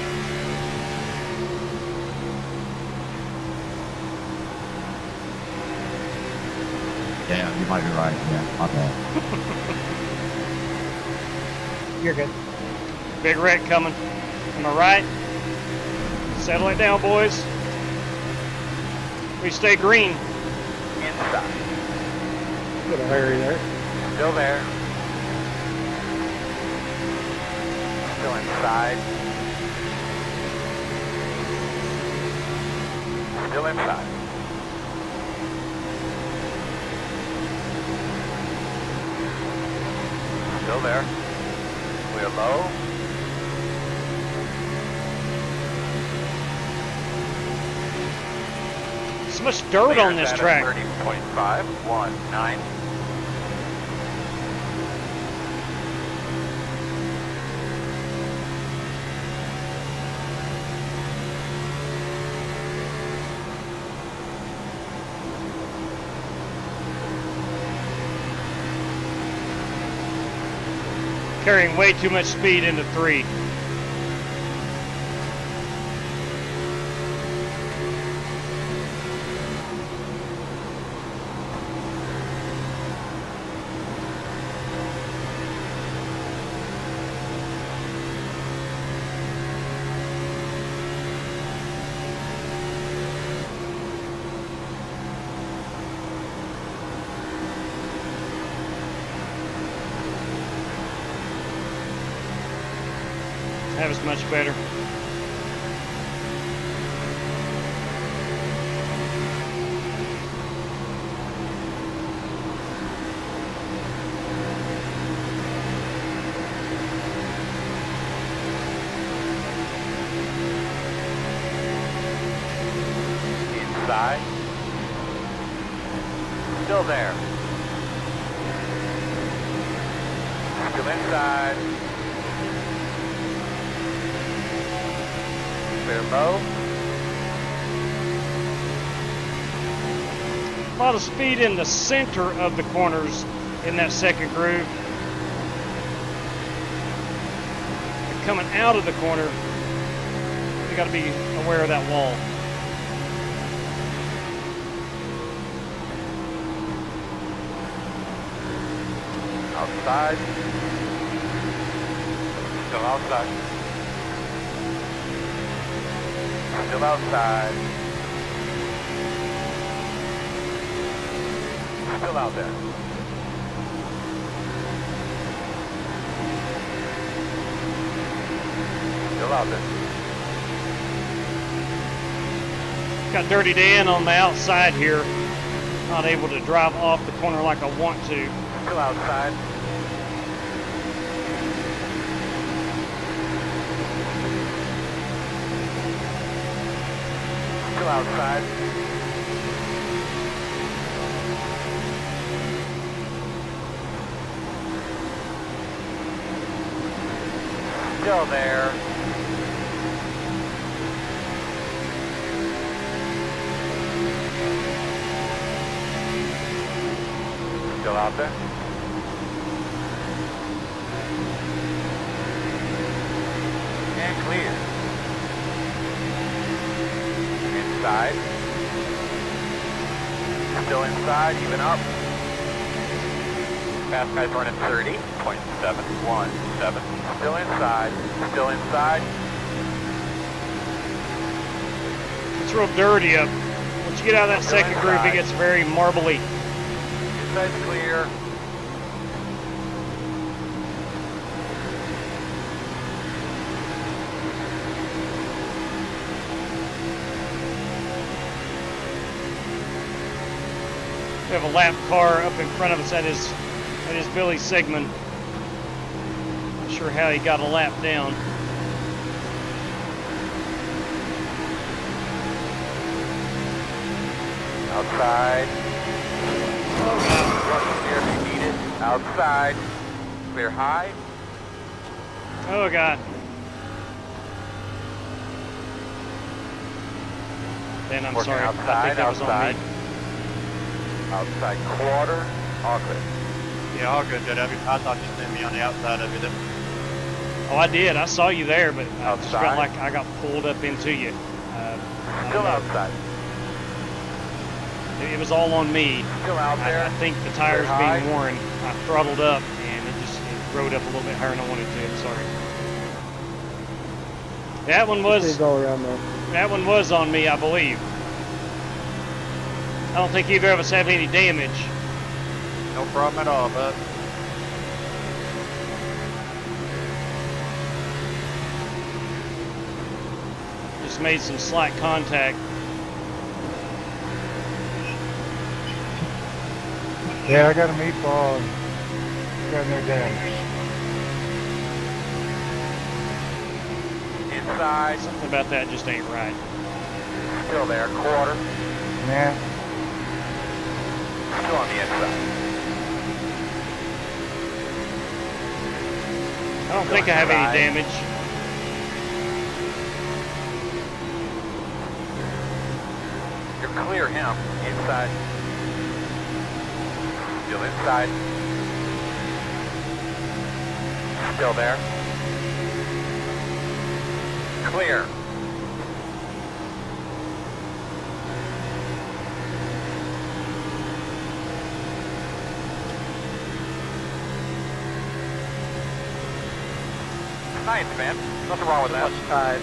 Yeah, you might be right. Yeah, my bad. You're good. Big wreck coming. Am I right? Settle it down, boys. We stay green. Inside. Get a hurry there. Still there. Still inside. Still inside. Still there. We're low. So much dirt on this track. 30.519. Carrying way too much speed into 3. That was much better. Inside. Still there. Still inside. Clear low. A lot of speed in the center of the corners in that second groove. And coming out of the corner, you got to be aware of that wall. Outside. Still outside. Still outside. Still out there. Still out there. Got Dirty Dan on the outside here. Not able to drive off the corner like I want to. Still outside. Still outside. Still there. Still out there. And clear. Inside. Still inside, even up. Fast guys running 30.717. Still inside. Still inside. It's real dirty up. Once you get out of that second groove, it gets very marbly. Inside's clear. We have a lap car up in front of us. That is Billy Sigmund. Not sure how he got a lap down. Outside. Russian near Outside. Clear high. Oh, God. Ben, I'm Working sorry. I outside, think that was outside. on me. Outside quarter. All clear. Yeah, all good, JW. I thought you sent me on the outside of it. Oh, I did. I saw you there, but I just felt Outside. like I got pulled up into you. I Still don't know. outside. It was all on me. Still out there. I think the tires Clear high. being worn, I throttled up, and it rode up a little bit higher than I wanted to. I'm sorry. That one was. Go around there. That one was on me, I believe. I don't think either of us have any damage. No problem at all, bud. Just made some slight contact. Yeah, I got a meatball and got no damage. Inside. Something about that just ain't right. Still there. Quarter. Yeah. Still on the inside. I don't think I have any damage. You're clear him. Inside. Still inside. Still there. Clear. Nice, man. Nothing wrong with that. Tide.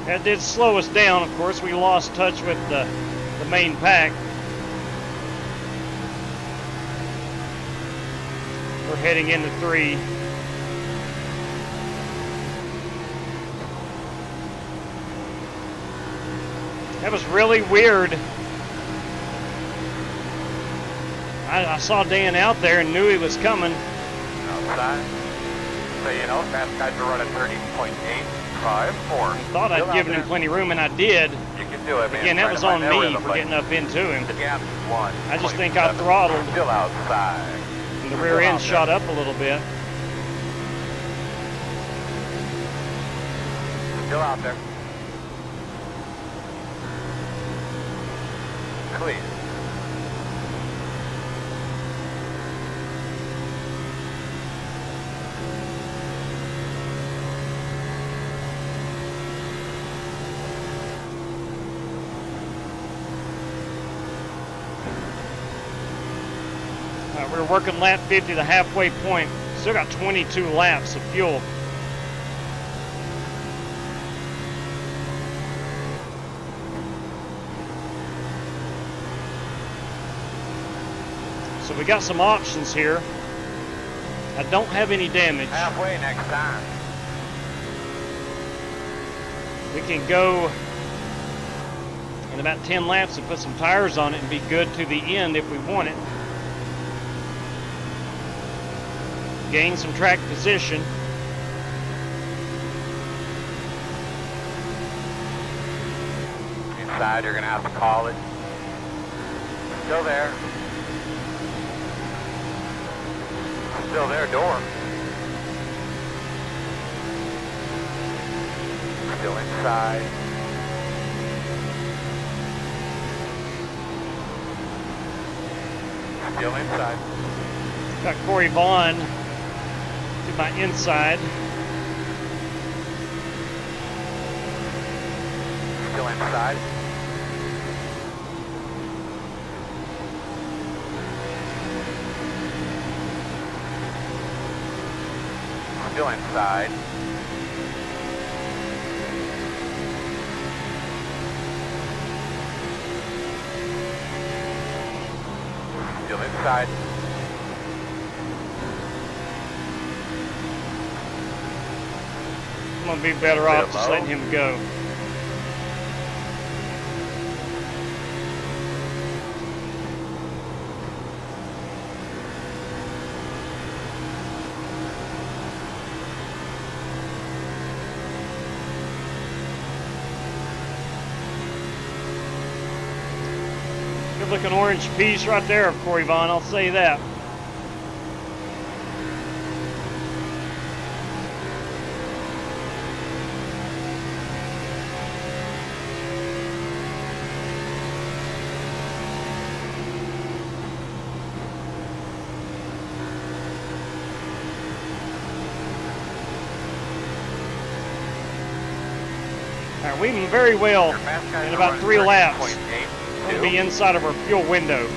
That did slow us down. Of course, we lost touch with the main pack. We're heading into 3. That was really weird. I saw Dan out there and knew he was coming. Outside. So you know, fast guys are running 30.854. Thought I'd given him plenty of room, and I did. You can do it, man. Again, that Trying was to find on that me rhythm, for but getting up into him. The gap is 1. I just think I throttled. Still outside. And the rear end shot up a little bit. Still out there. Clear. We're working lap 50, the halfway point. Still got 22 laps of fuel. So we got some options here. I don't have any damage. Halfway next time. We can go in about 10 laps and put some tires on it and be good to the end if we want it. Gain some track position. Inside, you're going to have to call it. Still there. Still there, door. Still inside. Still inside. Got Corey Vaughn to my inside. Still inside. Still inside. Still inside. I'm gonna be better off just letting him go. Good looking orange piece right there, Corey Vaughn, I'll say that. Alright, we've been very well in about 3 laps. We'll be inside of our fuel window.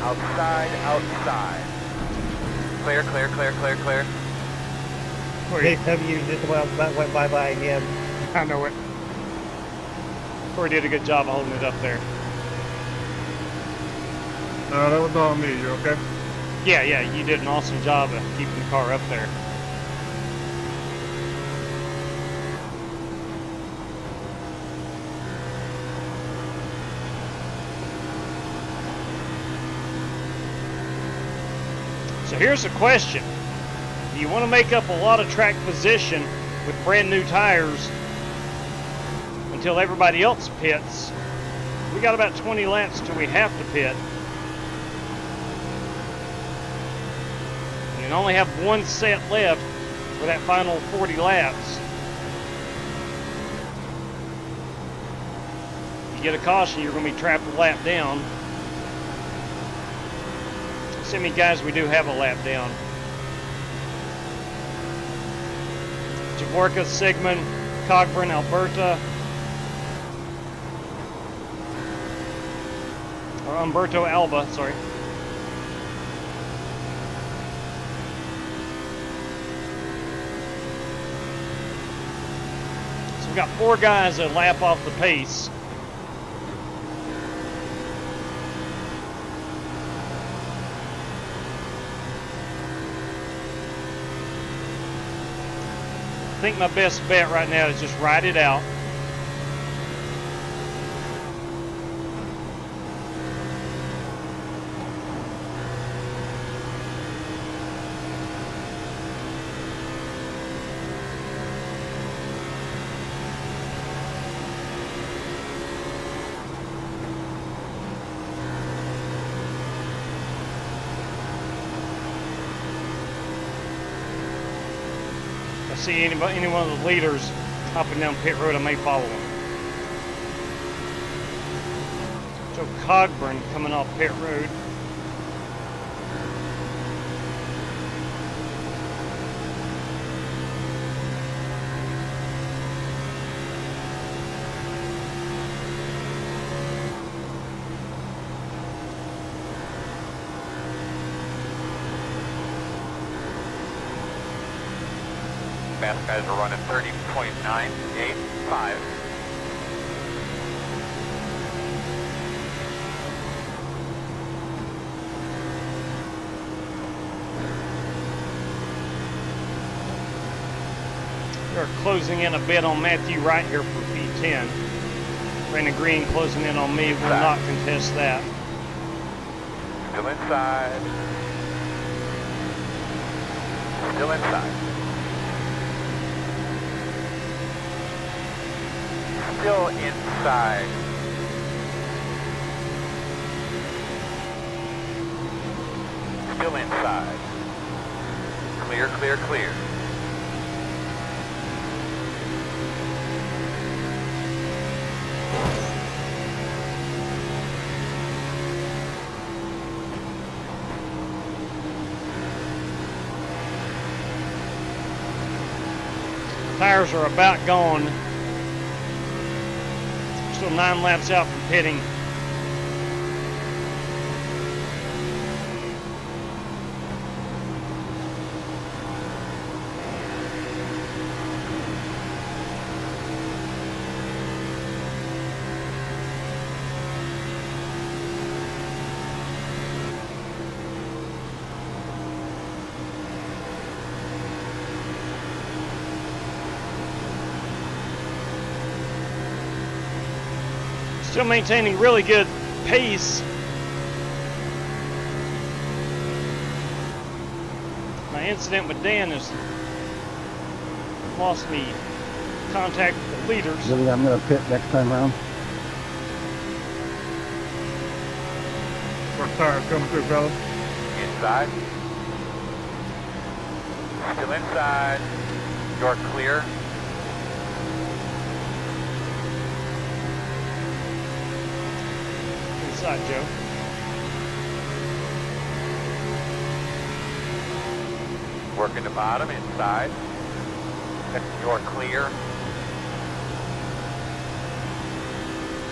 Outside, outside. Clear, clear, clear, clear, clear. JW just went bye-bye again. I know it. Corey did a good job of holding it up there. That was all me. You okay? Yeah, you did an awesome job of keeping the car up there. So here's a question. Do you want to make up a lot of track position with brand new tires until everybody else pits? We got about 20 laps till we have to pit. And only have one set left for that final 40 laps. You get a caution, you're going to be trapped a lap down. See how many guys we do have a lap down. Javorka, Sigmund, Cogburn, Alberta. Or Umberto Alba, sorry. So we've got 4 guys that lap off the pace. I think my best bet right now is just ride it out. See any one of the leaders hopping down pit road, I may follow them. Joe Cogburn coming off pit road. Fast guys are running 30.985. They're closing in a bit on Matthew Wright here for P10. Brandon Green closing in on me, will not contest that. Still inside. Still inside. Still inside. Still inside. Clear, clear, clear. Tires are about gone. Still 9 laps out from pitting. Still maintaining really good pace. My incident with Dan has lost me contact with the leaders. Really, I'm going to pit next time around. First tire coming through, fellas. Inside. Still inside. You're clear. Inside, Joe. Working the bottom, inside. You're clear.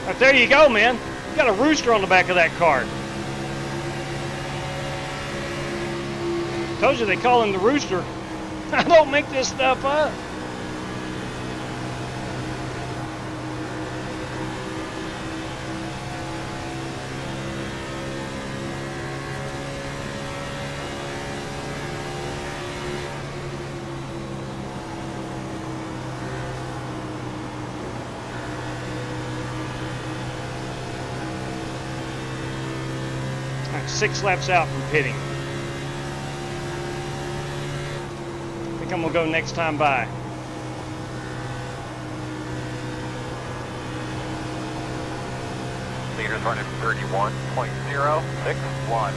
Right there you go, man. You got a rooster on the back of that car. Told you they call him the rooster. I don't make this stuff up. All right, 6 laps out from pitting. I think I'm gonna go next time by. Leaders running 31.061.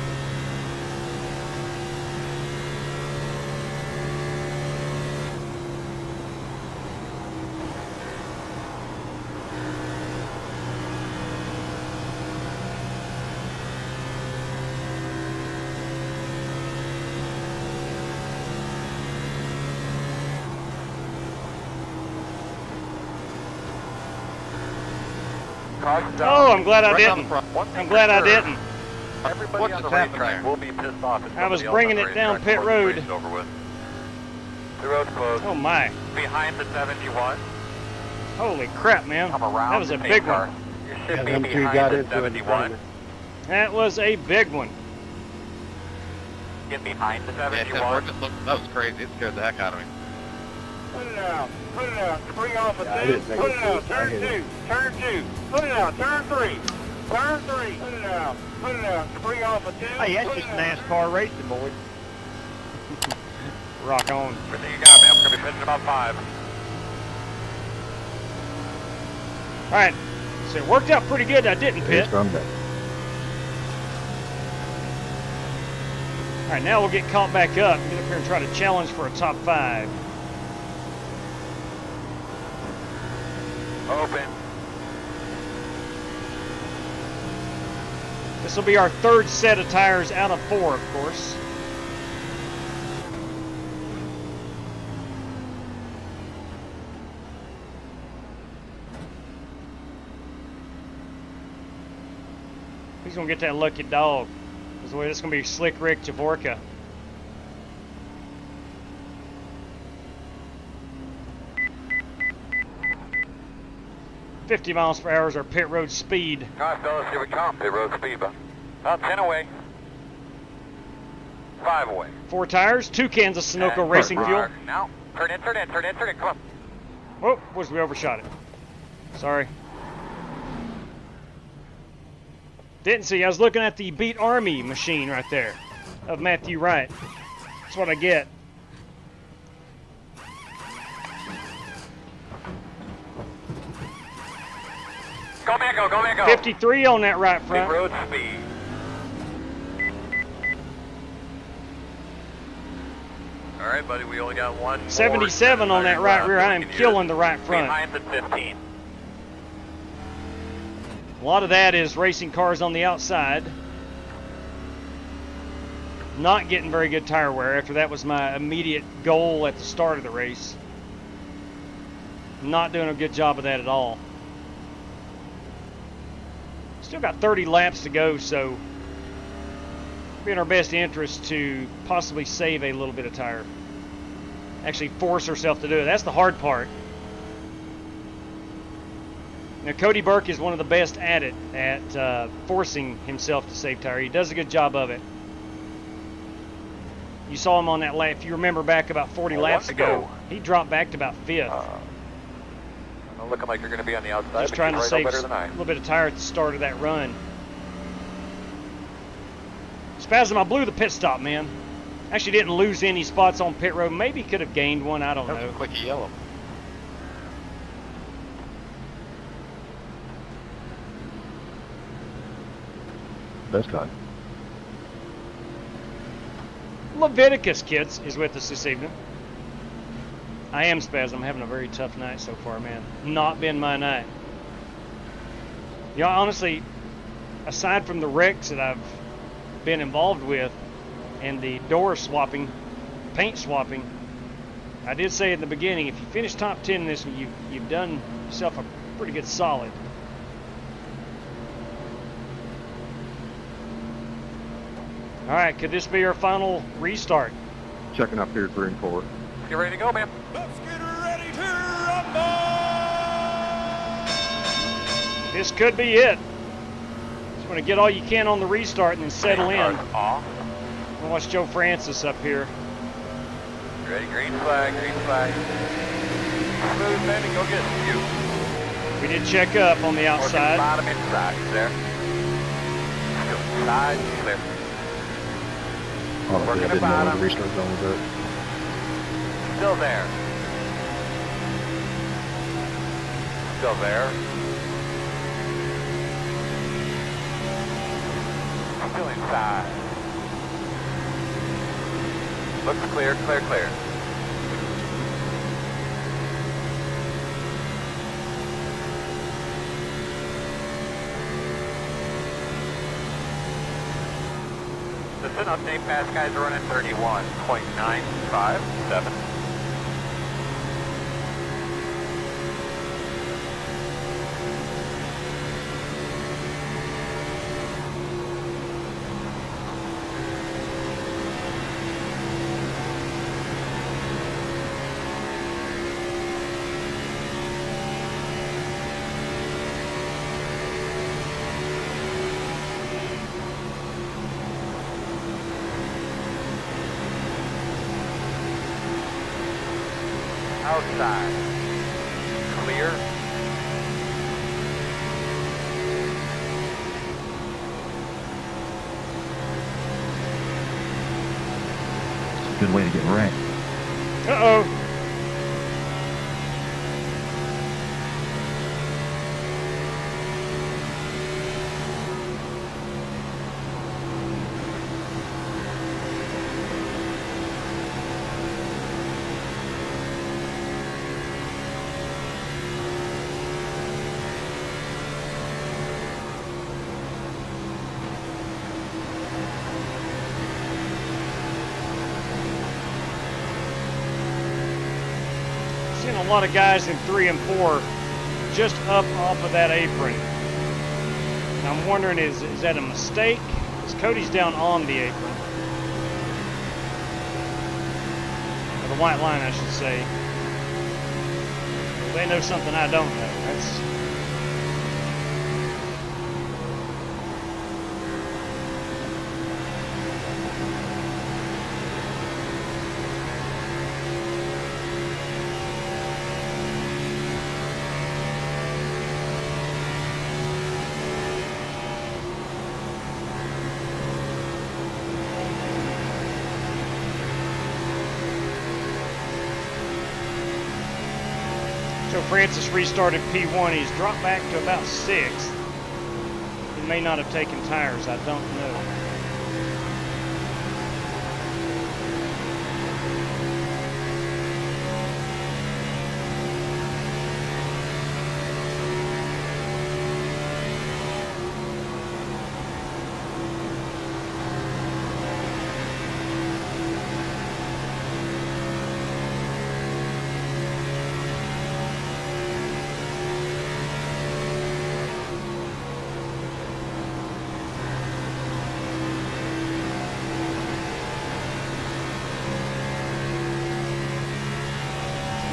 Oh, I'm glad I didn't. I'm glad I didn't. Everybody on the racetrack will be pissed off. I was bringing it down pit road. The road's closed. Oh my. Behind the 71. Holy crap, man. That was a big one. You should be behind the 71. That was a big one. Get behind the 71. Yeah, that was crazy. It scared the heck out of me. Put it out. Put it out. Spring off a 2. Put it out. Turn 2. Turn 2. Put it out. Turn 3. Turn 3. Put it out. Put it out. Spring off a 2. Hey, that's just NASCAR racing, boys. Rock on. Everything you got, man. We're going to be pitching about 5. All right. So it worked out pretty good. I didn't pit. All right, now we'll get caught back up. Get up here and try to challenge for a top 5. Open. This will be our 3rd set of tires out of 4, of course. He's going to get that lucky dog. This is going to be Slick Rick Javorka. $50 miles per hour is our pit road speed. All right, fellas, here we come. Pit road speed, about 10 away. 5 away. 4 tires, 2 cans of Sunoco racing fuel. Now, turn in, come on. Oh, boys, we overshot it. Sorry. Didn't see, I was looking at the Beat Army machine right there of Matthew Wright. That's what I get. Go, man, go, 53 on that right front. Pit road speed. All right, buddy, we only got one 77 on that right rear. I am killing the right front. Behind the 15. A lot of that is racing cars on the outside. Not getting very good tire wear after that was my immediate goal at the start of the race. Not doing a good job of that at all. Still got 30 laps to go, so be in our best interest to possibly save a little bit of tire. Actually force ourselves to do it. That's the hard part. Now, Cody Burke is one of the best at it, at forcing himself to save tire. He does a good job of it. You saw him on that lap. If you remember back about 40 laps ago, he dropped back to about 5th. looking like you're going to be on the outside. Just trying to save better a than I. little bit of tire at the start of that run. Spasm, I blew the pit stop, man. Actually didn't lose any spots on pit road. Maybe could have gained one, I don't know. That's a quickie yellow. That's good. Leviticus, kids, is with us this evening. I am Spasm. I'm having a very tough night so far, man. Not been my night. You know, honestly, aside from the wrecks that I've been involved with and the door swapping, paint swapping, I did say in the beginning, if you finish top 10 in this one, you've done yourself a pretty good solid. All right, could this be our final restart? Checking up here, green forward. You ready to go, man? Let's get ready to rumble! This could be it. Just want to get all you can on the restart and then settle in. Off. I'll watch Joe Francis up here. Ready, green flag, green flag. Smooth, baby, go get you. We did check up on the outside. Bottom inside, there. Still side, clear. Honestly, I didn't know when the restart zone was at. Still there. Still there. Still inside. Looks clear, clear, clear. Just an update, fast guys are running 31.957. Outside. Clear. It's a good way to get wrecked. Uh-oh. Seen a lot of guys in 3 and 4 just up off of that apron. And I'm wondering, is that a mistake? Because Cody's down on the apron. Or the white line, I should say. They know something I don't know. That's... So Francis restarted P1. He's dropped back to about 6th. He may not have taken tires. I don't know.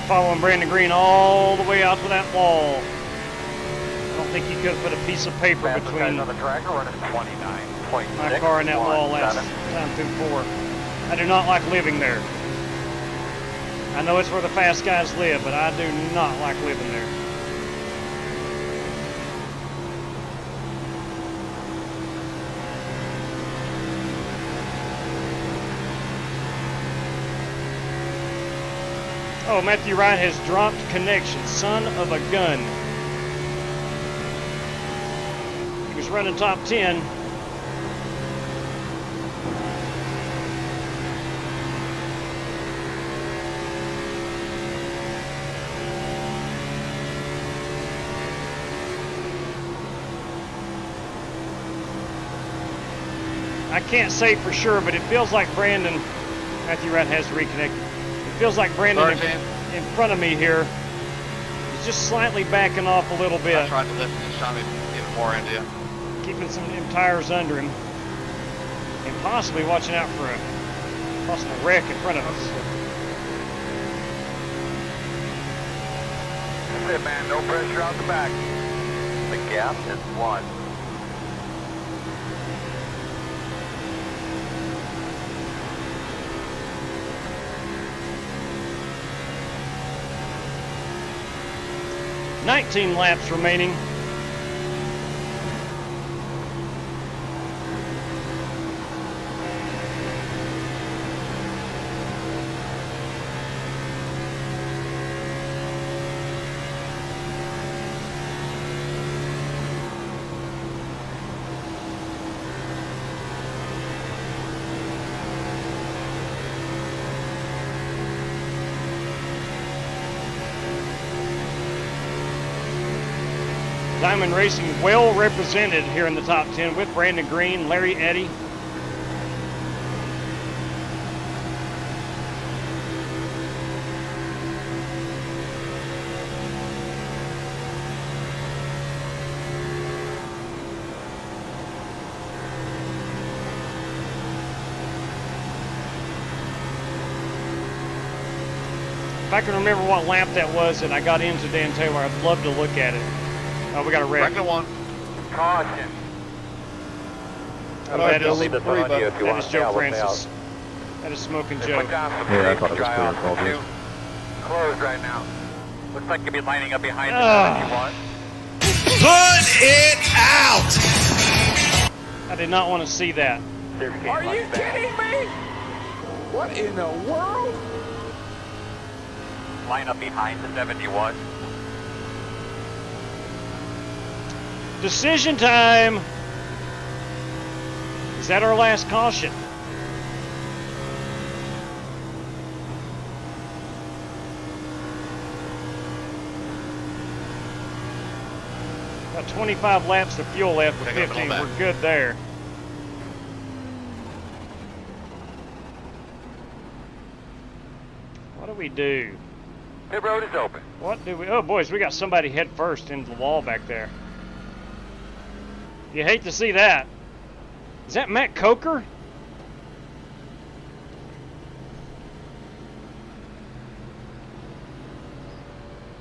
Following Brandon Green all the way out to that wall. I don't think you could have put a piece of paper between on the track running 29.6. my car and that wall last time through 4. I do not like living there. I know it's where the fast guys live, but I do not like living there. Oh, Matthew Wright has dropped connection. Son of a gun. He was running top 10. I can't say for sure, but it feels like Brandon, Matthew Wright has reconnected. It feels like Brandon in front of me here is just slightly backing off a little bit. I tried to lift and shot me even more into you. Keeping some of them tires under him. And possibly watching out for a possible wreck in front of us. That's it, man. No pressure out the back. The gap is 1. $19 laps remaining. Diamond Racing well represented here in the top 10 with Brandon Green, Larry Eddy. If I can remember what lap that was that I got into Dan Taylor, I'd love to look at it. Oh, we got a wreck. Second one. Caution. Oh, that is Joe Francis. That is Smoking Joe. Yeah, I thought it was clear. All good. Closed right now. Looks like you'll be lining up behind the 71. Put it out! I did not want to see that. Are you kidding me? What in the world? Line up behind the 71. Decision time. Is that our last caution? Got 25 laps of fuel left with 15. We're good there. What do we do? Pit road is open. What do we? Oh, boys, we got somebody head first into the wall back there. You hate to see that. Is that Matt Coker?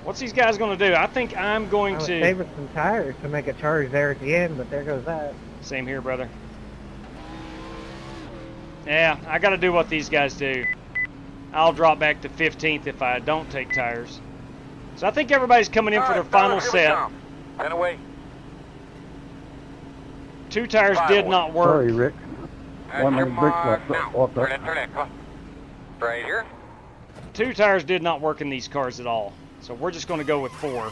What's these guys going to do? I think I'm going to... saving some tires to make a charge there at the end, but there goes that. Same here, brother. Yeah, I got to do what these guys do. I'll drop back to 15th if I don't take tires. So I think everybody's coming in for their final set. 10 away. 2 tires did not work. Sorry, Rick. One of the brakes left off Turn in. Right here. 2 tires did not work in these cars at all. So we're just going to go with 4.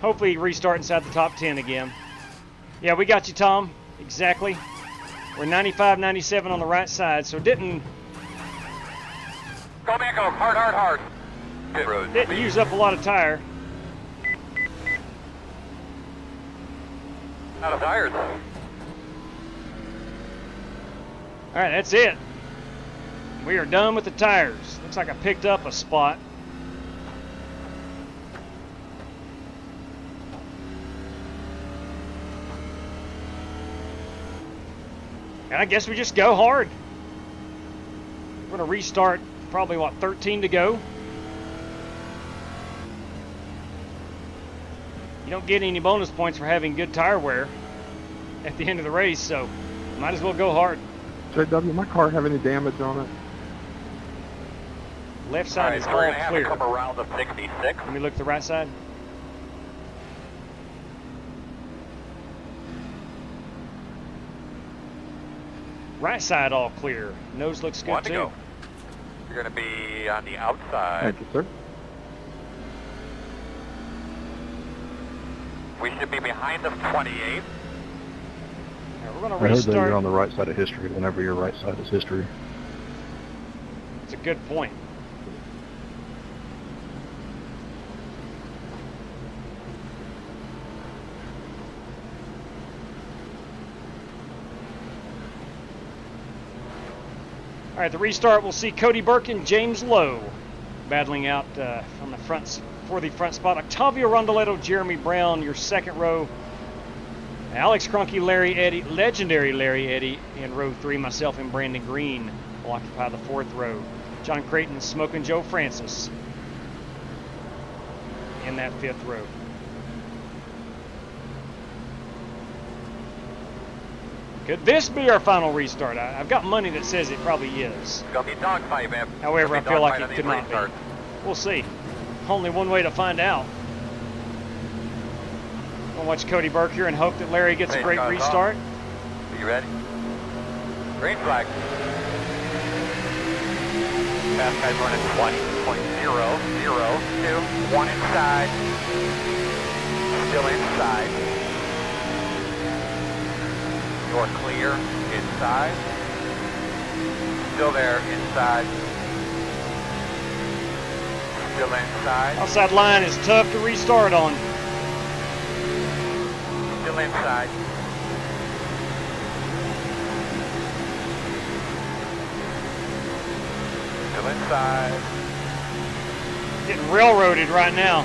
Hopefully restart inside the top 10 again. Yeah, we got you, Tom. Exactly. We're 95, 97 on the right side, so didn't... Go back up. Hard. Pit road. Didn't use up a lot of tire. Out of tires. Alright, that's it. We are done with the tires. Looks like I picked up a spot. And I guess we just go hard. We're going to restart probably, 13 to go. You don't get any bonus points for having good tire wear at the end of the race, so might as well go hard. JW, my car have any damage on it? Left side is all we're gonna clear. Have a couple rounds of 66. Let me look at the right side. Right side all clear. Nose looks good too. Go. You're going to be on the outside. Thank you, sir. We should be behind the 28. We're going to I heard that restart. you're on the right side of history whenever your right side is history. It's a good point. All right, the restart will see Cody Burke and James Lowe battling out on the front for the front spot. Octavio Rondoletto, Jeremy Brown, your second row. Alex Cronky, Larry Eddy, legendary Larry Eddy in row 3. Myself and Brandon Green will occupy the 4th row. John Creighton, Smoking Joe Francis in that 5th row. Could this be our final restart? I've got money that says it probably is. It's going to be dogfight, man. However, I feel like it could not be. We'll see. Only one way to find out. We'll watch Cody Burke here and hope that Larry gets a great restart. Are you ready? Green flag. Fast guy's running 20.002. 1 inside. Still inside. You're clear. Inside. Still there. Inside. Still inside. Outside line is tough to restart on. Still inside. Still inside. Getting railroaded right now.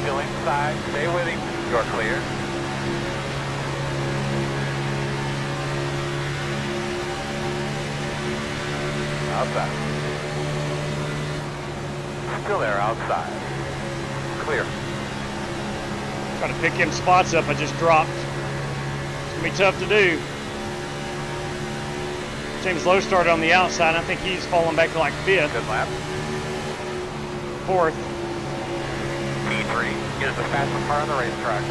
Still inside. Stay with him. You're clear. Outside. Still there, outside. Clear. Got to pick him spots up I just dropped. It's going to be tough to do. James Lowe started on the outside. I think he's fallen back to like 5th. Good lap. 4th. P3 is the fastest car on the racetrack.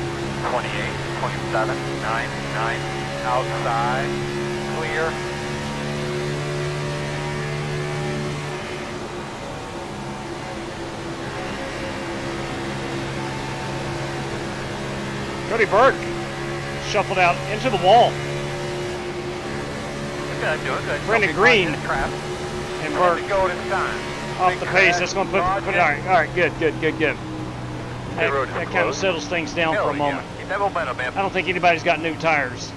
28, 27, 9, 9. Outside. Clear. Cody Burke shuffled out into the wall. Good, doing good. Brandon Green and Burke off the pace. That's going to put it. All right, good. That kind of settles things down for a moment. Keep that momentum, man. I don't think anybody's got new tires.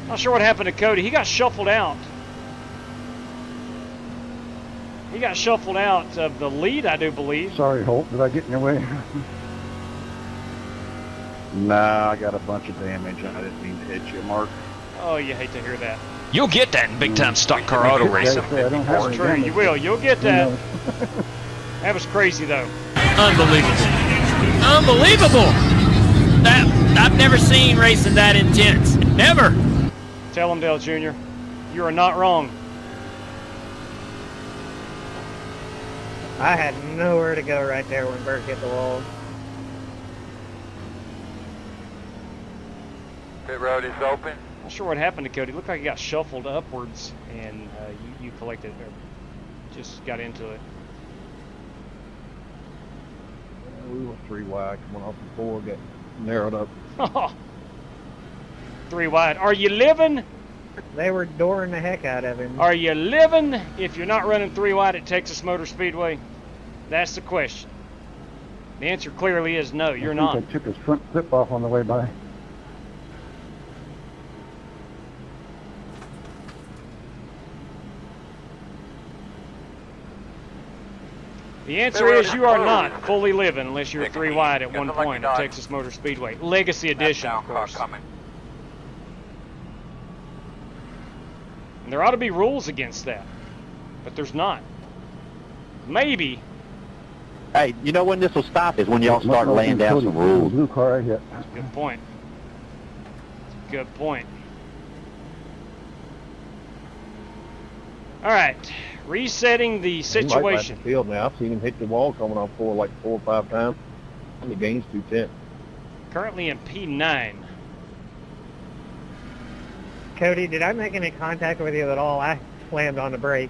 Not sure what happened to Cody. He got shuffled out. He got shuffled out of the lead, I do believe. Sorry, Holt. Did I get in your way? Nah, I got a bunch of damage. I didn't mean to hit you, Mark. Oh, you hate to hear that. You'll get that in big time stock car auto racing. That's true. You will. You'll get that. That was crazy, though. Unbelievable. Unbelievable. I've never seen racing that intense. Never. Tell him, Dale Jr., you are not wrong. I had nowhere to go right there when Bert hit the wall. Pit road is open. Not sure what happened to Cody. Looked like he got shuffled upwards, and you collected, or just got into it. We were 3 wide coming off the 4, got narrowed up. 3 wide. Are you living? They were dooring the heck out of him. Are you living if you're not running 3 wide at Texas Motor Speedway? That's the question. The answer clearly is no, you're not. I took his front flip off on the way by. The answer is you are not fully living unless you're 3 wide at one point at Texas Motor Speedway. Legacy Edition, of course. And there ought to be rules against that, but there's not. Maybe. Hey, you know when this will stop is when y'all start laying down some rules. Blue car I hit. Good point. Good point. All right, resetting the situation. The field now. I've seen him hit the wall coming off 4 like 4 or 5 times. And the gain's 210. Currently in P9. Cody, did I make any contact with you at all? I slammed on the brake.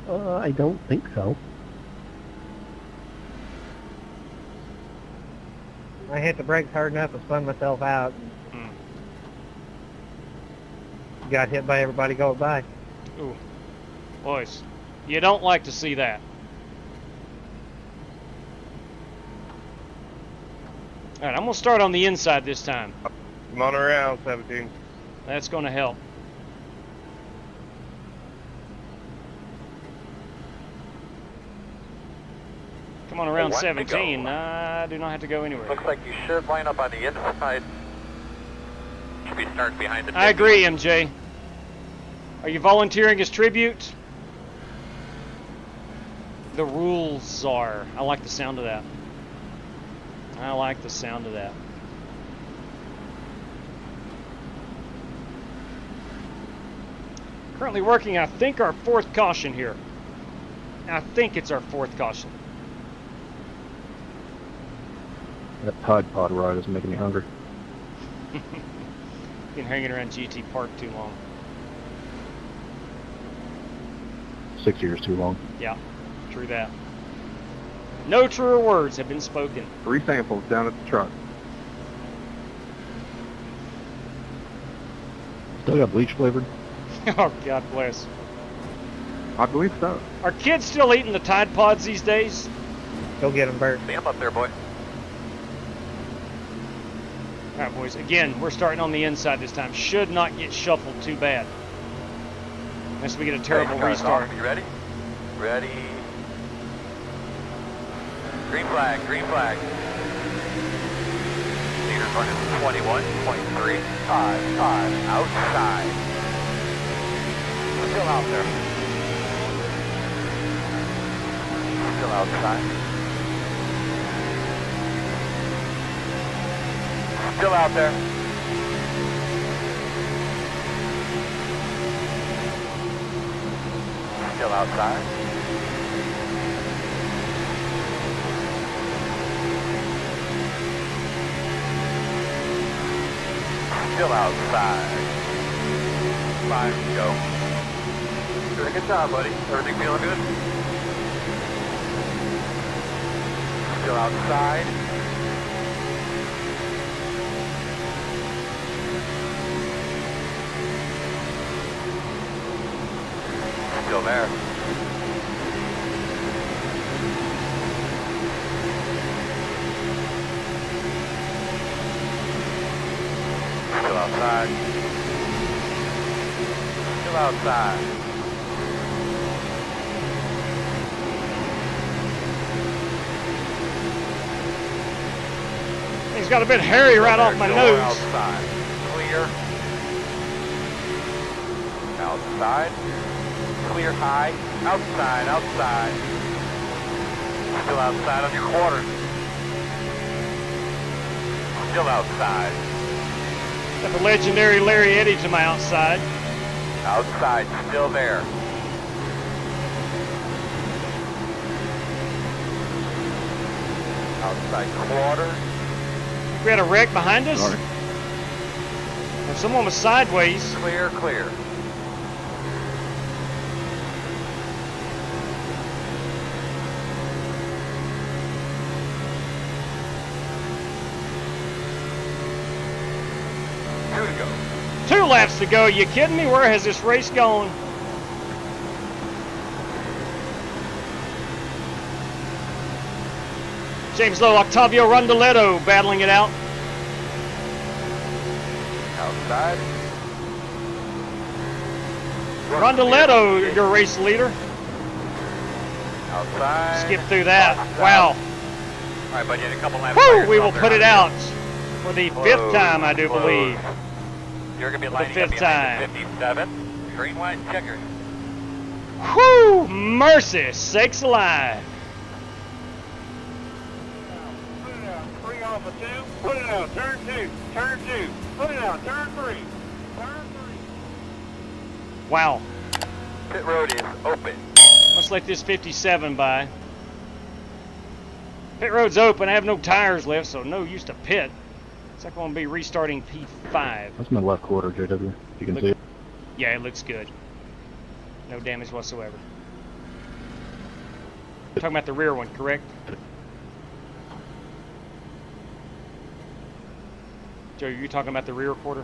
I don't think so. I hit the brakes hard enough and spun myself out. Got hit by everybody going by. Ooh. Boys, you don't like to see that. Alright, I'm going to start on the inside this time. Come on around, 17. That's going to help. Come on around 17. I do not have to go anywhere. Looks like you should line up on the inside. Should be starting behind the I agree, MJ. Are you volunteering as tribute? The rules are. I like the sound of that. I like the sound of that. Currently working, I think, our 4th caution here. I think it's our 4th caution. That Tide Pod ride is making me hungry. Been hanging around GT Park too long. 6 years too long. Yeah, true that. No truer words have been spoken. 3 samples down at the truck. Still got bleach flavored? Oh, God bless. I believe so. Are kids still eating the Tide Pods these days? Go get them, Bert. See him up there, boy. All right, boys. Again, we're starting on the inside this time. Should not get shuffled too bad. Unless we get a terrible restart. You ready? Ready. Green flag, green flag. Leader's running 21.355 outside. Still out there. Still outside. Still out there. Still outside. Still outside. 5 to go. Doing a good job, buddy. Everything feeling good? Still outside. Still there. Still outside. Still outside. He's got a bit hairy right off my nose. Outside. Clear. Outside. Clear high. Outside, outside. Still outside on your quarter. Still outside. Got the legendary Larry Eddy to my outside. Outside, still there. Outside quarter. We had a wreck behind us. Or someone was sideways. Clear, clear. Two to go. 2 laps to go. You kidding me? Where has this race gone? James Lowe, Octavio Rondoletto battling it out. Outside. Rondoletto, your race leader. Outside. Skip through that. Outside. Wow. All right, buddy, in a couple laps. Woo! We will put it out for the 5th time, I do believe. You're going to be The lining up 5th behind time. the 57. Green, white, checker. Whew! Mercy sakes alive. Put it out. 3 off of 2. Put it out. Turn 2. Turn 2. Put it out. Turn 3. Turn 3. Wow. Pit road is open. Let's let this 57 by. Pit road's open. I have no tires left, so no use to pit. Looks like we're going to be restarting P5. That's my left quarter, JW. You can see it. Yeah, it looks good. No damage whatsoever. Talking about the rear one, correct? Joe, you're talking about the rear quarter?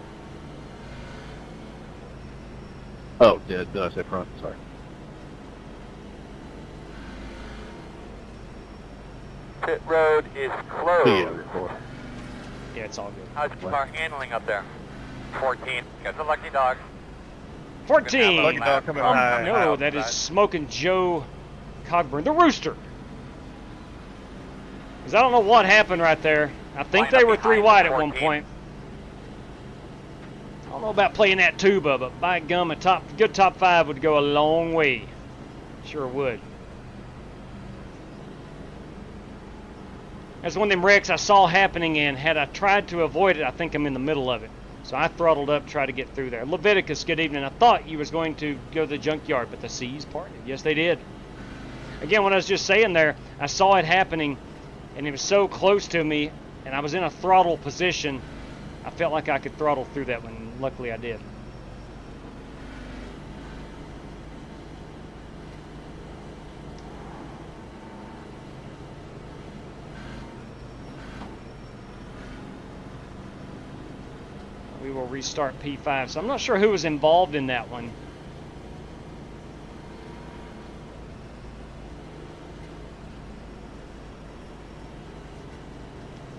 Oh, did I say front? Sorry. Pit road is closed. Yeah, it's all good. How's the car handling up there? 14. Got the lucky dog. 14! Lucky dog coming high. No, that is Smoking Joe Cogburn, the Rooster. Because I don't know what happened right there. I think they were 3 wide at one point. I don't know about playing that tuba, but by gum, a good top 5 would go a long way. Sure would. That's one of them wrecks I saw happening, and had I tried to avoid it, I think I'm in the middle of it. So I throttled up, tried to get through there. Leviticus, good evening. I thought you was going to go to the junkyard, but the seas parted. Yes, they did. Again, what I was just saying there, I saw it happening, and it was so close to me, and I was in a throttle position. I felt like I could throttle through that one, and luckily I did. We will restart P5. So I'm not sure who was involved in that one.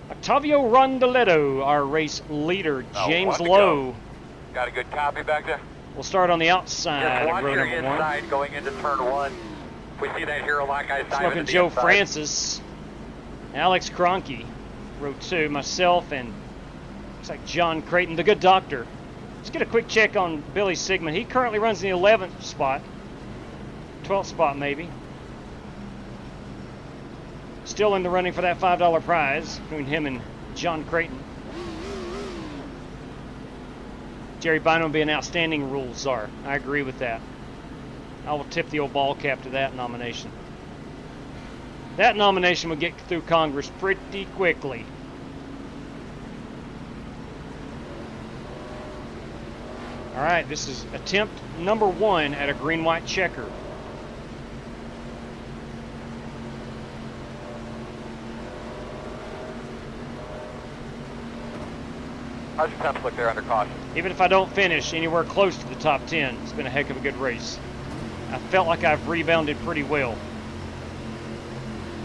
Octavio Rondoletto, our race leader. James Lowe. Got a good copy back there? We'll start on the outside of row number 1. Inside going into turn 1. We see that hero lock eyes. Smoking Joe inside. Francis. Alex Cronky. Row 2. Myself and looks like John Creighton, the good doctor. Let's get a quick check on Billy Sigmund. He currently runs in the 11th spot. 12th spot maybe. Still in the running for that $5 prize between him and John Creighton. Jerry Bynum will be an outstanding rules czar. I agree with that. I will tip the old ball cap to that nomination. That nomination will get through Congress pretty quickly. All right, this is attempt number 1 at a green-white checker. How's your temps look there under caution? Even if I don't finish anywhere close to the top 10, it's been a heck of a good race. I felt like I've rebounded pretty well.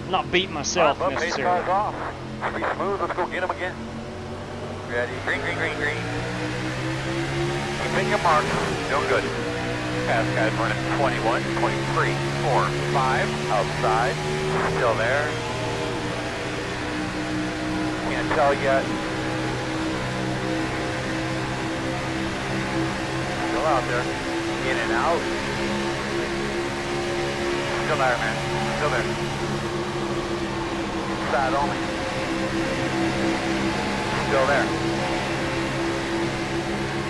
I'm not beating myself necessarily. Pace cars off. Be smooth, let's go get them again. Ready, green, green, green, green. Keeping your mark, doing good. Pass guys running 21, 23, 4, 5, outside, still there. Can't tell yet. Still out there, in and out. Still there, man, still there. Inside only. Still there.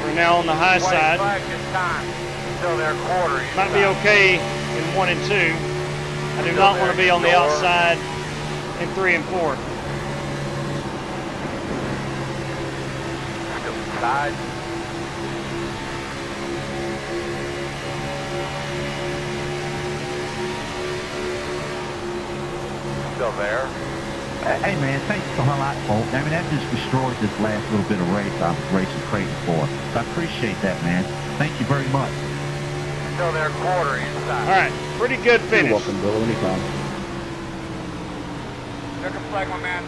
We're now on the high side. Still there, quarter. Might be okay in 1 and 2. I do not want to be on the outside in 3 and 4. Still inside. Still there. Hey man, thanks for the highlight, Bolt. I mean, that just destroyed this last little bit of race I was racing Creighton for. So I appreciate that, man. Thank you very much. Still there, quarter inside. All right, pretty good finish. You're welcome, Bill, anytime. Check a flag, my man.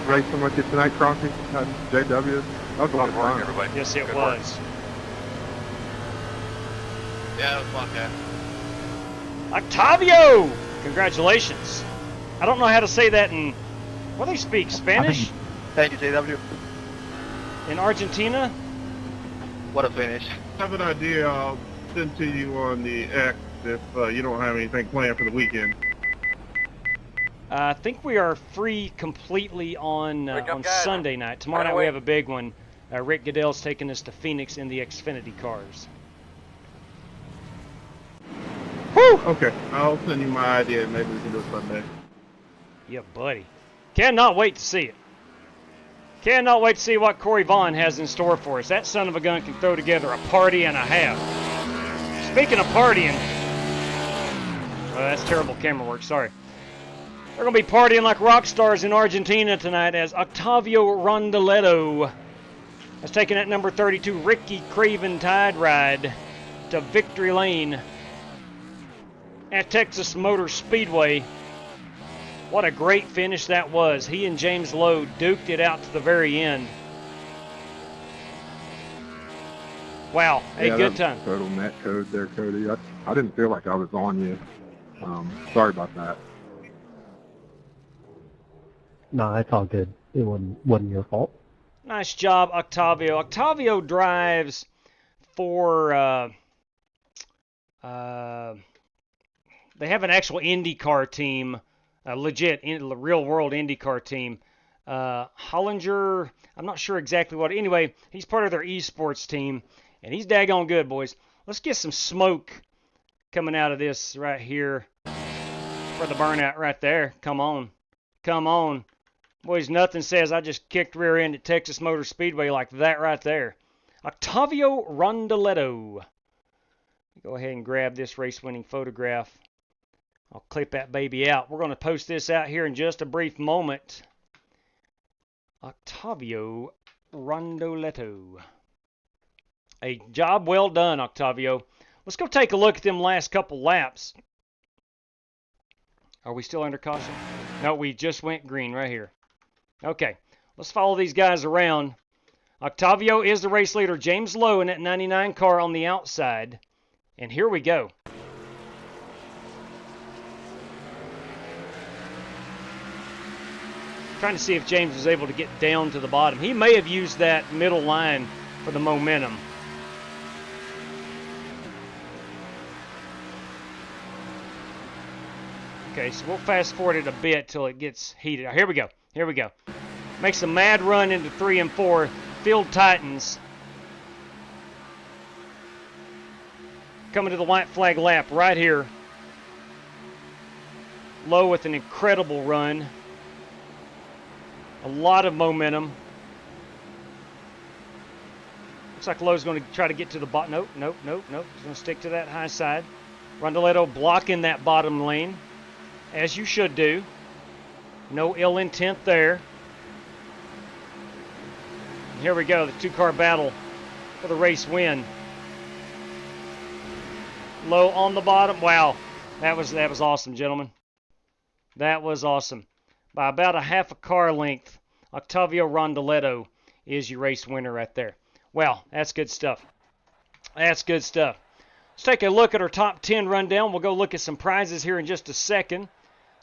Racing with you tonight, Cronky, JW. That was a lot of fun. Everybody. Yes, it Good was. Work. Yeah, that was fun, guy. Octavio! Congratulations. I don't know how to say that in, what do they speak, Spanish? Thank you, JW. In Argentina? What a finish. I have an idea. I'll send to you on the X if you don't have anything planned for the weekend. I think we are free completely on Sunday night. Tomorrow night we have a big one. Rick Goodell's taking us to Phoenix in the Xfinity cars. Woo! Okay, I'll send you my idea. Maybe we can do it Sunday. Yeah, buddy. Cannot wait to see it. Cannot wait to see what Corey Vaughn has in store for us. That son of a gun can throw together a party and a half. Speaking of partying, oh, that's terrible camera work, sorry. They're going to be partying like rock stars in Argentina tonight as Octavio Rondoletto has taken that number 32 Ricky Craven Tide Ride to victory lane at Texas Motor Speedway. What a great finish that was. He and James Lowe duked it out to the very end. Wow, a good time. Total net code there, Cody. I didn't feel like I was on you. Sorry about that. No, it's all good. It wasn't your fault. Nice job, Octavio. Octavio drives for, they have an actual IndyCar team, a legit, real-world IndyCar team. Hollinger, I'm not sure exactly what. Anyway, he's part of their esports team, and he's daggone good, boys. Let's get some smoke coming out of this right here for the burnout right there. Come on. Come on. Boys, nothing says I just kicked rear end at Texas Motor Speedway like that right there. Octavio Rondoletto. Go ahead and grab this race-winning photograph. I'll clip that baby out. We're going to post this out here in just a brief moment. Octavio Rondoletto. A job well done, Octavio. Let's go take a look at them last couple laps. Are we still under caution? No, we just went green right here. Okay, let's follow these guys around. Octavio is the race leader. James Lowe in that 99 car on the outside. And here we go. Trying to see if James was able to get down to the bottom. He may have used that middle line for the momentum. Okay, so we'll fast forward it a bit till it gets heated. Here we go. Here we go. Makes a mad run into 3 and 4. Field tightens. Coming to the white flag lap right here. Lowe with an incredible run. A lot of momentum. Looks like Lowe's going to try to get to the bottom. Nope, nope, nope, nope. He's going to stick to that high side. Rondoletto blocking that bottom lane, as you should do. No ill intent there. And here we go, the two-car battle for the race win. Lowe on the bottom. Wow, that was awesome, gentlemen. That was awesome. By about a half a car length, Octavio Rondoletto is your race winner right there. Well, that's good stuff. That's good stuff. Let's take a look at our top 10 rundown. We'll go look at some prizes here in just a second.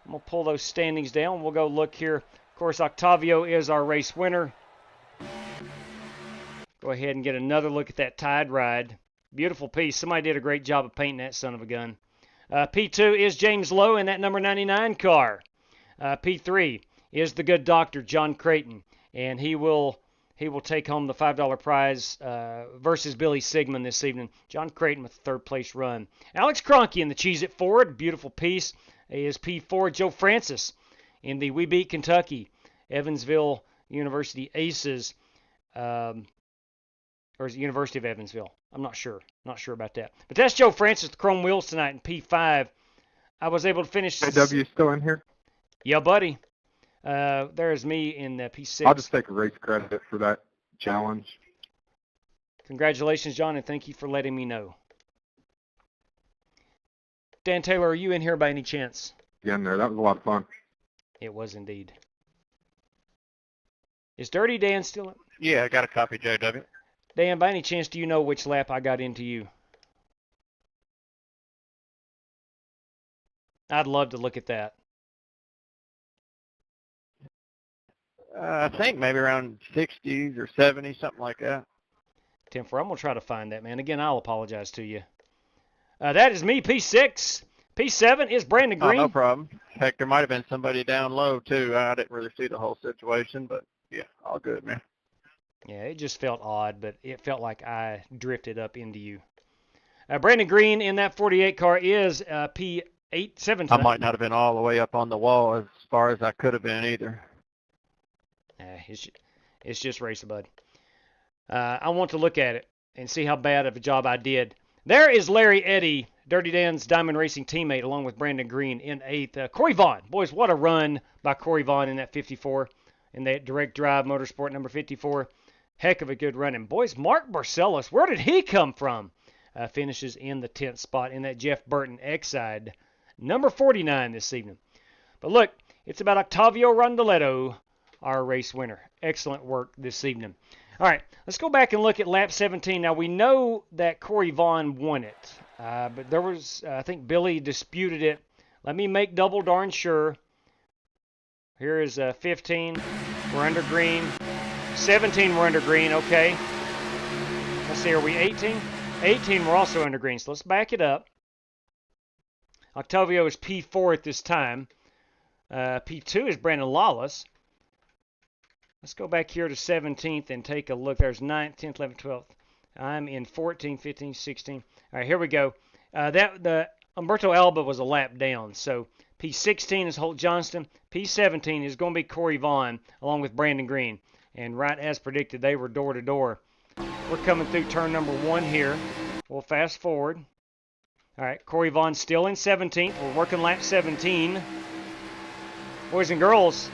I'm going to pull those standings down. We'll go look here. Of course, Octavio is our race winner. Go ahead and get another look at that Tide Ride. Beautiful piece. Somebody did a great job of painting that son of a gun. P2 is James Lowe in that number 99 car. P3 is the good doctor, John Creighton, and he will take home the $5 prize versus Billy Sigmund this evening. John Creighton with the third place run. Alex Kroenke in the Cheez-It Ford, beautiful piece, is P4. Joe Francis in the We Beat Kentucky Evansville University Aces, or is it University of Evansville? I'm not sure about that. But that's Joe Francis, the chrome wheels tonight in P5. I was able to finish. AW still in here? Yeah, buddy. There's me in P6. I'll just take a race credit for that challenge. Congratulations, John, and thank you for letting me know. Dan Taylor, are you in here by any chance? Yeah, in there. That was a lot of fun. It was indeed. Is Dirty Dan still in? Yeah, I got a copy, JW. Dan, by any chance, do you know which lap I got into you? I'd love to look at that. I think maybe around 60s or 70s, something like that. 10-4. I'm going to try to find that, man. Again, I'll apologize to you. That is me, P6. P7 is Brandon Green. Oh, no problem. Heck, there might have been somebody down low, too. I didn't really see the whole situation, but, yeah, all good, man. Yeah, it just felt odd, but it felt like I drifted up into you. Brandon Green in that 48 car is P7 tonight. I might not have been all the way up on the wall as far as I could have been either. It's just racing, bud. I want to look at it and see how bad of a job I did. There is Larry Eddy, Dirty Dan's Diamond Racing teammate, along with Brandon Green in 8th. Corey Vaughn. Boys, what a run by Corey Vaughn in that 54, in that direct drive motorsport number 54. Heck of a good run. And boys, Mark Barcelos, where did he come from? Finishes in the 10th spot in that Jeff Burton X-Side, number 49 this evening. But look, it's about Octavio Rondoletto, our race winner. Excellent work this evening. All right, let's go back and look at lap 17. Now, we know that Corey Vaughn won it, but there was, I think Billy disputed it. Let me make double darn sure. Here is 15. We're under green. 17, we're under green. Okay. Let's see, are we 18? 18, we're also under green, so let's back it up. Octavio is P4 at this time. P2 is Brandon Lawless. Let's go back here to 17th and take a look. There's 9th, 10th, 11th, 12th. I'm in 14th, 15th, 16th. All right, here we go. The Humberto Alba was a lap down. So P16 is Holt Johnston. P17 is going to be Corey Vaughn along with Brandon Green. And right as predicted, they were door to door. We're coming through turn number 1 here. We'll fast forward. All right, Corey Vaughn still in 17th. We're working lap 17. Boys and girls,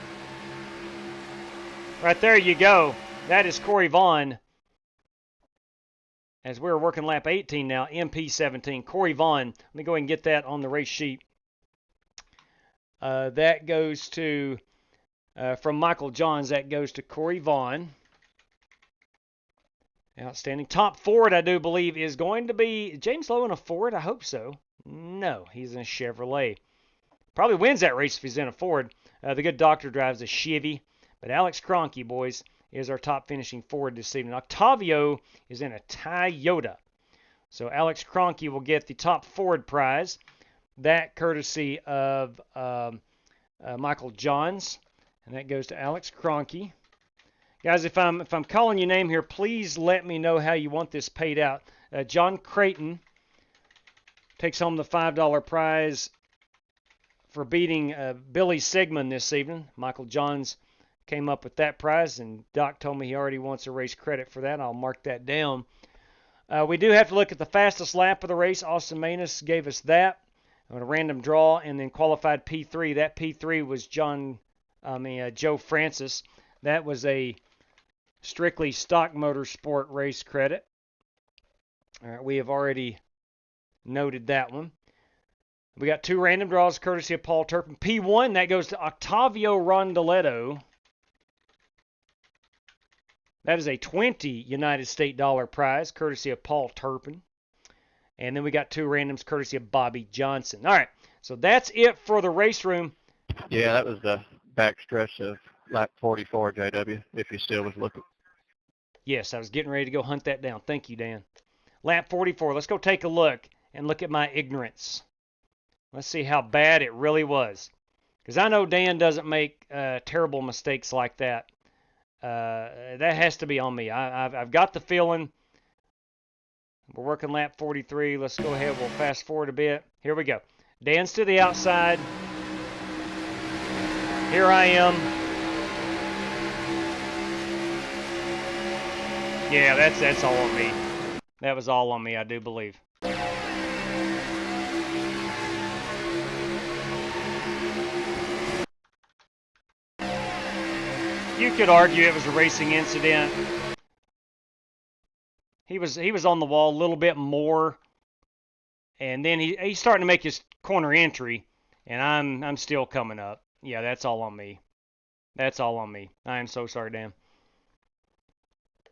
right there you go. That is Corey Vaughn. As we're working lap 18 now, MP17. Corey Vaughn. Let me go ahead and get that on the race sheet. That goes to, from Michael Johns, that goes to Corey Vaughn. Outstanding. Top Ford, I do believe, is going to be James Lowe in a Ford. I hope so. No, he's in a Chevrolet. Probably wins that race if he's in a Ford. The good doctor drives a Chevy. But Alex Kroenke, boys, is our top finishing Ford this evening. Octavio is in a Toyota. So Alex Kroenke will get the top Ford prize. That courtesy of Michael Johns. And that goes to Alex Kroenke. Guys, if I'm calling your name here, please let me know how you want this paid out. John Creighton takes home the $5 prize for beating Billy Sigmund this evening. Michael Johns came up with that prize, and Doc told me he already wants a race credit for that. I'll mark that down. We do have to look at the fastest lap of the race. Austin Manus gave us that on a random draw, and then qualified P3. That P3 was Joe Francis. That was a strictly stock motorsport race credit. All right, we have already noted that one. We got 2 random draws courtesy of Paul Turpin. P1, that goes to Octavio Rondoletto. That is a 20 United States dollar prize courtesy of Paul Turpin. And then we got 2 randoms courtesy of Bobby Johnson. All right, so that's it for the race room. Yeah, that was the back stretch of lap 44, JW, if you still was looking. Yes, I was getting ready to go hunt that down. Thank you, Dan. Lap 44. Let's go take a look and look at my ignorance. Let's see how bad it really was. Because I know Dan doesn't make terrible mistakes like that. That has to be on me. I've got the feeling. We're working lap 43. Let's go ahead. We'll fast forward a bit. Here we go. Dan's to the outside. Here I am. Yeah, that's all on me. That was all on me, I do believe. You could argue it was a racing incident. He was on the wall a little bit more, and then he's starting to make his corner entry, and I'm still coming up. Yeah, that's all on me. That's all on me. I am so sorry, Dan.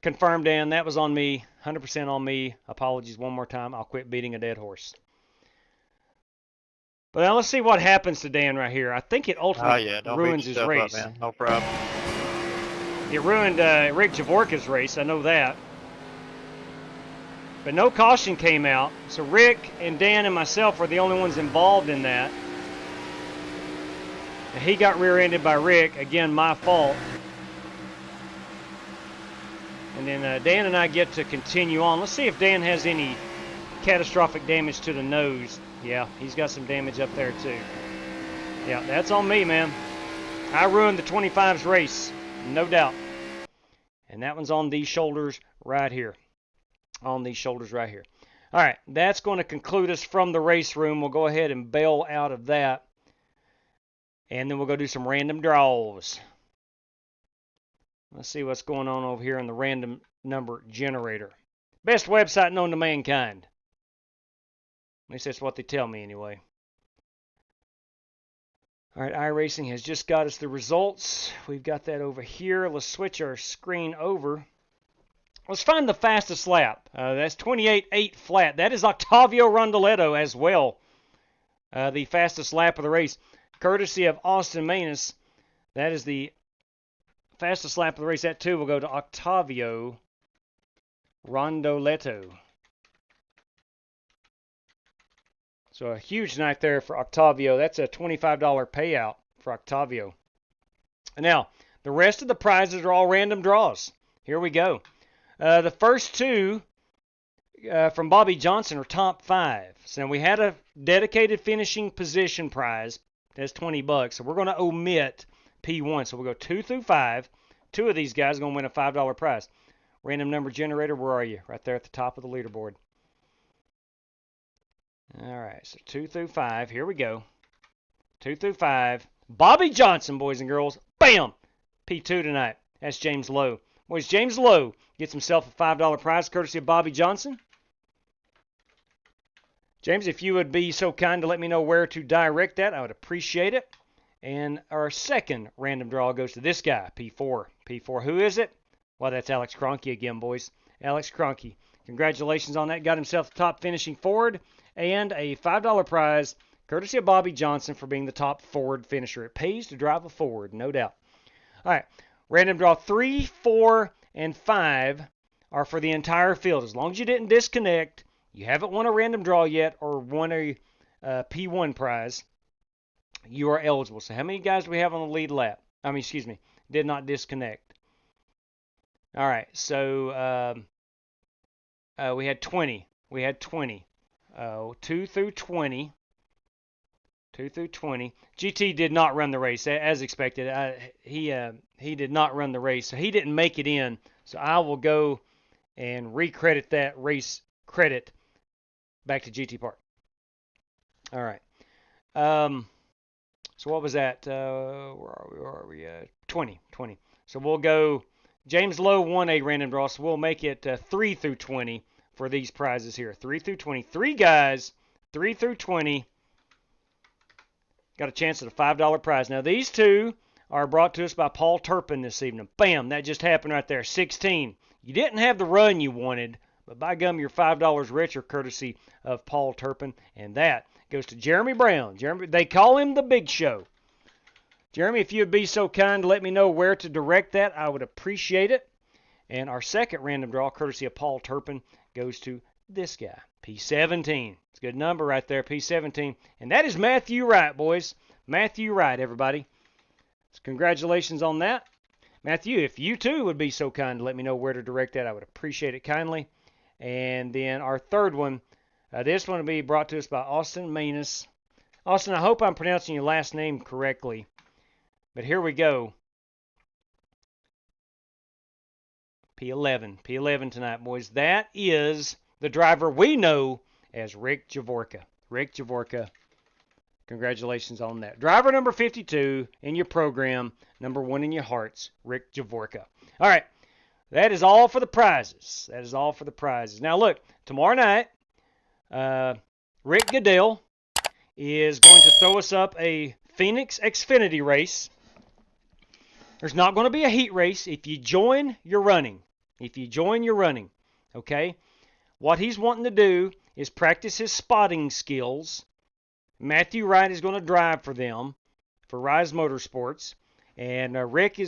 Confirmed, Dan. That was on me. 100% on me. Apologies one more time. I'll quit beating a dead horse. But now let's see what happens to Dan right here. I think it ultimately ruins his race. Up, man. No problem. It ruined Rick Javorka's race. I know that. But no caution came out. So Rick and Dan and myself were the only ones involved in that. And he got rear-ended by Rick. Again, my fault. And then Dan and I get to continue on. Let's see if Dan has any catastrophic damage to the nose. Yeah, he's got some damage up there too. Yeah, that's on me, man. I ruined the 25's race, no doubt. And that one's on these shoulders right here. On these shoulders right here. All right, that's going to conclude us from the race room. We'll go ahead and bail out of that. And then we'll go do some random draws. Let's see what's going on over here in the random number generator. Best website known to mankind. At least that's what they tell me anyway. All right, iRacing has just got us the results. We've got that over here. Let's switch our screen over. Let's find the fastest lap. That's 28.8 flat. That is Octavio Rondoletto as well. The fastest lap of the race. Courtesy of Austin Manus. That is the fastest lap of the race. That too will go to Octavio Rondoletto. So a huge night there for Octavio. That's a $25 payout for Octavio. Now, the rest of the prizes are all random draws. Here we go. The first two from Bobby Johnson are top 5. So we had a dedicated finishing position prize. That's $20. So we're going to omit P1. So we'll go 2 through 5. 2 of these guys are going to win a $5 prize. Random number generator, where are you? Right there at the top of the leaderboard. All right, so 2 through 5. Here we go. 2 through 5. Bobby Johnson, boys and girls. Bam! P2 tonight. That's James Lowe. Boys, James Lowe gets himself a $5 prize courtesy of Bobby Johnson. James, if you would be so kind to let me know where to direct that, I would appreciate it. And our second random draw goes to this guy, P4. P4, who is it? Well, that's Alex Kroenke again, boys. Alex Kroenke. Congratulations on that. Got himself the top finishing Ford and a $5 prize courtesy of Bobby Johnson for being the top Ford finisher. It pays to drive a Ford, no doubt. All right. Random draw 3, 4, and 5 are for the entire field. As long as you didn't disconnect, you haven't won a random draw yet or won a P1 prize, you are eligible. So how many guys do we have on the lead lap? Did not disconnect. All right, so we had 20. 2 through 20. 2 through 20. GT did not run the race, as expected. He did not run the race, so he didn't make it in. So I will go and recredit that race credit back to GT Park. All right. So what was that? Where are we? 20. So we'll go. James Lowe won a random draw, so we'll make it 3 through 20 for these prizes here. 3 through 20. 3 guys, 3 through 20. Got a chance at a $5 prize. Now, these two are brought to us by Paul Turpin this evening. Bam, that just happened right there. 16. You didn't have the run you wanted, but by gum, you're $5 richer courtesy of Paul Turpin. And that goes to Jeremy Brown. Jeremy, they call him the Big Show. Jeremy, if you would be so kind to let me know where to direct that, I would appreciate it. And our second random draw, courtesy of Paul Turpin, goes to this guy, P17. It's a good number right there, P17. And that is Matthew Wright, boys. Matthew Wright, everybody. So congratulations on that. Matthew, if you too would be so kind to let me know where to direct that, I would appreciate it kindly. And then our third one, this one will be brought to us by Austin Manus. Austin, I hope I'm pronouncing your last name correctly. But here we go. P11 tonight, boys. That is the driver we know as Rick Javorka. Rick Javorka, congratulations on that. Driver number 52 in your program, number 1 in your hearts, Rick Javorka. All right, that is all for the prizes. Now, look, tomorrow night, Rick Goodell is going to throw us up a Phoenix Xfinity race. There's not going to be a heat race. If you join, you're running. Okay? What he's wanting to do is practice his spotting skills. Matthew Wright is going to drive for them, for Rise Motorsports. And Ricky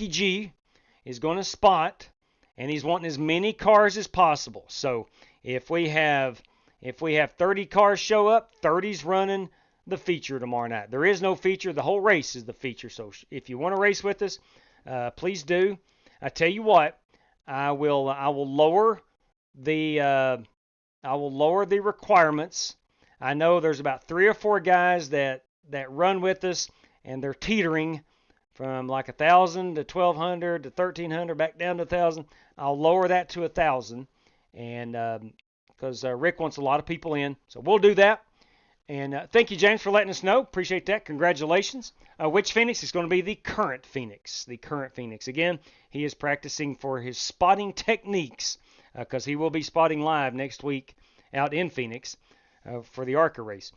G is going to spot, and he's wanting as many cars as possible. So if we have 30 cars show up, 30's running the feature tomorrow night. There is no feature. The whole race is the feature. So if you want to race with us, please do. I tell you what, I will lower the requirements. I know there's about 3 or 4 guys that run with us, and they're teetering from like 1,000 to 1,200 to 1,300 back down to 1,000. I'll lower that to 1,000, and because Rick wants a lot of people in, so we'll do that. And thank you, James, for letting us know. Appreciate that. Congratulations. Which Phoenix is going to be the current Phoenix? The current Phoenix. Again, he is practicing for his spotting techniques because he will be spotting live next week out in Phoenix for the ARCA race.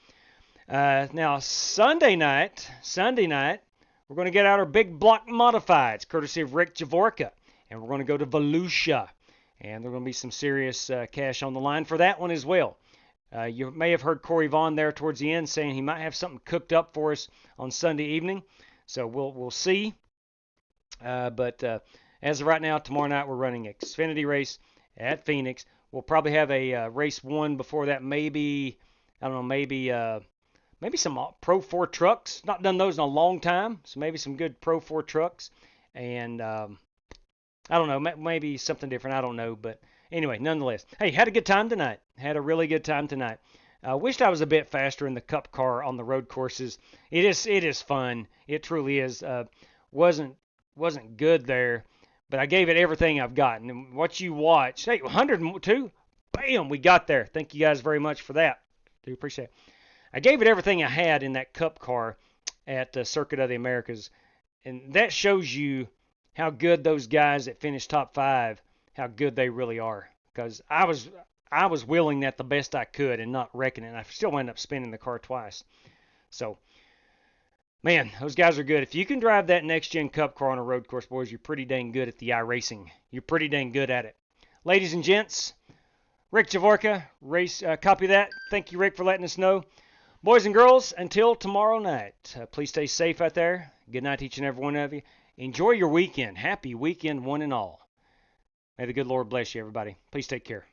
Now, Sunday night, we're going to get out our big block modifieds, courtesy of Rick Javorka. And we're going to go to Volusia. And there's going to be some serious cash on the line for that one as well. You may have heard Corey Vaughn there towards the end saying he might have something cooked up for us on Sunday evening. So we'll see. But as of right now, tomorrow night we're running Xfinity race at Phoenix. We'll probably have a race 1 before that. Maybe some Pro 4 trucks. Not done those in a long time. So maybe some good Pro 4 trucks. And I don't know, maybe something different. I don't know. But anyway, nonetheless. Hey, had a good time tonight. Had a really good time tonight. Wished I was a bit faster in the Cup car on the road courses. It is fun. It truly is. Wasn't good there, but I gave it everything I've got. And what you watch, hey, 102, bam, we got there. Thank you guys very much for that. Do appreciate it. I gave it everything I had in that Cup car at the Circuit of the Americas, and that shows you how good those guys that finished top 5, how good they really are. Because I was willing that the best I could and not wrecking it. And I still ended up spinning the car twice. So, man, those guys are good. If you can drive that next-gen Cup car on a road course, boys, you're pretty dang good at the iRacing. You're pretty dang good at it. Ladies and gents, Rick Javorka, copy that. Thank you, Rick, for letting us know. Boys and girls, until tomorrow night, please stay safe out there. Good night to each and every one of you. Enjoy your weekend. Happy weekend, one and all. May the good Lord bless you, everybody. Please take care.